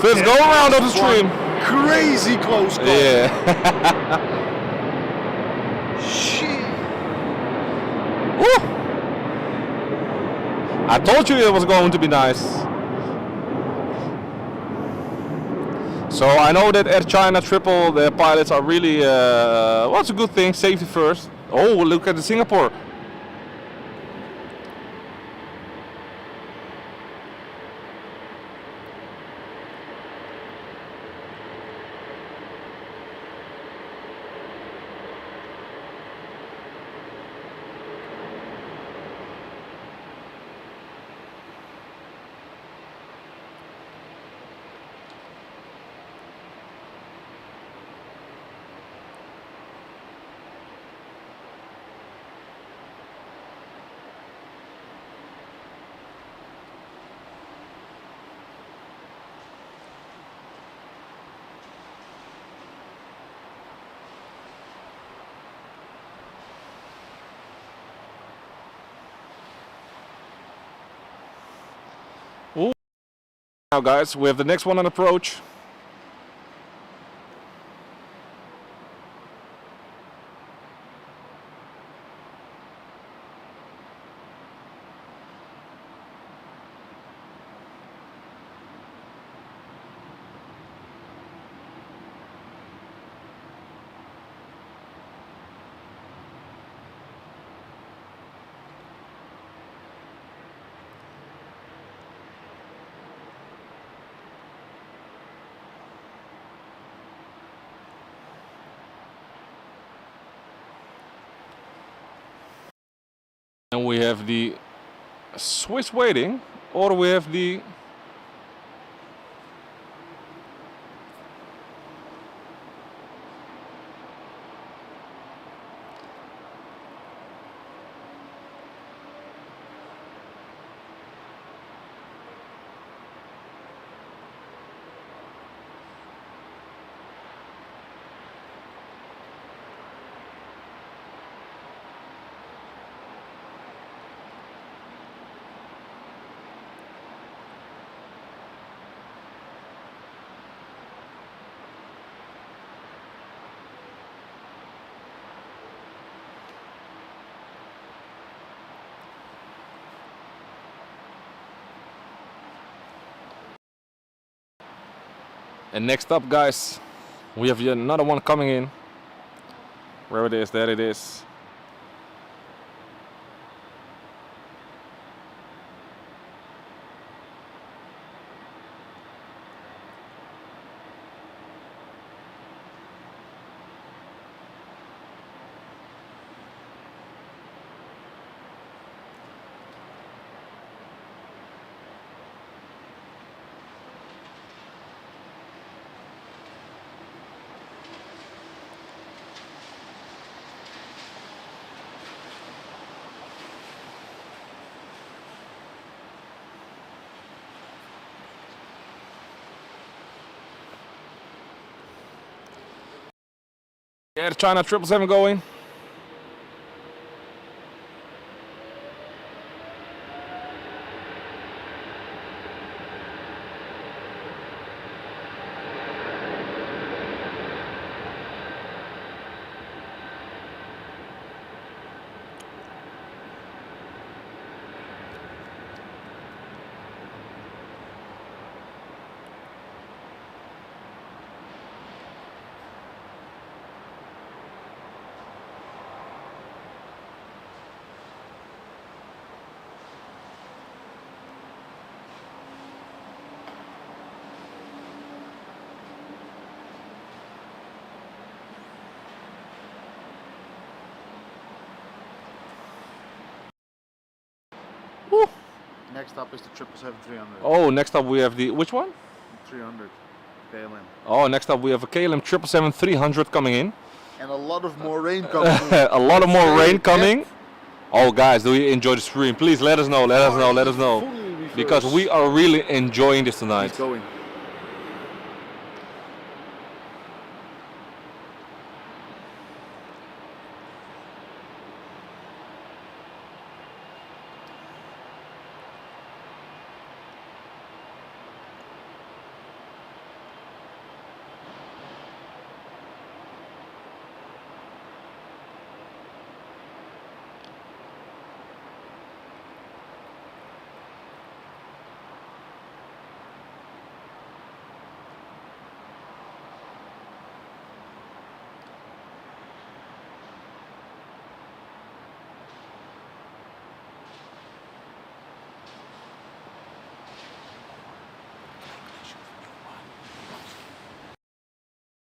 First go around of the stream. Crazy close call. Yeah. Shit. Woo. I told you it was going to be nice. So I know that Air China Triple, the pilots are really, well, it's a good thing, safety first. Oh, look at the Singapore. Now guys, we have the next one on approach. And we have the Swiss waiting, or we have the And next up, guys, we have yet another one coming in. Where it is, there it is. Air China 777 going. Woo. Next up is the 777-300. Oh, next up we have the, which one? 300 KLM. Oh, next up we have a KLM 777-300 coming in. And a lot of more rain coming. A lot of more rain coming. Oh guys, do you enjoy the stream? Please let us know, let us know, let us know. Because we are really enjoying this tonight. He's going.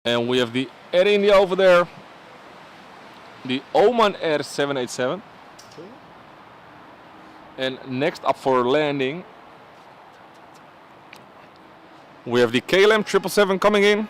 And we have the Air India over there. The Oman Air 787. And next up for landing, we have the KLM 777 coming in.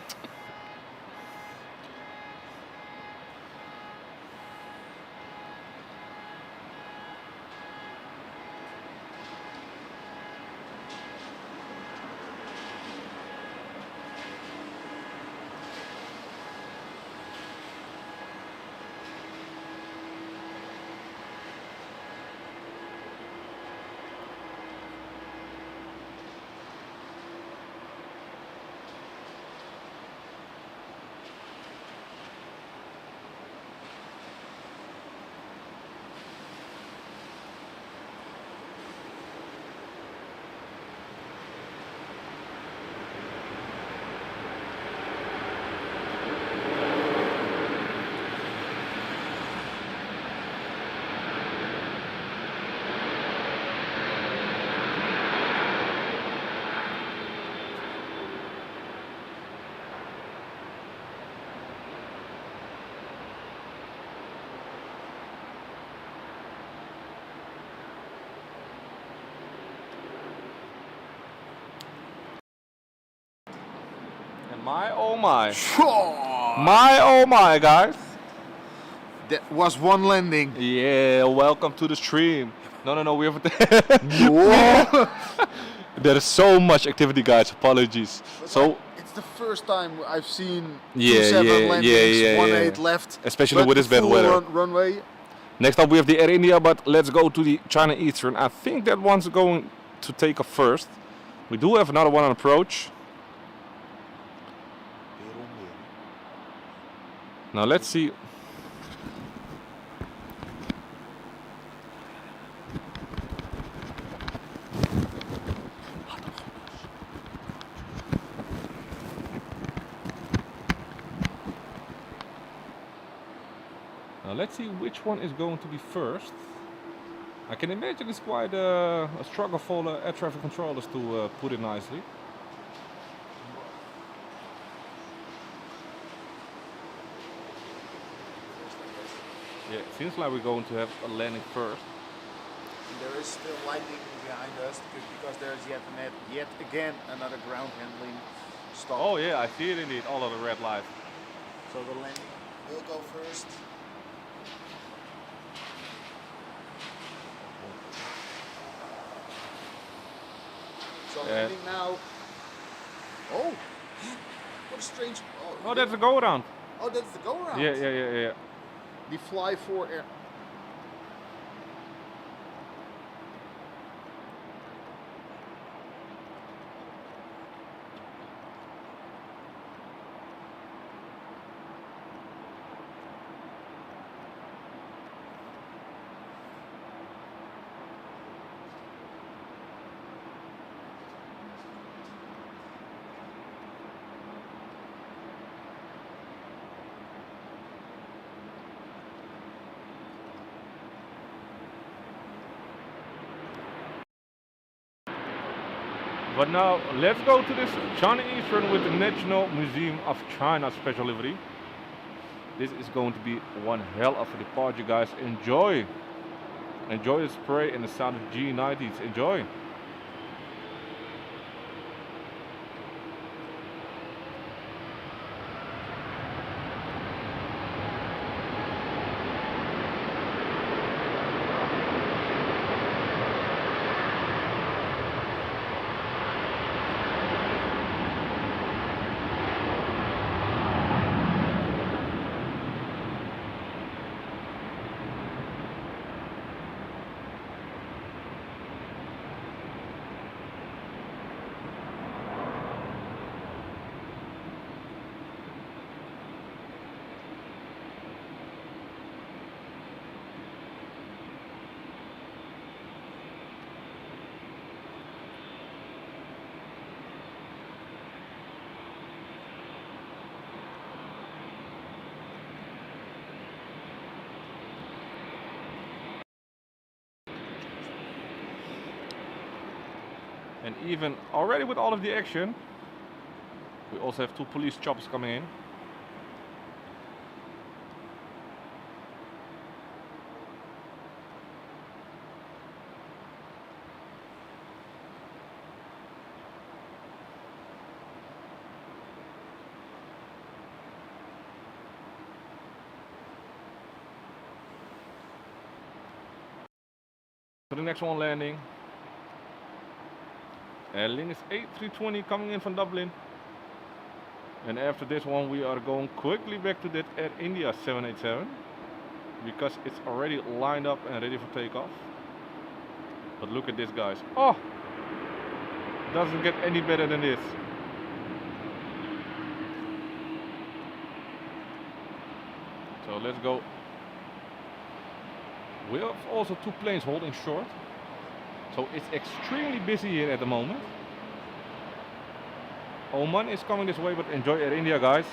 My oh my. My oh my, guys. That was one landing. Yeah, welcome to the stream. No, we have There is so much activity, guys. Apologies. But so it's the first time I've seen 7 landings, 1-8 left. Especially with this bad weather. Runway. Next up we have the Air India, but let's go to the China Eastern. I think that one's going to take off first. We do have another one on approach. Now let's see. Now let's see which one is going to be first. I can imagine it's quite a struggle for air traffic controllers to put it nicely. Yeah, it seems like we're going to have a landing first. There is still lightning behind us because there's yet again another ground handling stop. Oh yeah, I see it indeed, all of the red lights. So the landing will go first. So landing now. Oh, what a strange. Oh, that's the go around. Oh, that's the go around. Yeah. The fly for air. But now let's go to this China Eastern with the National Museum of China special livery. This is going to be one hell of a departure, guys. Enjoy. Enjoy the spray and the sound of G90s. Enjoy. And even already with all of the action, we also have two police choppers coming in. For the next one landing. Airline is A320 coming in from Dublin. And after this one we are going quickly back to that Air India 787 because it's already lined up and ready for takeoff. But look at this, guys. Oh! Doesn't get any better than this. So let's go. We have also two planes holding short. So it's extremely busy here at the moment. Oman is coming this way, but enjoy Air India, guys.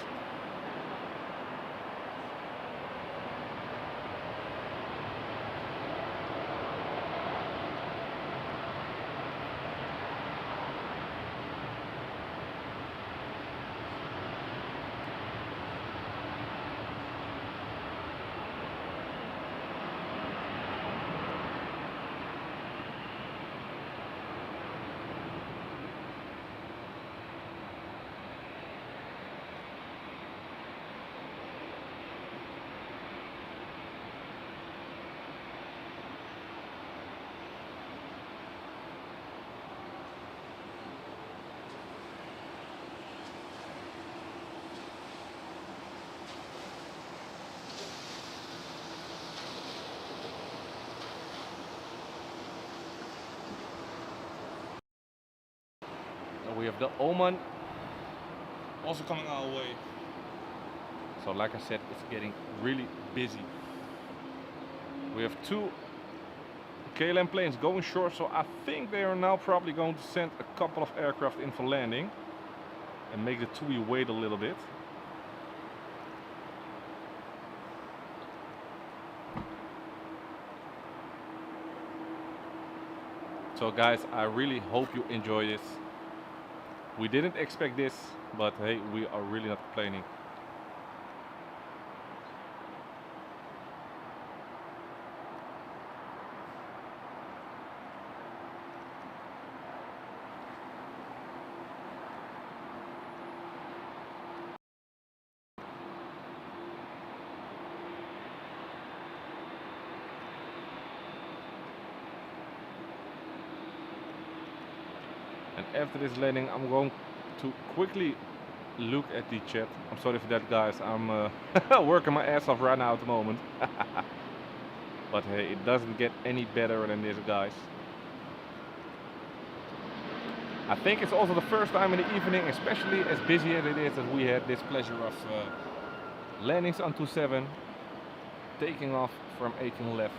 We have the Oman also coming our way. So like I said, it's getting really busy. We have two KLM planes going short, so I think they are now probably going to send a couple of aircraft in for landing and make the TUI wait a little bit. So guys, I really hope you enjoy this. We didn't expect this, but hey, we are really not complaining. And after this landing, I'm going to quickly look at the chat. I'm sorry for that, guys. I'm working my ass off right now at the moment. But hey, it doesn't get any better than this, guys. I think it's also the first time in the evening, especially as busy as it is, that we had this pleasure of landings on 27, taking off from 18 left.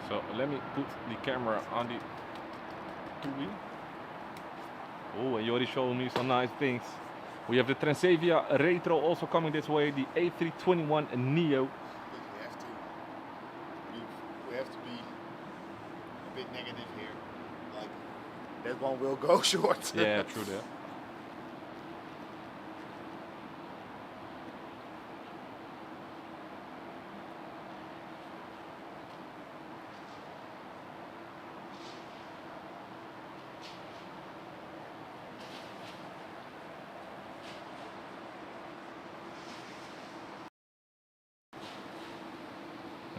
So let me put the camera on the TUI. Oh, and you already showed me some nice things. We have the Transavia Retro also coming this way, the A321 Neo. We have to be a bit negative here. Like, that one will go short. Yeah, true that.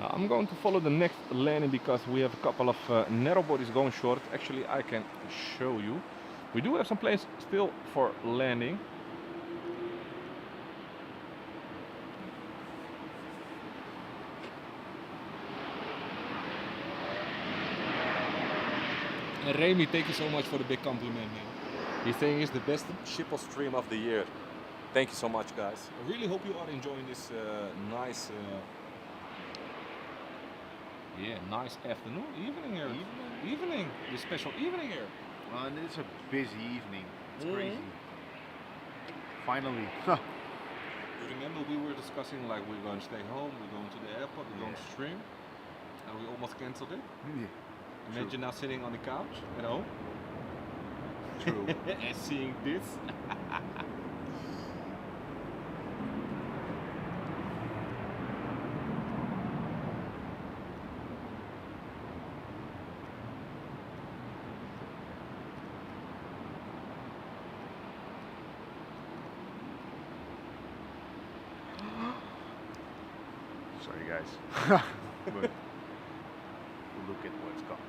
I'm going to follow the next landing because we have a couple of narrow bodies going short. Actually, I can show you. We do have some planes still for landing. And Remy, thank you so much for the big compliment, man. He's saying it's the best Schiphol stream of the year. Thank you so much, guys. I really hope you are enjoying this nice nice afternoon, evening here. Evening. This special evening here. And it's a busy evening. It's crazy. Finally. You remember we were discussing like we're going to stay home, we're going to the airport, we're going to stream, and we almost cancelled it. Yeah. Imagine now sitting on the couch at home. True. And seeing this. Sorry guys. But look at what's coming.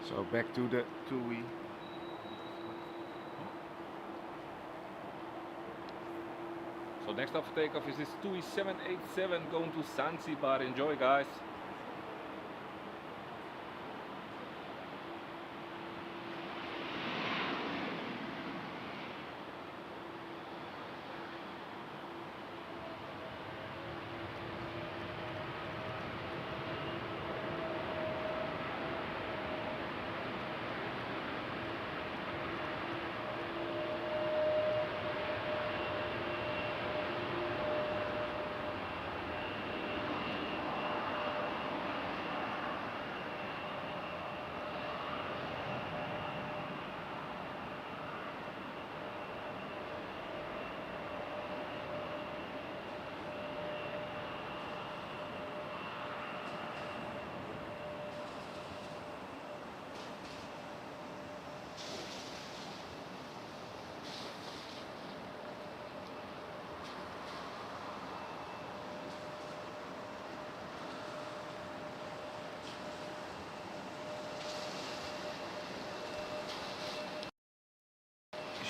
So back to the TUI. So next up for takeoff is this TUI 787 going to Zanzibar. Enjoy guys.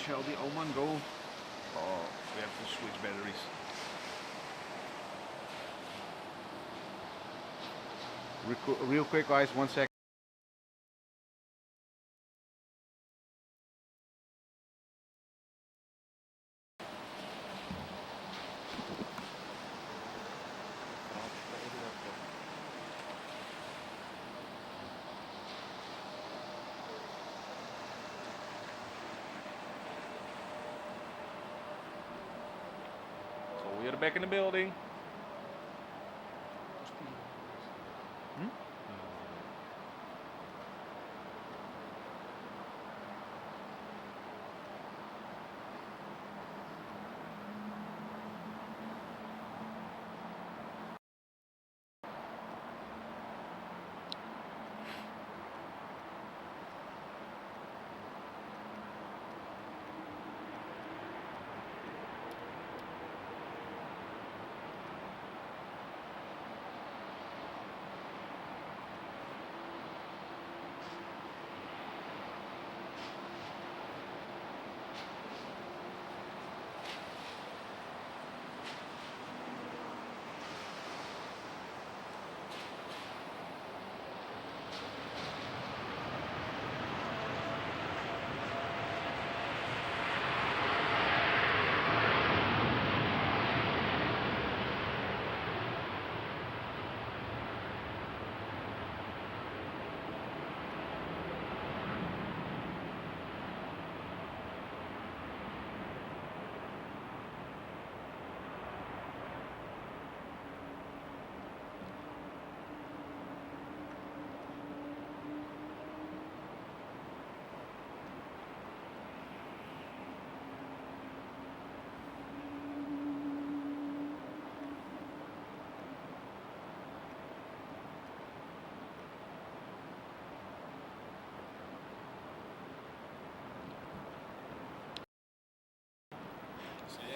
Shall the Oman go? Oh, we have to switch batteries. Real quick guys, 1 sec. We are back in the building.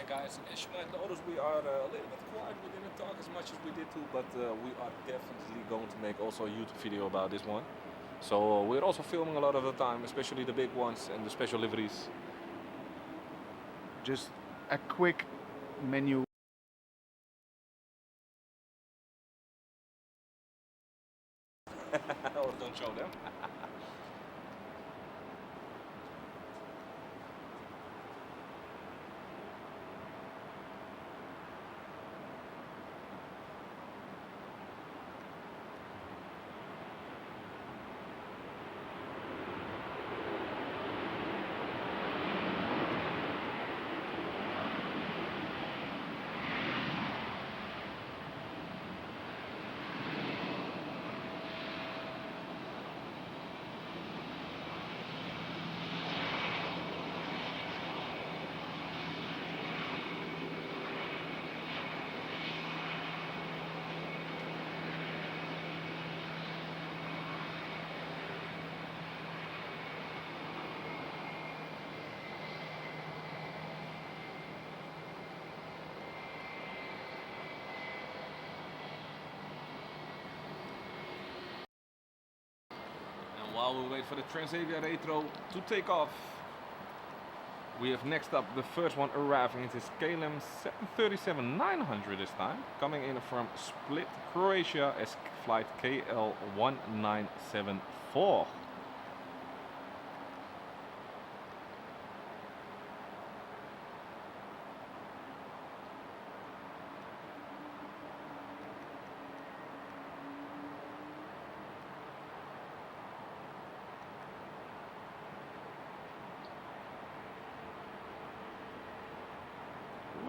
Guys, as you might notice, we are a little bit quiet. We didn't talk as much as we did to, but we are definitely going to make also a YouTube video about this one. So we're also filming a lot of the time, especially the big ones and the special liveries. Just a quick menu. Or don't show them. while we wait for the Transavia Retro to take off, we have next up the first one arriving. It is KLM 737-900 this time, coming in from Split, Croatia as flight KL1974.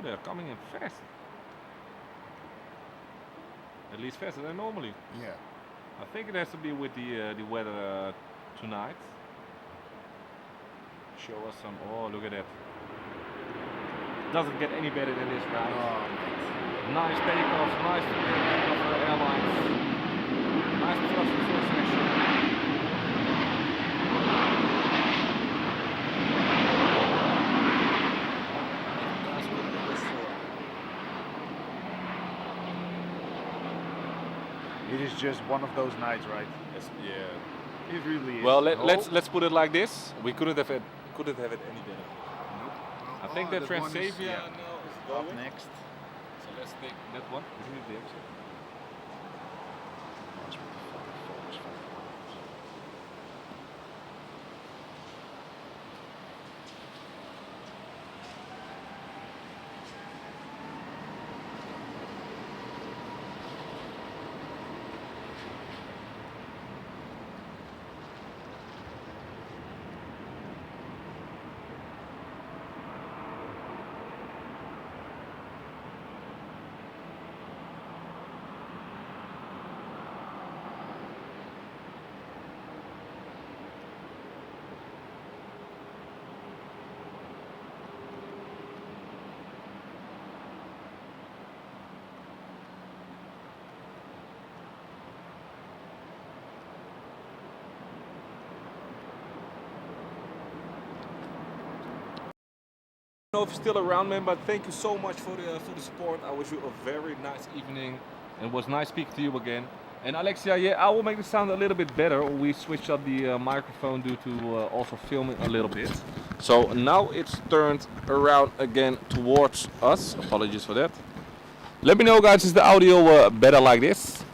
They're coming in fast. At least faster than normally. Yeah. I think it has to be with the weather tonight. Show us some. Oh, look at that. Doesn't get any better than this, right? Oh, nice takeoff, nice takeoff for the airlines. Nice thrust in first section. it is just one of those nights, right? Yes, yeah. It really is. Well, let's put it like this. We couldn't have it any better. Nope. I think that Transavia now is up going. next. So let's take that one. Isn't it the exit? I don't know if you're still around, man, but thank you so much for the support. I wish you a very nice evening. It was nice speaking to you again. And Alexia, yeah, I will make the sound a little bit better. We switched up the microphone due to also filming a little bit. So now it's turned around again towards us. Apologies for that. Let me know, guys, is the audio better like this?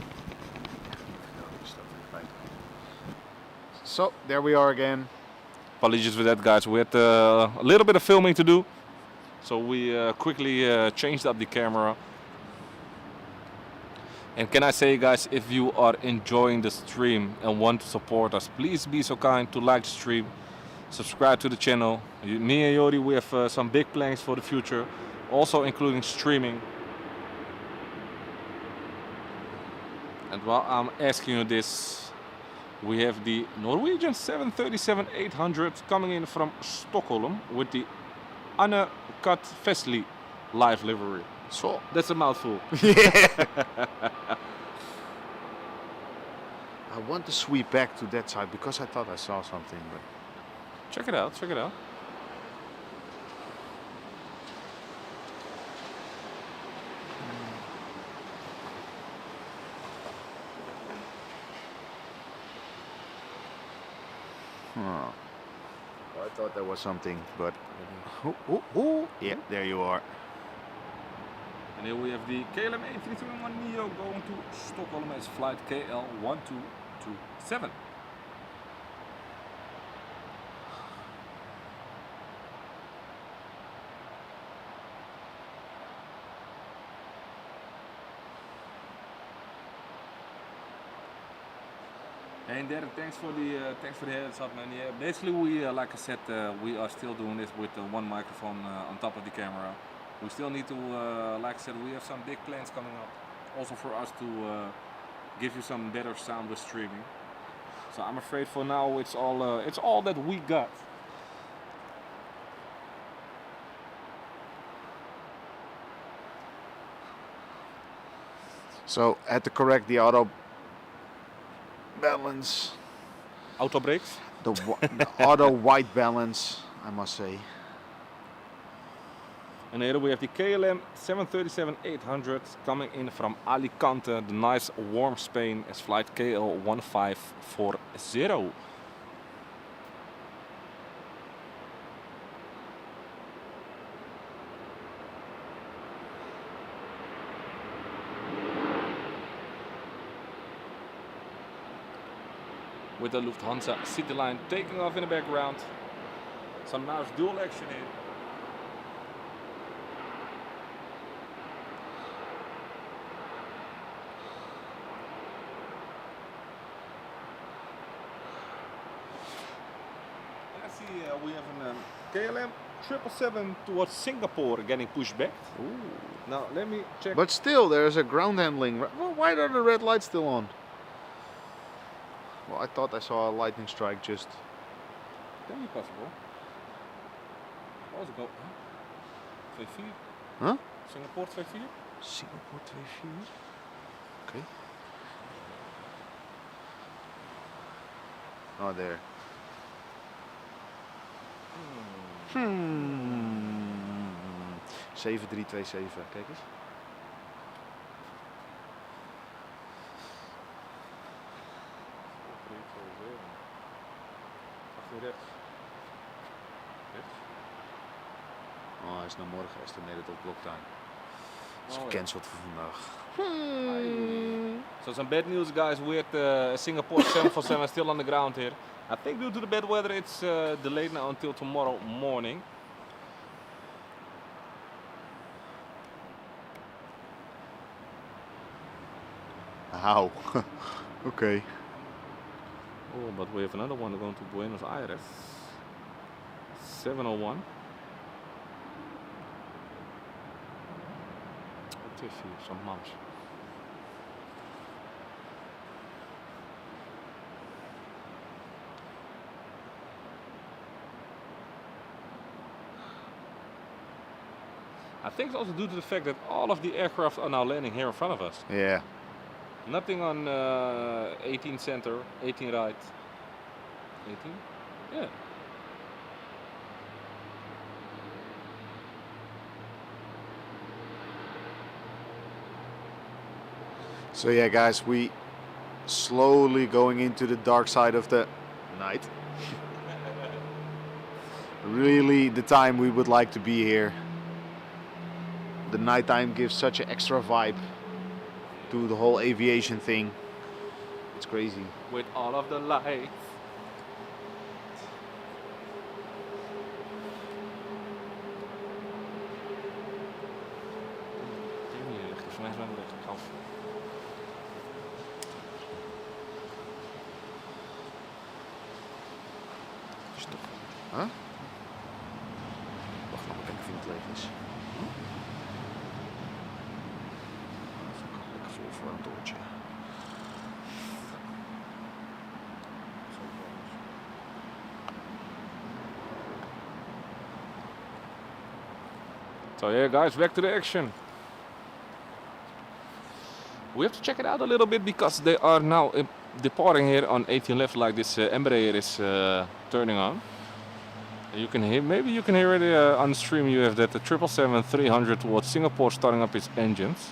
So there we are again. Apologies for that, guys. We had a little bit of filming to do. So we quickly changed up the camera. And can I say, guys, if you are enjoying the stream and want to support us, please be so kind to like the stream, subscribe to the channel. Me and Jori, we have some big plans for the future, also including streaming. And while I'm asking you this, we have the Norwegian 737-800 coming in from Stockholm with the Anne Kat Vesli live livery. So That's a mouthful. yeah. I want to sweep back to that side because I thought I saw something, but Check it out, check it out. oh, I thought there was something, but yeah, there you are. And here we have the KLM A321neo going to Stockholm as flight KL1227. And Derek, thanks for the heads up, man. Yeah, basically we, like I said, we are still doing this with one microphone on top of the camera. We still need to, like I said, we have some big plans coming up, also for us to give you some better sound with streaming. So I'm afraid for now it's all that we got. So I had to correct the auto balance. Auto brakes. The auto white balance, I must say. And here we have the KLM 737-800 coming in from Alicante, the nice warm Spain, as flight KL1540. with the Lufthansa City line taking off in the background. Some nice dual action here. I see we have a KLM 777 towards Singapore getting pushed back. Ooh. Now let me check. But still, there's a ground handling. Well, why are the red lights still on? Well, I thought I saw a lightning strike just. Can be possible. Also go. 2-4. Huh? Singapore 2-4. Singapore 2-4. Okay. Oh, there. 7327, kijk eens. Oh, hij is naar morgen estimated op blocktime. Is gecanceld voor vandaag. So some bad news, guys. We at Singapore 747 still on the ground here. I think due to the bad weather, it's delayed now until tomorrow morning. Ow. Okay. Oh, but we have another one going to Buenos Aires. 701. Some mums. I think it's also due to the fact that all of the aircraft are now landing here in front of us. Yeah. Nothing on 18 center, 18 right. 18? Yeah. So yeah, guys, we slowly going into the dark side of the night. Really the time we would like to be here. The nighttime gives such an extra vibe to the whole aviation thing. It's crazy. With all of the lights. Huh? Wacht nog even of het leeg is. Lekker vol voor een doortje. So yeah, guys, back to the action. We have to check it out a little bit because they are now departing here on 18 left, like this Embraer is turning on. You can hear, maybe you can hear it on the stream. You have that the 777-300 towards Singapore starting up its engines,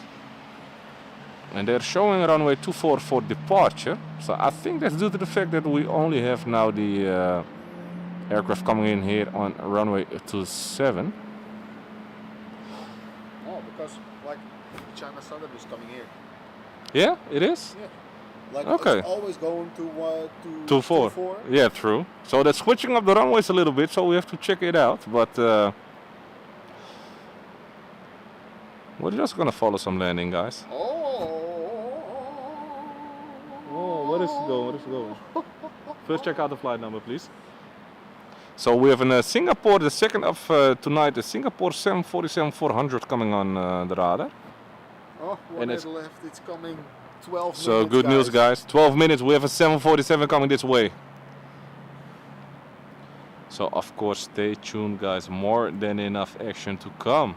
and they're showing runway 24 for departure. So I think that's due to the fact that we only have now the aircraft coming in here on runway 27. Oh, because like China Southern is coming here. Yeah, it is. Yeah. Like okay. It's always going to 24. Yeah, true. So that's switching up the runways a little bit, so we have to check it out. But we're just gonna follow some landing, guys. Oh, where is it going? Where is it going? First, check out the flight number, please. So we have in Singapore, the second of tonight, the Singapore 747-400 coming on the radar. Oh, one minute left. It's coming. 12 minutes. So good news, guys. 12 minutes. We have a 747 coming this way. So of course, stay tuned, guys. More than enough action to come.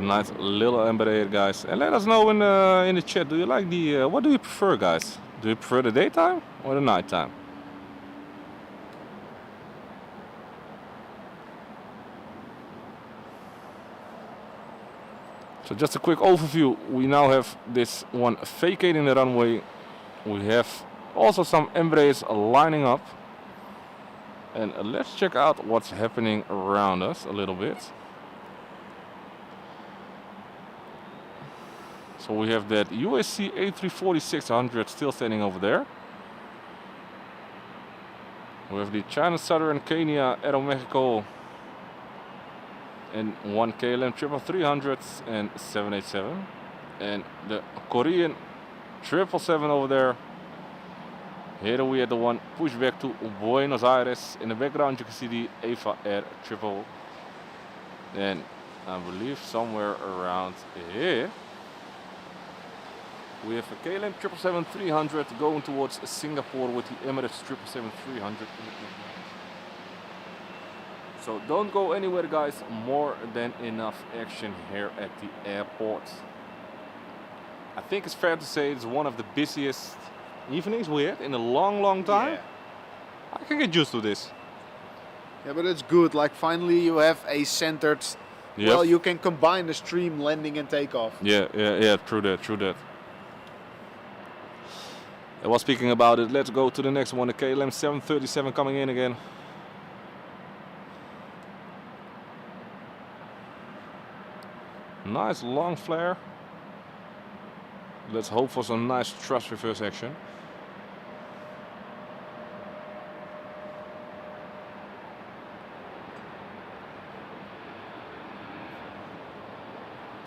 Nice little Embraer, guys. And let us know in the chat. Do you like the? What do you prefer, guys? Do you prefer the daytime or the nighttime? So just a quick overview. We now have this one vacating the runway. We have also some Embraers lining up. And let's check out what's happening around us a little bit. So we have that USC A340-600 still standing over there. We have the China Southern Kenya Aeromexico and one KLM 300 and 787. And the Korean 777 over there. Here we have the one pushback to Buenos Aires. In the background you can see the Eva Air Triple. And I believe somewhere around here we have a KLM 777-300 going towards Singapore with the Emirates 777-300. So don't go anywhere, guys. More than enough action here at the airport. I think it's fair to say it's one of the busiest evenings we had in a long time. Yeah. I can get used to this. Yeah, but it's good. Like finally you have a centered. Yep. Well, you can combine the stream, landing and takeoff. Yeah. True that. And while speaking about it, let's go to the next one. The KLM 737 coming in again. Nice long flare. Let's hope for some nice thrust reverse action.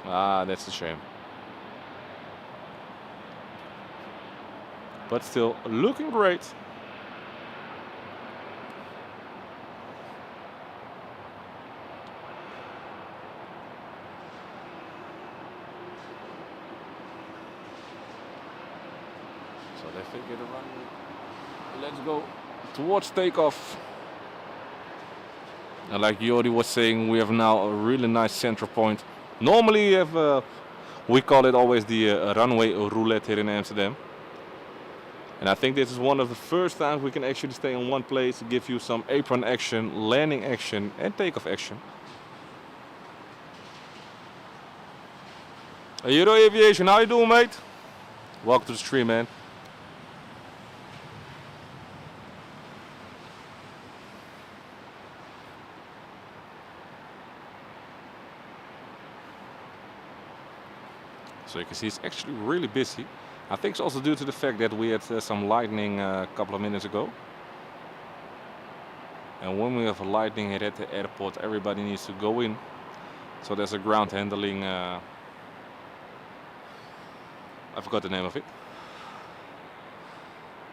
Ah, that's a shame. But still looking great. So they figured a runway. Let's go towards takeoff. And like Jordi was saying, we have now a really nice central point. Normally you have, we call it always the runway roulette here in Amsterdam. And I think this is one of the first times we can actually stay in one place to give you some apron action, landing action and takeoff action. Hey, Euro Aviation, how you doing, mate? Welcome to the stream, man. So you can see it's actually really busy. I think it's also due to the fact that we had some lightning a couple of minutes ago. And when we have a lightning hit at the airport, everybody needs to go in. So there's a ground handling, I forgot the name of it.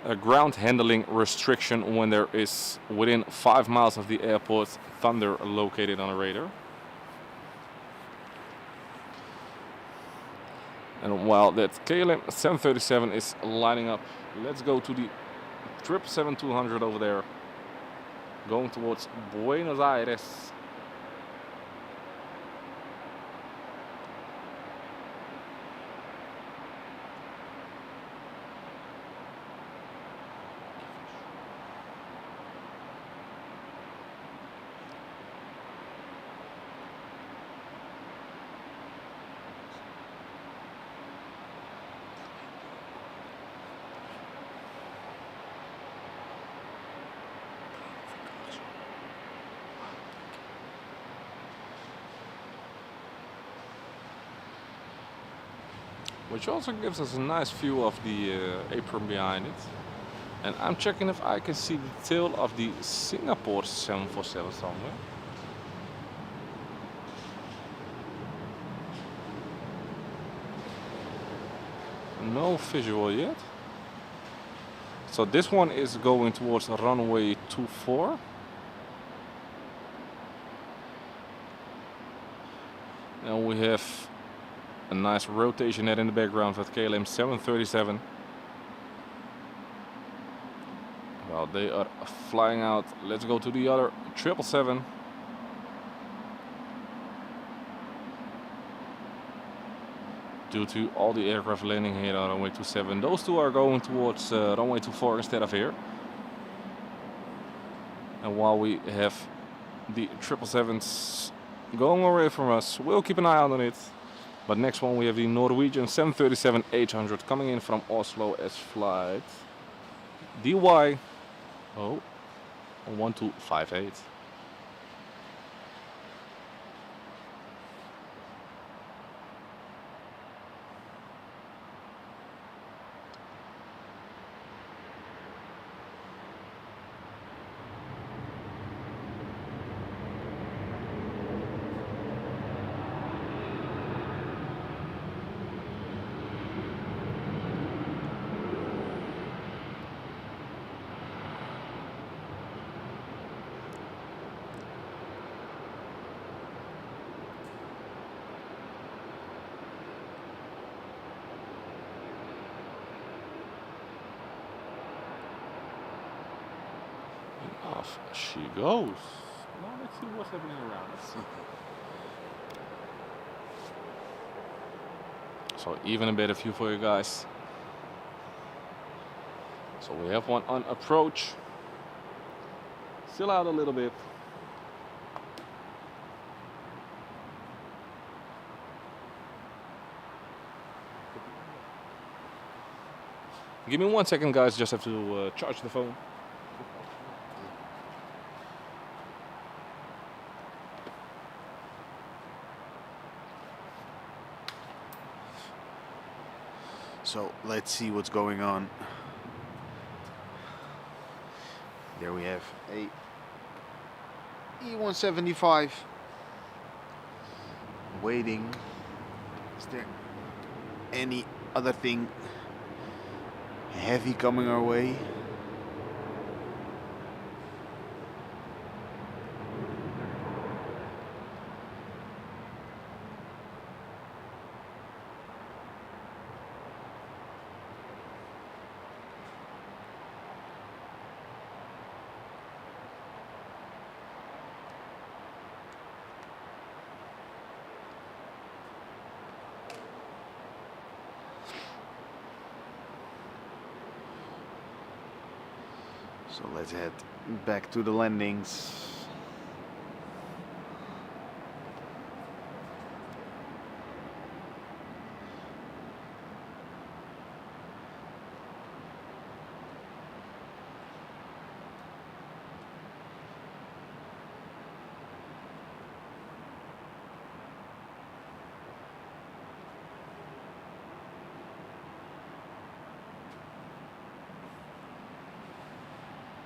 A ground handling restriction when there is within 5 miles of the airport thunder located on a radar. And while that KLM 737 is lining up, let's go to the 777-200 over there, going towards Buenos Aires. Which also gives us a nice view of the apron behind it. And I'm checking if I can see the tail of the Singapore 747 somewhere. No visual yet. So this one is going towards runway 24. And we have a nice rotation head in the background with KLM 737. Well, they are flying out. Let's go to the other 777. Due to all the aircraft landing here on runway 27, those two are going towards runway 24 instead of here. And while we have the 777s going away from us, we'll keep an eye out on it. But next one we have the Norwegian 737-800 coming in from Oslo as flight DY. Oh, 1258. Off she goes. Now let's see what's happening around us. So even a better view for you guys. So we have one on approach. Still out a little bit. Give me 1 second, guys. Just have to charge the phone. So let's see what's going on. There we have a E175 waiting. Is there any other thing heavy coming our way? So let's head back to the landings.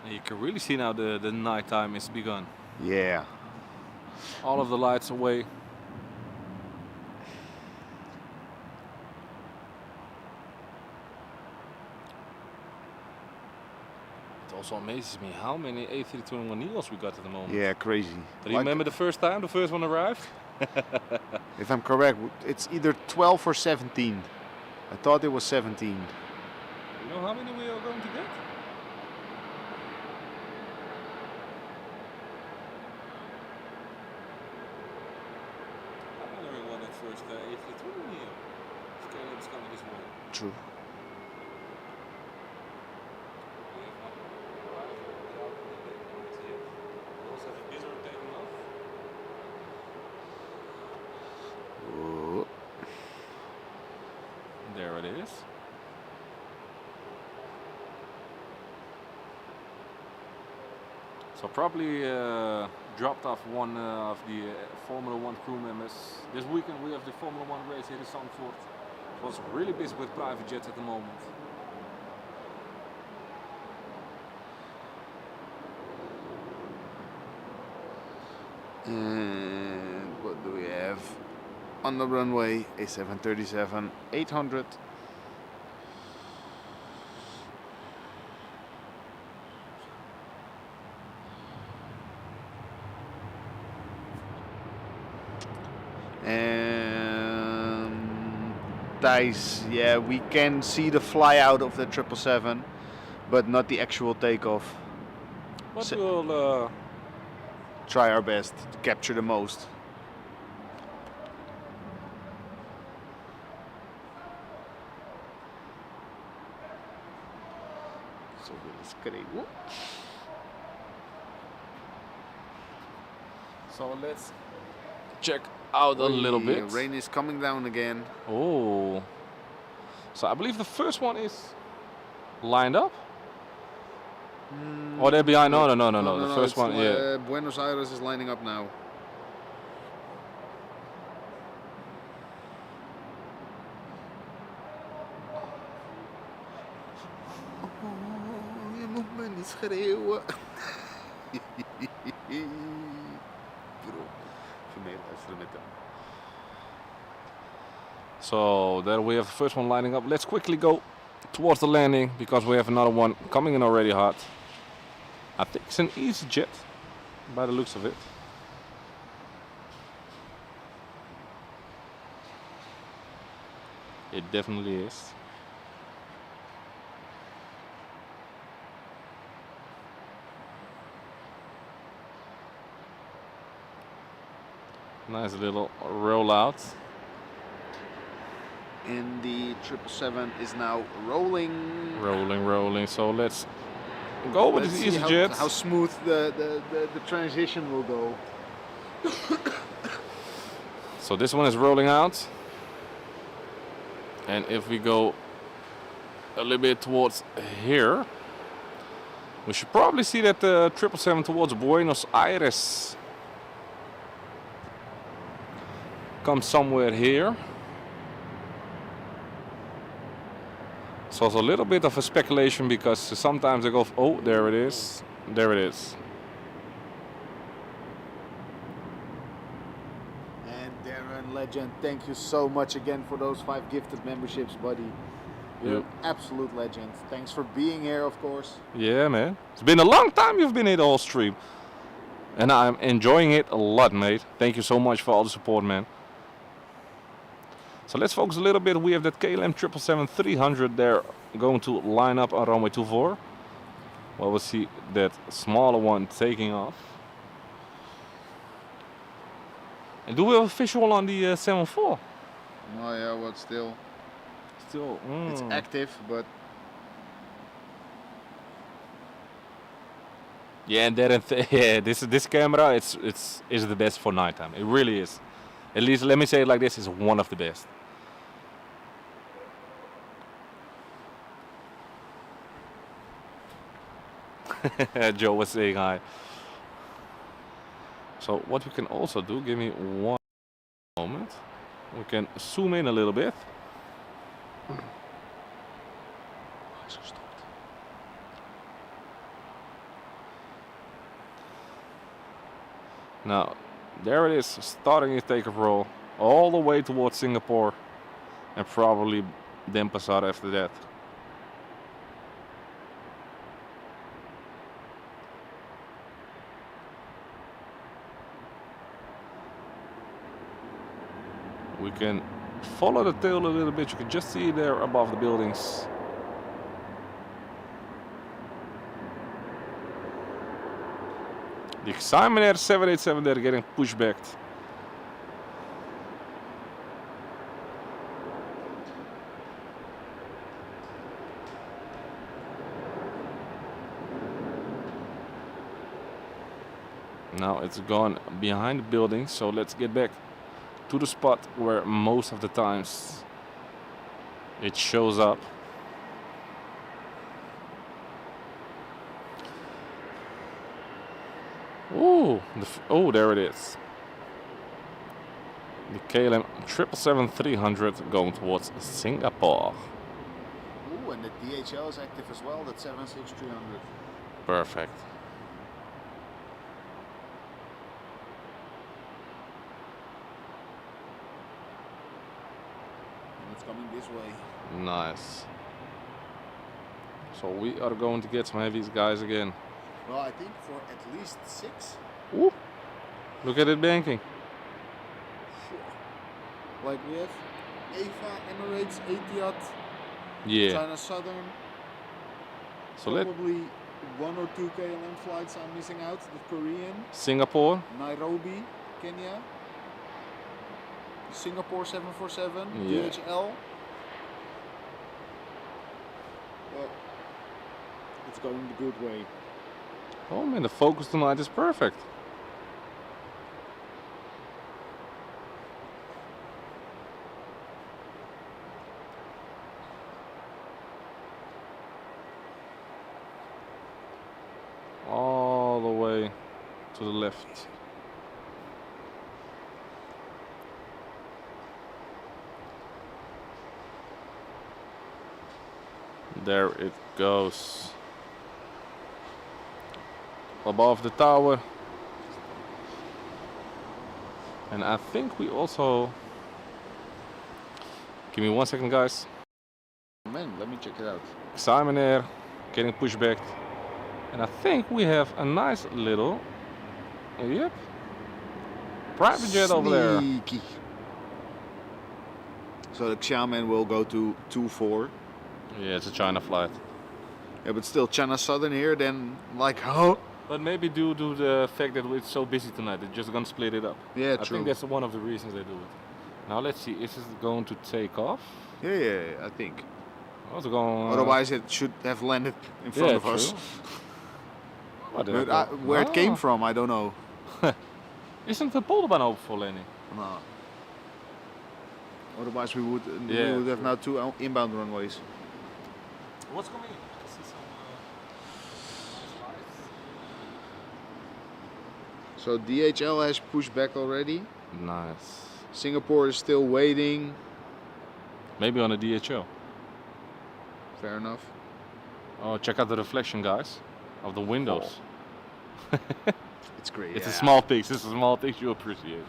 You can really see now the nighttime is begun. Yeah. All of the lights away. It also amazes me how many A321neos we got at the moment. Yeah, crazy. Do you remember the first time the first one arrived? If I'm correct, it's either 12 or 17. I thought it was 17. You know how many we are going to get? I wonder what that first A320neo scale is coming this morning. True. There it is. So probably dropped off one of the Formula 1 crew members. This weekend we have the Formula 1 race here in Zandvoort. It was really busy with private jets at the moment. And what do we have on the runway? A 737-800. And Thijs, yeah, we can see the fly out of the 777, but not the actual takeoff. But we'll try our best to capture the most. So let's check out a little bit. Rain is coming down again. Oh, so I believe the first one is lined up. Oh, they're behind. No. The first it's one, yeah. Buenos Aires is lining up now. Oh, je moet me niet schreeuwen. Bro, even meeluisteren met hem. So there we have the first one lining up. Let's quickly go towards the landing because we have another one coming in already hot. I think it's an EasyJet by the looks of it. It definitely is. Nice little rollout. And the 777 is now rolling. Rolling. So let's go with Let's this see EasyJet. how smooth the transition will go. So this one is rolling out. And if we go a little bit towards here, we should probably see that the 777 towards Buenos Aires comes somewhere here. So it's a little bit of a speculation because sometimes they go, oh, there it is. There it is. And Darren, legend, thank you so much again for those 5 gifted memberships, buddy. You're an absolute legend. Thanks for being here, of course. Yeah, man. It's been a long time you've been here the whole stream. And I'm enjoying it a lot, mate. Thank you so much for all the support, man. So let's focus a little bit. We have that KLM 777-300 there going to line up on runway 24. Well, we'll see that smaller one taking off. And do we have a visual on the 74? Oh yeah, but still. It's active, but yeah, and yeah, this camera is the best for nighttime. It really is. At least let me say it like this: it's one of the best. Joe was saying hi. So what we can also do, give me one moment. We can zoom in a little bit. Now, there it is, starting its takeoff roll all the way towards Singapore and probably Denpasar after that. We can follow the tail a little bit. You can just see there above the buildings. The excitement Air 787 they're getting pushed back. Now it's gone behind the building, so let's get back to the spot where most of the times it shows up. Ooh, oh, there it is. The KLM 777-300 going towards Singapore. ooh, and the DHL is active as well. That 76300. Perfect. And it's coming this way. Nice. So we are going to get some heavies, guys, again. Well, I think for at least 6. Ooh, look at it banking. Like we have Ava, Emirates, Etihad, Yeah. China Southern. So let Probably 1 or 2 KLM flights I'm missing out. The Korean, Singapore. Nairobi, Kenya, Singapore 747, Yeah. DHL. Well, it's going the good way. Oh man, the focus tonight is perfect. to the left. There it goes. Above the tower. And I think we also... Give me 1 second, guys. Man, let me check it out. Simon Air getting pushed back. And I think we have a nice little... Yep. Private jet over there. Sneaky. So the Xiamen will go to 2-4. Yeah, it's a China flight. Yeah, but still China Southern here, then like how? But maybe due to the fact that it's so busy tonight, they're just gonna split it up. Yeah, I true. think that's one of the reasons they do it. Now let's see, is this going to take off? Yeah, I think. Also going, Otherwise it should have landed in front of us. But, Where it came from, I don't know. Isn't the polderbaan open for landing? No. Otherwise we would Yeah, have now 2 inbound runways. What's coming in? So DHL has pushed back already. Nice. Singapore is still waiting. Maybe on a DHL. Fair enough. Oh, check out the reflection, guys, of the windows. It's great. It's yeah. a small things. It's a small things you appreciate.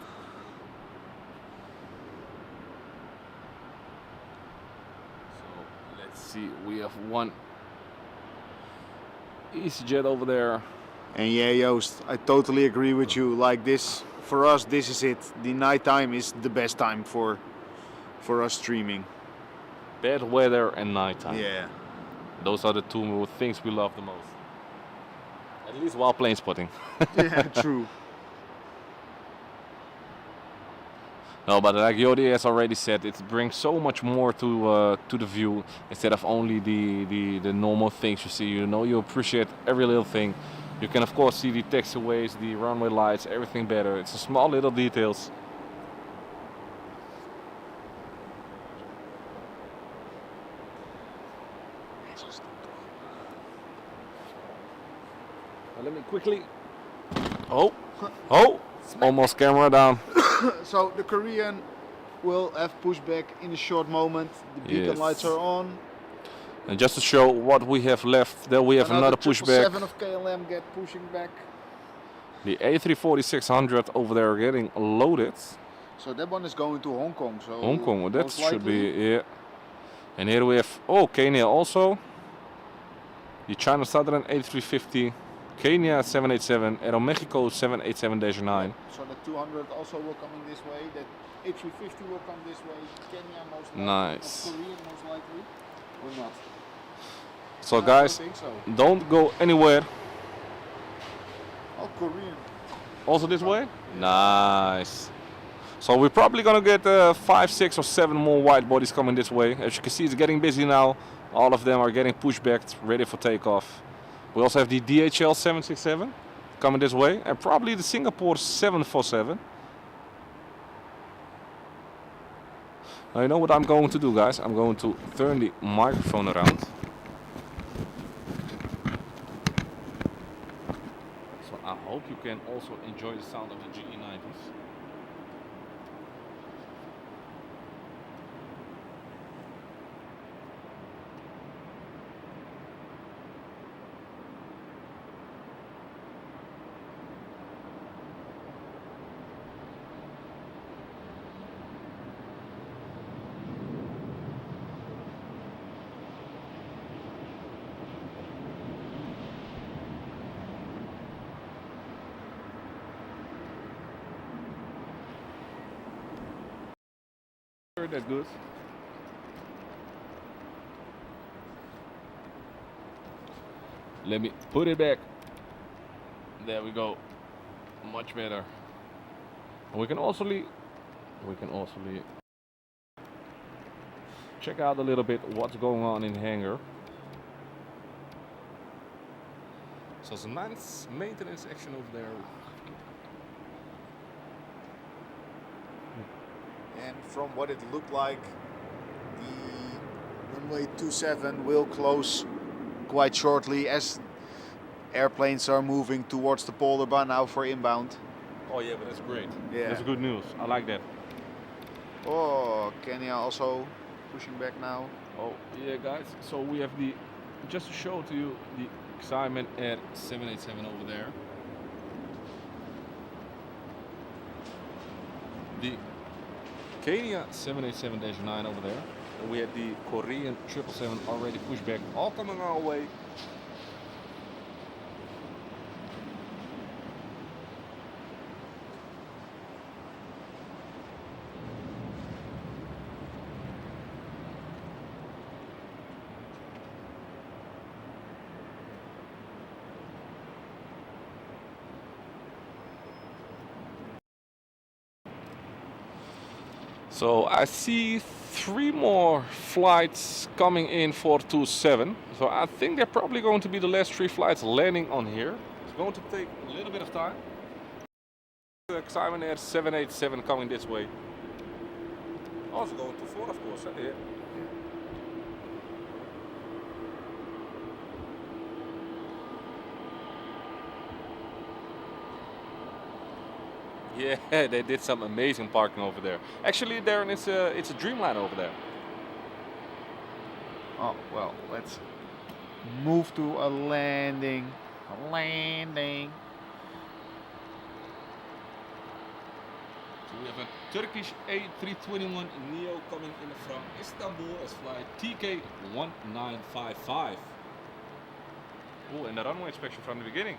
So let's see. We have one EasyJet over there. And yeah, Joost, I totally agree with you. Like this, for us, this is it. The night time is the best time for us streaming. Bad weather and nighttime. Yeah. Those are the two things we love the most. At least while plane spotting. Yeah, true. No, but like Jody has already said, it brings so much more to the view instead of only the normal things you see. You know, you appreciate every little thing. You can of course see the taxiways, the runway lights, everything better. It's the small little details. Let me quickly. Oh, almost camera down. So the Korean will have pushback in a short moment. The beacon Yes. lights are on. And just to show what we have left, there we have another pushback. 777 of KLM get pushing back. The A340-600 over there getting loaded. So that one is going to Hong Kong. So Hong Kong, that most should be, likely. yeah. And here we have, Kenya also. The China Southern A350, Kenya 787, Aeromexico 787-9. So the 200 also will come in this way. That A350 will come this way. Kenya most likely. Nice. Or Korean most likely. Or not. So I guys, don't think so. don't go anywhere. Oh, Korean. Also this way? Nice. So we're probably gonna get 5, 6 or 7 more wide bodies coming this way. As you can see, it's getting busy now. All of them are getting pushed back, ready for takeoff. We also have the DHL 767 coming this way, and probably the Singapore 747. Now you know what I'm going to do, guys? I'm going to turn the microphone around. So I hope you can also enjoy the sound of the GE90s. That's good. Let me put it back. There we go. Much better. We can also check out a little bit what's going on in the hangar. So it's a nice maintenance section over there. And from what it looked like, the runway 27 will close quite shortly as airplanes are moving towards the Polderban now for inbound. Oh yeah, but that's great. Yeah. That's good news. I like that. Oh, Kenya also pushing back now. Oh yeah, guys. So we have the, just to show to you the excitement at 787 over there. The Kenya 787-9 over there. And we had the Korean 777 already pushed back, all coming our way. So I see 3 more flights coming in for 27. So I think they're probably going to be the last 3 flights landing on here. It's going to take a little bit of time. Excitement Air 787 coming this way. Also going to 4, of course. Yeah. Yeah, they did some amazing parking over there. Actually, Darren, it's a Dreamliner over there. Oh, well, let's move to a landing. A landing. So we have a Turkish A321 Neo coming in from Istanbul as flight TK1955. Oh, and the runway inspection from the beginning.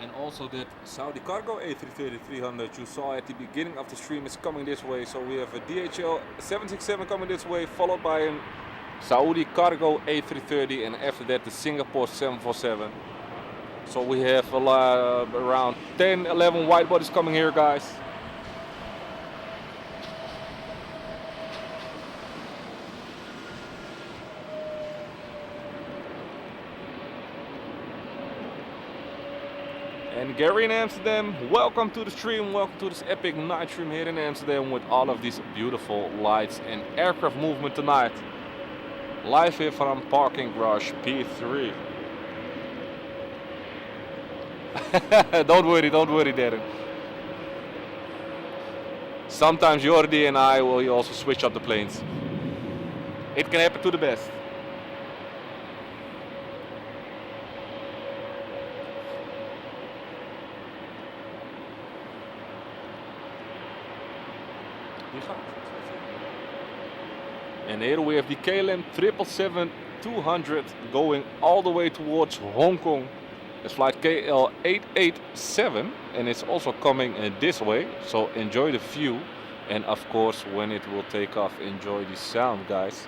And also that Saudi cargo A330-300 you saw at the beginning of the stream is coming this way. So we have a DHL 767 coming this way, followed by a Saudi cargo A330, and after that the Singapore 747. So we have around 10-11 wide bodies coming here, guys. And Gary in Amsterdam, welcome to the stream, welcome to this epic night stream here in Amsterdam with all of these beautiful lights and aircraft movement tonight. Live here from Parking Garage P3. Don't worry, Darren. Sometimes Jordi and I will also switch up the planes. It can happen to the best. And here we have the KLM 777-200 going all the way towards Hong Kong. It's flight KL887 and it's also coming this way. So enjoy the view, and of course when it will take off, enjoy the sound, guys.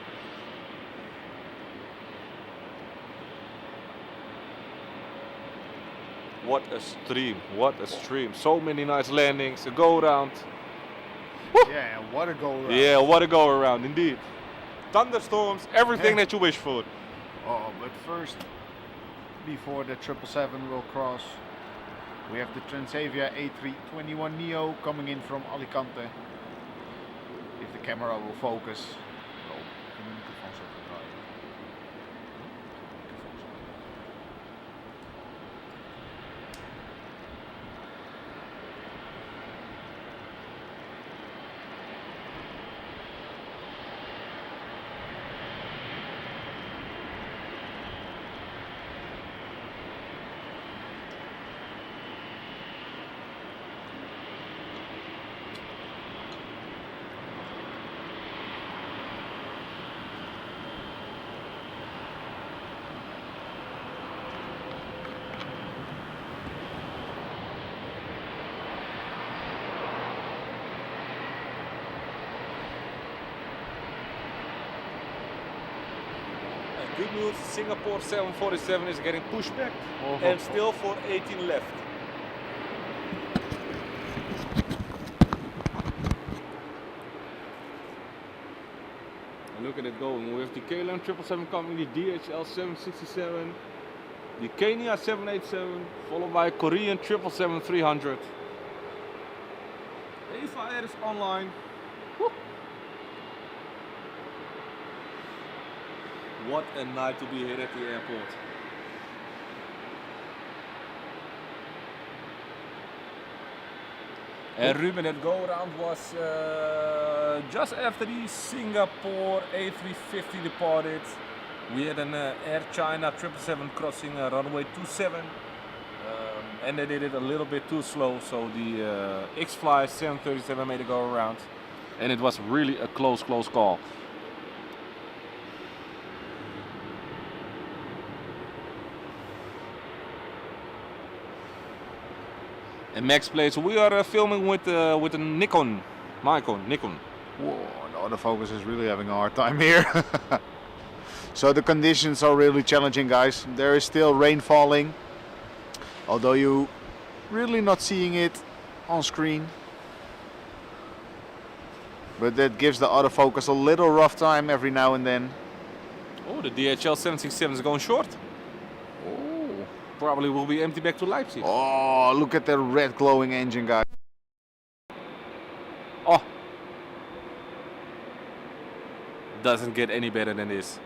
What a stream, what a stream. So many nice landings, a go around. Yeah, what a go around. Yeah, what a go around indeed. Thunderstorms, everything that you wish for. Oh, but first, before the 777 will cross, we have the Transavia A321 Neo coming in from Alicante. If the camera will focus. Oh, de microfoon zo verdraaien. Good news, Singapore 747 is getting pushed back and still for 18 left. And look at it going. We have the KLM 777 coming, the DHL 767, the Kenya 787, followed by Korean 777-300. Eva Air is online. Woo. What a night to be here at the airport. And Ruben, that go around was just after the Singapore A350 departed. We had an Air China 777 crossing runway 27, and they did it a little bit too slow, so the X-Fly 737 made it go around, and it was really a close call. And Max plays. We are filming with a Nikon. Whoa, the autofocus is really having a hard time here. So the conditions are really challenging, guys. There is still rain falling, although you really not seeing it on screen. But that gives the autofocus a little rough time every now and then. Oh, the DHL 767 is going short. Oh, probably will be empty back to Leipzig. Oh, look at that red glowing engine, guys. Oh, doesn't get any better than this.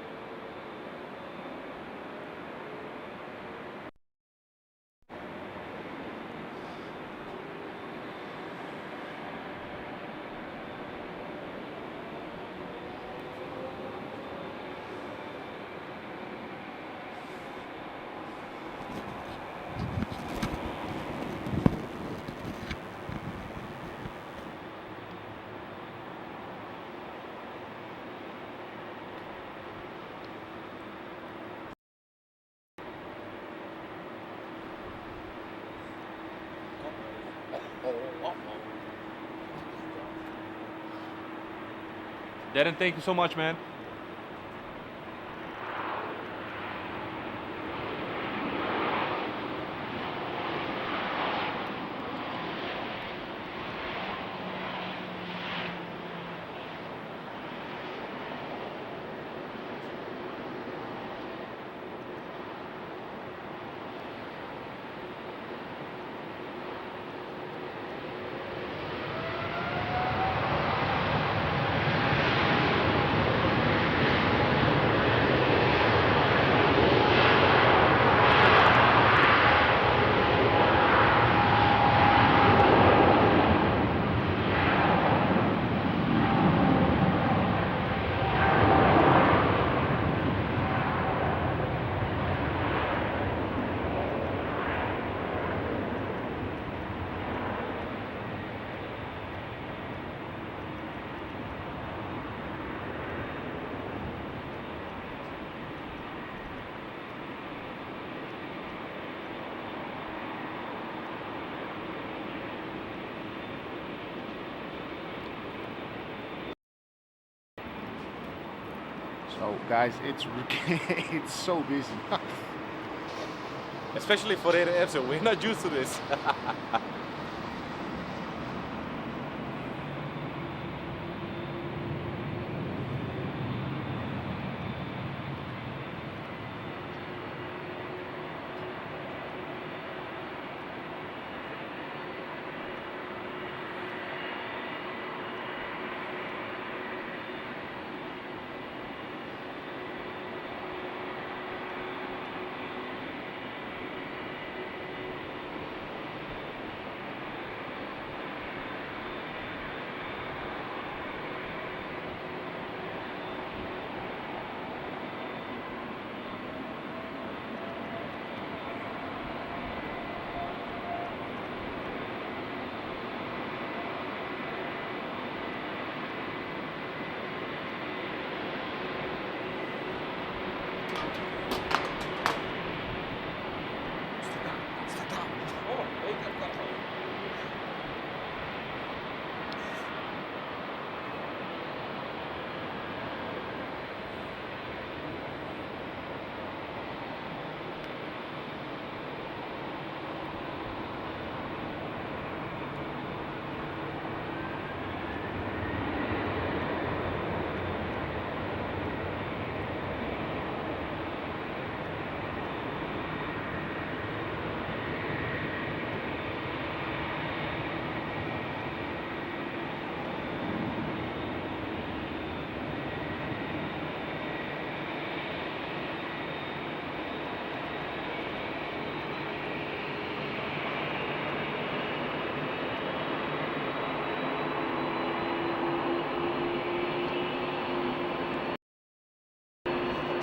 Darren, thank you so much, man. So guys, it's it's so busy. Especially for Air, so we're not used to this.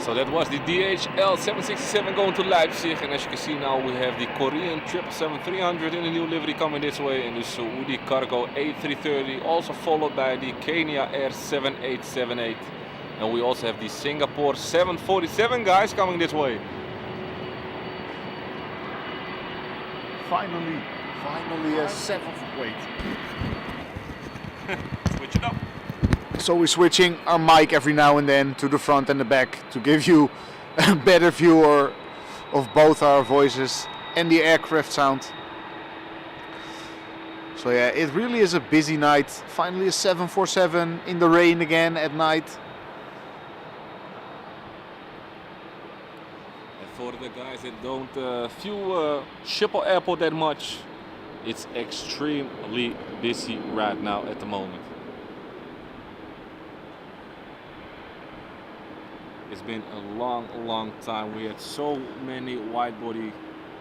So that was the DHL 767 going to Leipzig, and as you can see now we have the Korean 777-300 in the new livery coming this way, and the Saudi Cargo A330, also followed by the Kenya Air 7878, and we also have the Singapore 747 guys coming this way. Finally a wait. Switch it up. So we're switching our mic every now and then to the front and the back to give you a better view of both our voices and the aircraft sound. So yeah, it really is a busy night. Finally a 747 in the rain again at night. And for the guys that don't view Schiphol Airport that much, it's extremely busy right now at the moment. It's been a long time. We had so many wide-body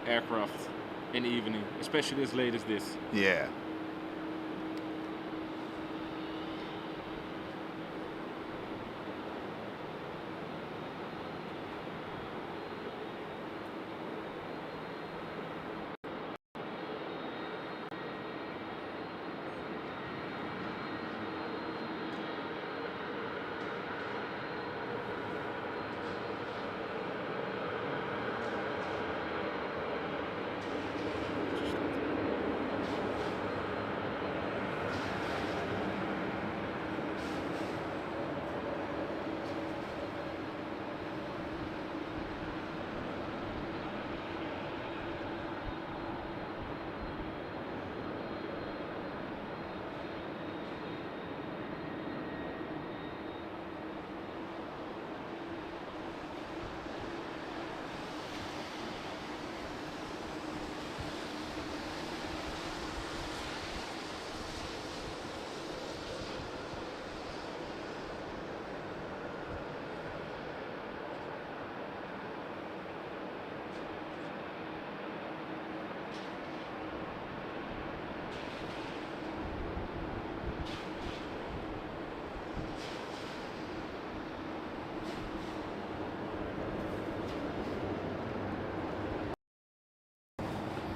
aircraft in the evening, especially as late as this. Yeah.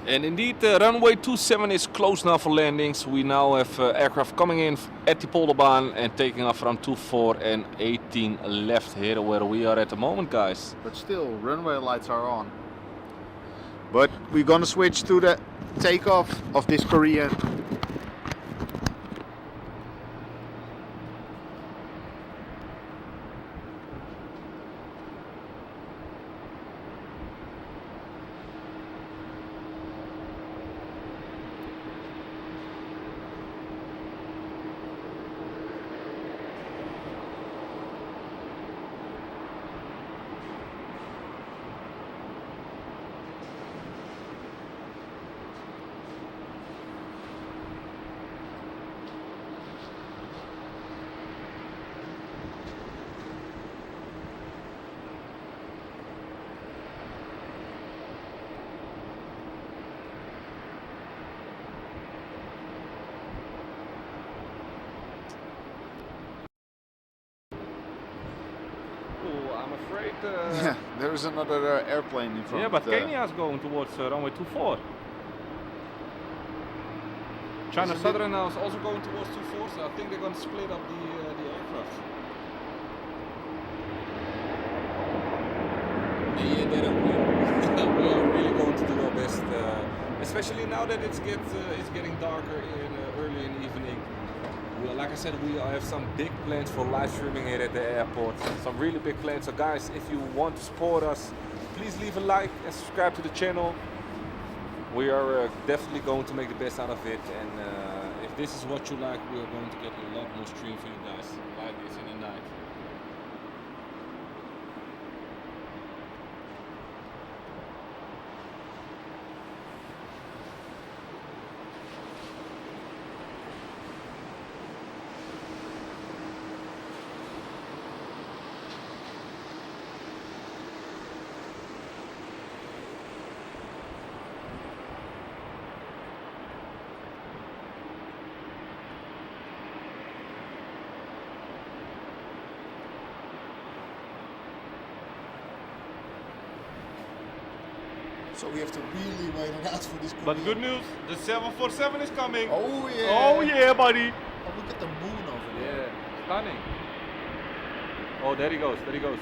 And indeed, runway 27 is closed now for landings. We now have aircraft coming in at the Polderbaan and taking off from 24 and 18 left here where we are at the moment, guys. But still, runway lights are on. But we're gonna switch to the takeoff of this Korean. I'm afraid... Yeah, there is another airplane in front. Yeah, but Kenya is going towards runway 24. China Southern now is also going towards 24, so I think they're going to split up the aircraft. Yeah, we are really going to do our best, especially now that it's getting darker early in the evening. Like I said, we have some big plans for live streaming here at the airport. Some really big plans. So guys, if you want to support us, please leave a like and subscribe to the channel. We are definitely going to make the best out of it. And if this is what you like, we are going to get a lot more stream for you guys like this in the night. So we have to really wait it out for this. But good news, the 747 is coming. Oh yeah. Oh yeah, buddy. Oh, look at the moon over there. Yeah, stunning. Oh, there he goes, there he goes.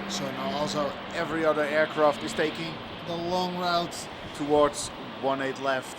So now also every other aircraft is taking the long route towards 18 left.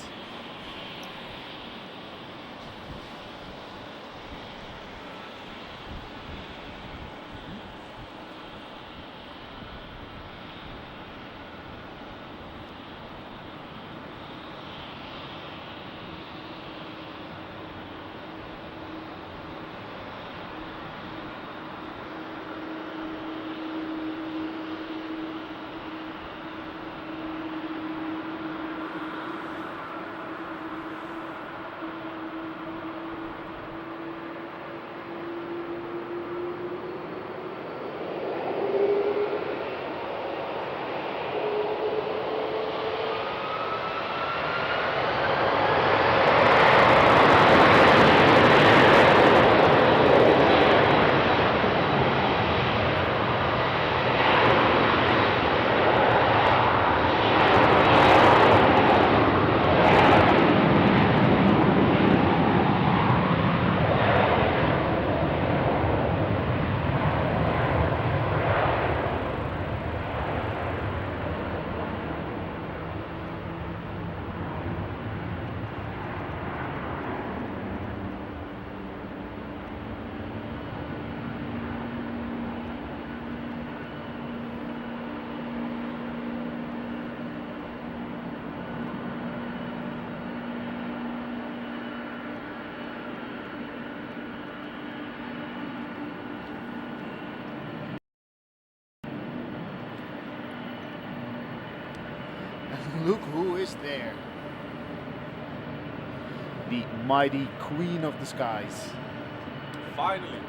Look who is there. The mighty queen of the skies. Finally.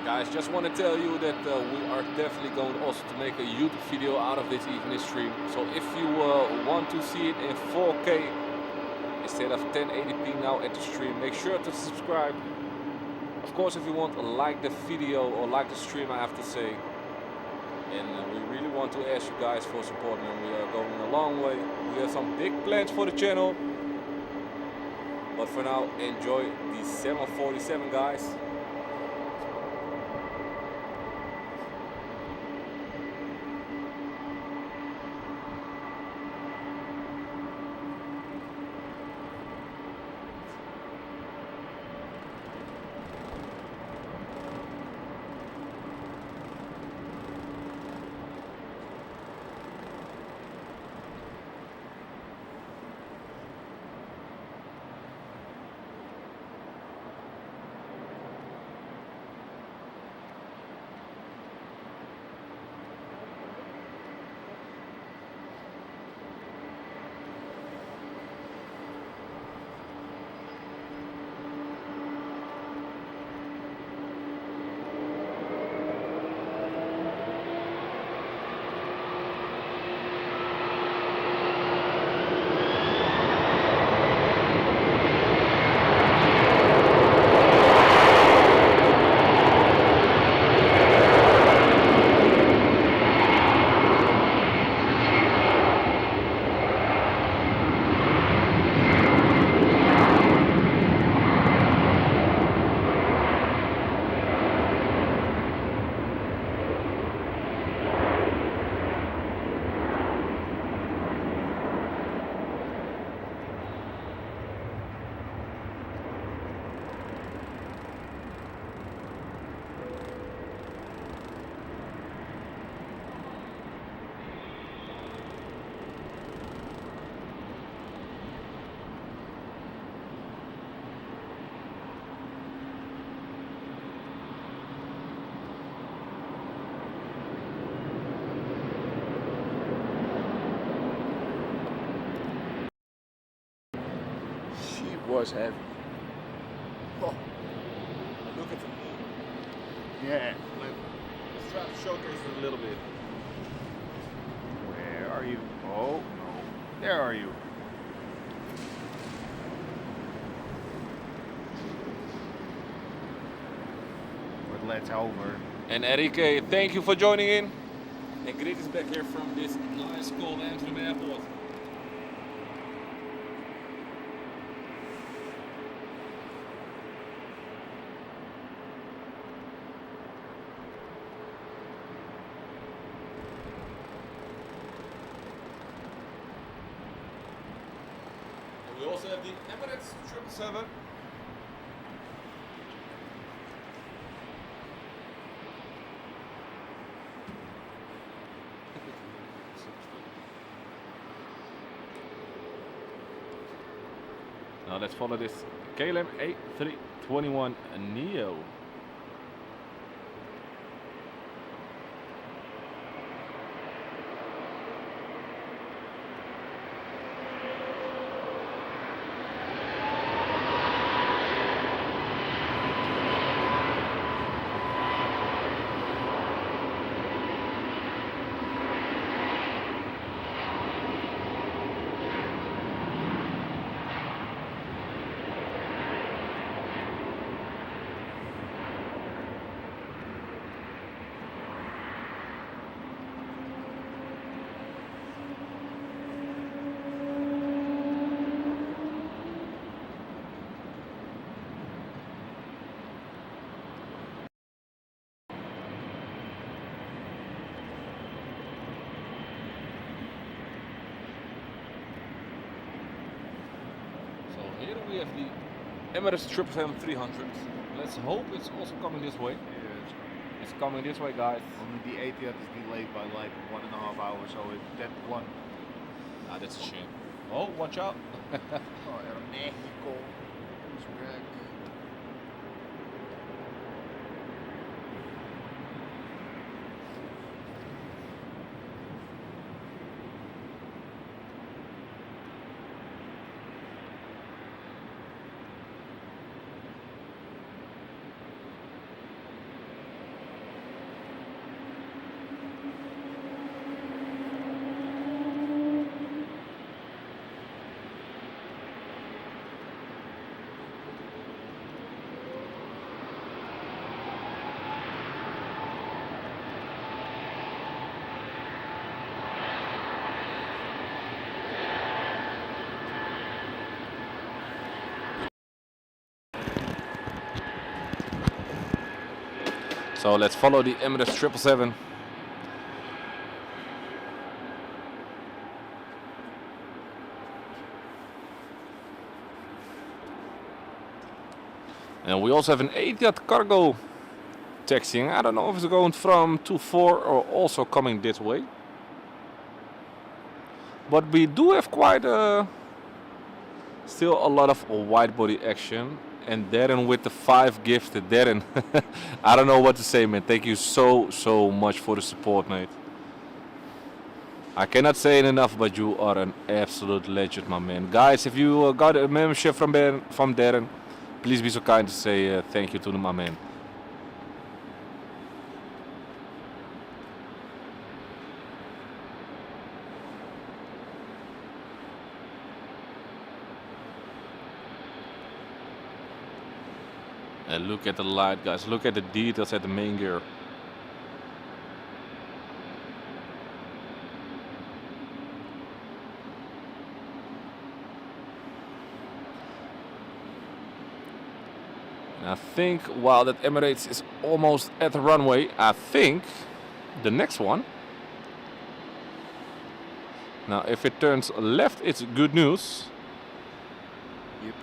Guys, just want to tell you that we are definitely going also to make a YouTube video out of this evening stream. So if you want to see it in 4K instead of 1080p now at the stream, make sure to subscribe. Of course, if you want to like the video or like the stream, I have to say. And we really want to ask you guys for support, man. We are going a long way. We have some big plans for the channel. But for now, enjoy the 747, guys. Was heavy. Oh, look at the Yeah. Let's try to showcase it a little bit. Where are you? Oh, no. There are you. But let's over. And Enrique, thank you for joining in. And greetings back here from this nice cold Amsterdam airport. We also have the Emirates 777. Now let's follow this KLM A321 Neo. Here we have the Emirates 777-300. Let's hope it's also coming this way. Yeah, It's coming this way, guys. only the Etihad is delayed by like 1.5 hours, so if that one. Ah, that's a shame. Oh, watch out. Oh, Mexico. So let's follow the Emirates 777. And we also have an Etihad cargo taxiing. I don't know if it's going from 24 or also coming this way. But we do have quite still a lot of wide body action. And Darren with the 5 gifted. Darren, I don't know what to say, man. Thank you so much for the support, mate. I cannot say it enough, but you are an absolute legend, my man. Guys, if you got a membership from Darren, please be so kind to say thank you to my man. And look at the light, guys. Look at the details at the main gear. I think while that Emirates is almost at the runway, I think the next one. Now if it turns left, it's good news. Yep.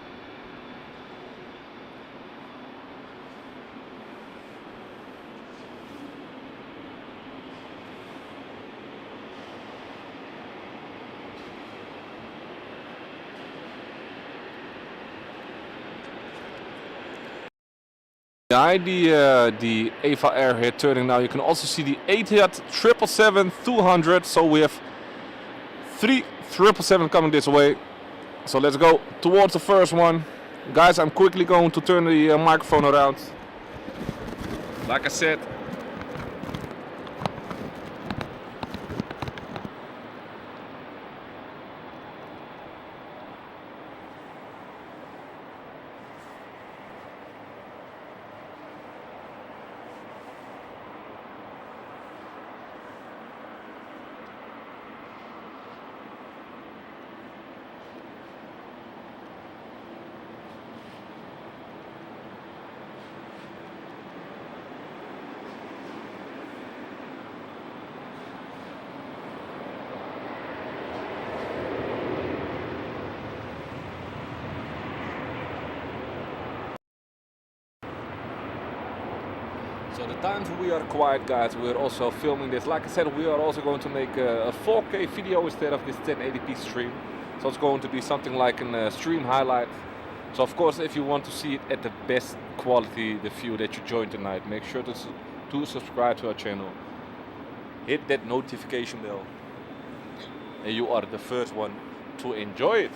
The Eva Air here turning now. You can also see the Etihad 777-200. So we have 3 777 coming this way. So let's go towards the first one. Guys, I'm quickly going to turn the microphone around. Like I said, so the times we are quiet, guys, we're also filming this. Like I said, we are also going to make a 4K video instead of this 1080p stream. So it's going to be something like a stream highlight. So of course, if you want to see it at the best quality, the view that you joined tonight, make sure to subscribe to our channel. Hit that notification bell. And you are the first one to enjoy it.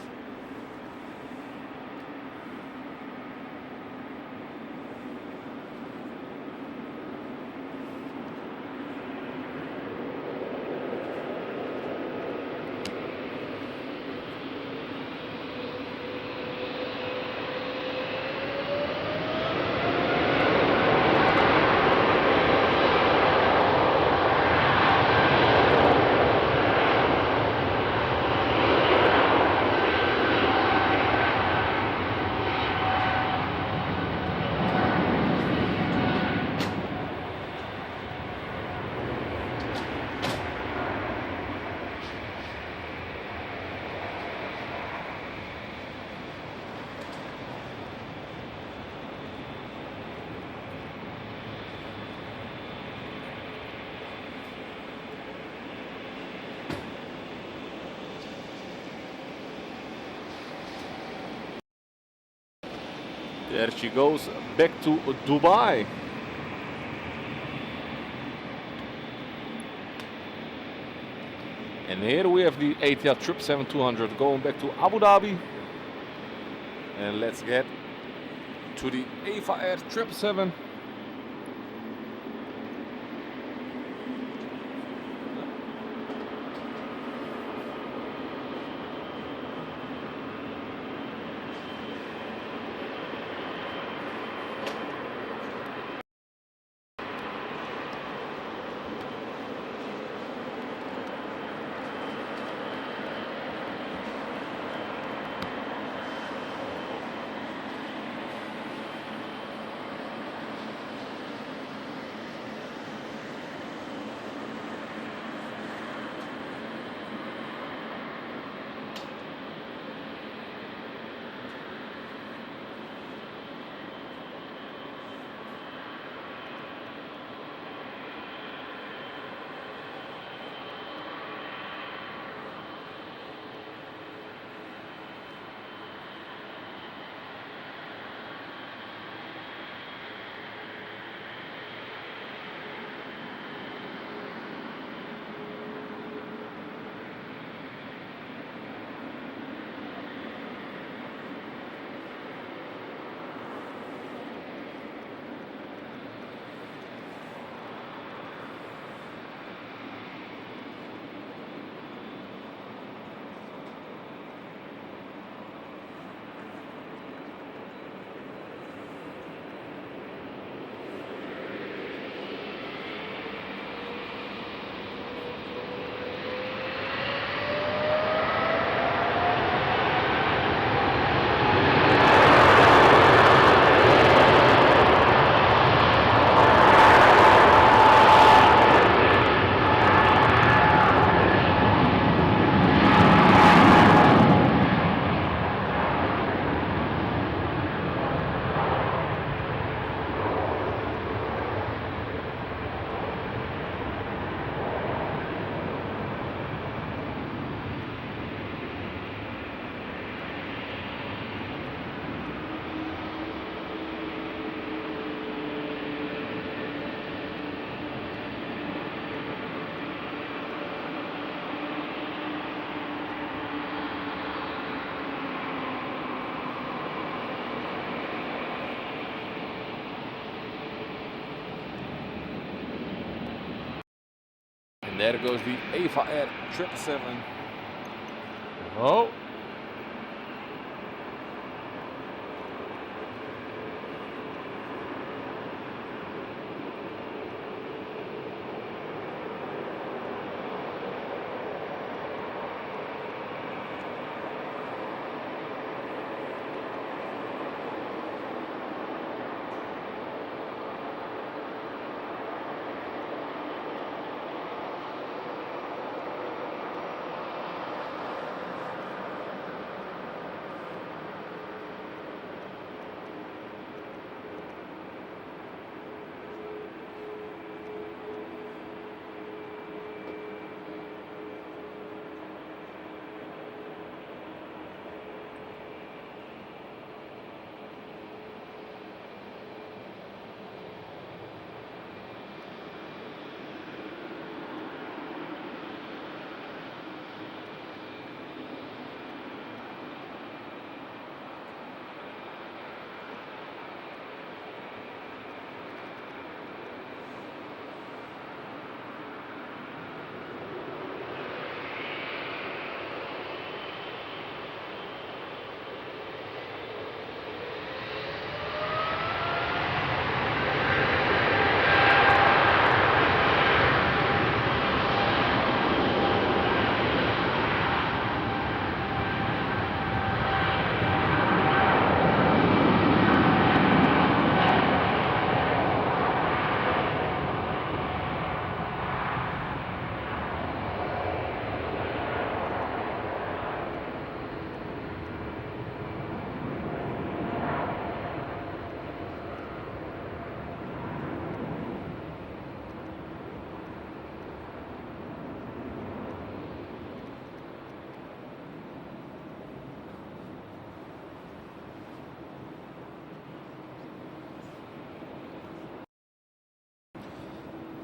There she goes back to Dubai. And here we have the Etihad 777-200 going back to Abu Dhabi. And let's get to the Eva Air 777. And there goes the Eva Air 777. Oh.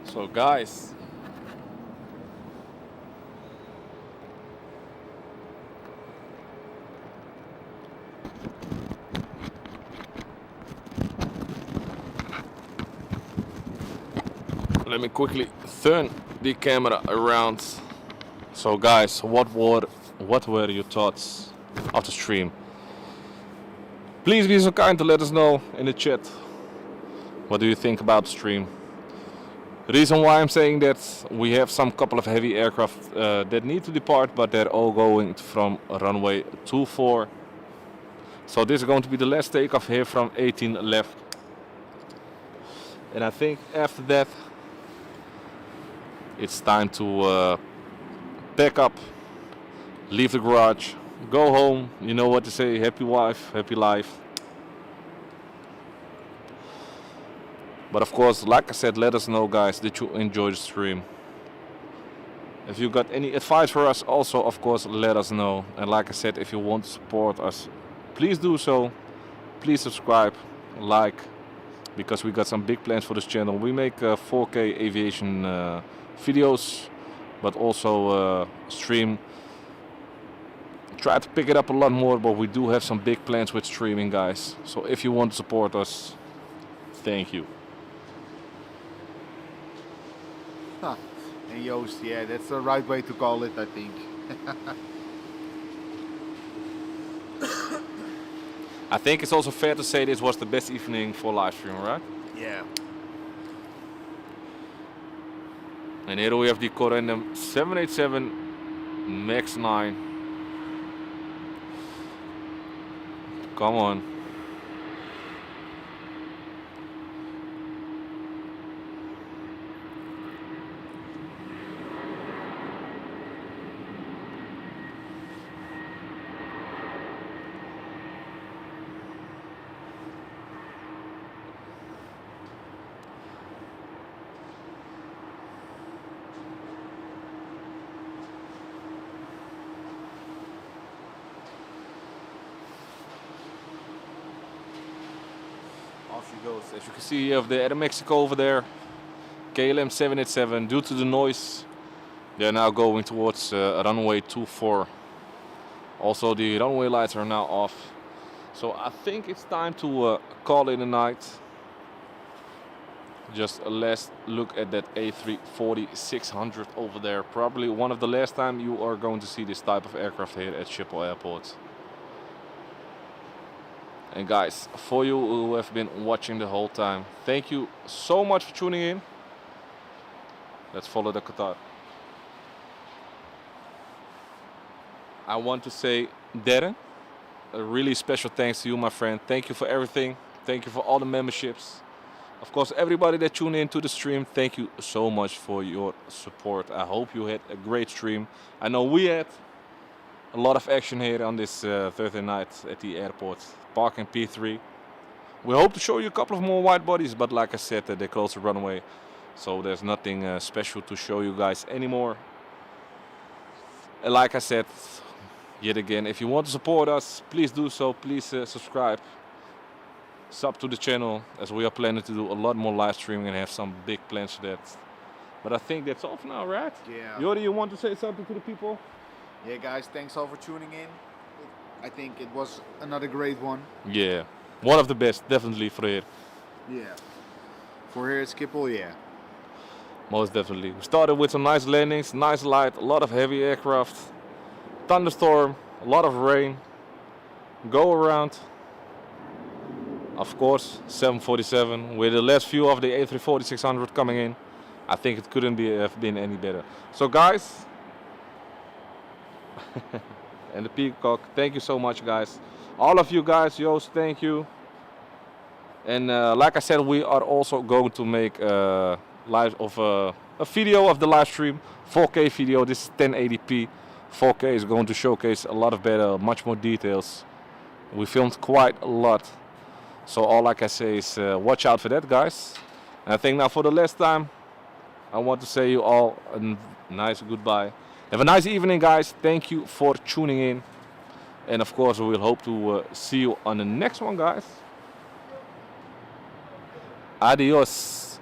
So guys, let me quickly turn the camera around. So guys, what were your thoughts of the stream? Please be so kind to let us know in the chat. What do you think about the stream? The reason why I'm saying that, we have some couple of heavy aircraft that need to depart, but they're all going from runway 24. So this is going to be the last takeoff here from 18 left. And I think after that, it's time to pack up, leave the garage, go home. You know what to say, happy wife, happy life. But of course, like I said, let us know guys that you enjoy the stream. If you got any advice for us also, of course, let us know. And like I said, if you want to support us, please do so. Please subscribe, like, because we got some big plans for this channel. We make 4K aviation videos, but also stream. Try to pick it up a lot more, but we do have some big plans with streaming guys. So if you want to support us, thank you. Huh. And Joost, yeah, that's the right way to call it, I think. I think it's also fair to say this was the best evening for live stream, right? Yeah. And here we have the Corendon 787 MAX 9. Come on. Off she goes. As you can see, you have the Air Mexico over there. KLM 787. Due to the noise, they are now going towards runway 24. Also, the runway lights are now off. So I think it's time to call it a night. Just a last look at that A340-600 over there. Probably one of the last time you are going to see this type of aircraft here at Schiphol Airport. And guys, for you who have been watching the whole time, thank you so much for tuning in. Let's follow the Qatar. I want to say, Darren, a really special thanks to you, my friend. Thank you for everything. Thank you for all the memberships. Of course, everybody that tuned in to the stream, thank you so much for your support. I hope you had a great stream. I know we had a lot of action here on this Thursday night at the airport, parking P3. We hope to show you a couple of more wide bodies, but like I said, they closed the runway, so there's nothing special to show you guys anymore. And like I said, yet again, if you want to support us, please do so. Please subscribe. Sub to the channel, as we are planning to do a lot more live streaming and have some big plans for that. But I think that's all for now, right? Yeah. Jordi, you want to say something to the people? Yeah, guys, thanks all for tuning in. I think it was another great one. Yeah, one of the best, definitely for here. Yeah. For here at Schiphol, yeah. Most definitely. We started with some nice landings, nice light, a lot of heavy aircraft, thunderstorm, a lot of rain, go around. Of course, 747 with the last few of the A340-600 coming in. I think it couldn't have been any better. So guys, and the Peacock, thank you so much, guys. All of you guys, Joost, thank you. And like I said, we are also going to make a video of the live stream, 4K video. This is 1080p. 4K is going to showcase a lot of better, much more details. We filmed quite a lot. So all I can say is watch out for that, guys. And I think now for the last time, I want to say you all a nice goodbye. Have a nice evening, guys. Thank you for tuning in. And of course, we will hope to see you on the next one, guys. Adios.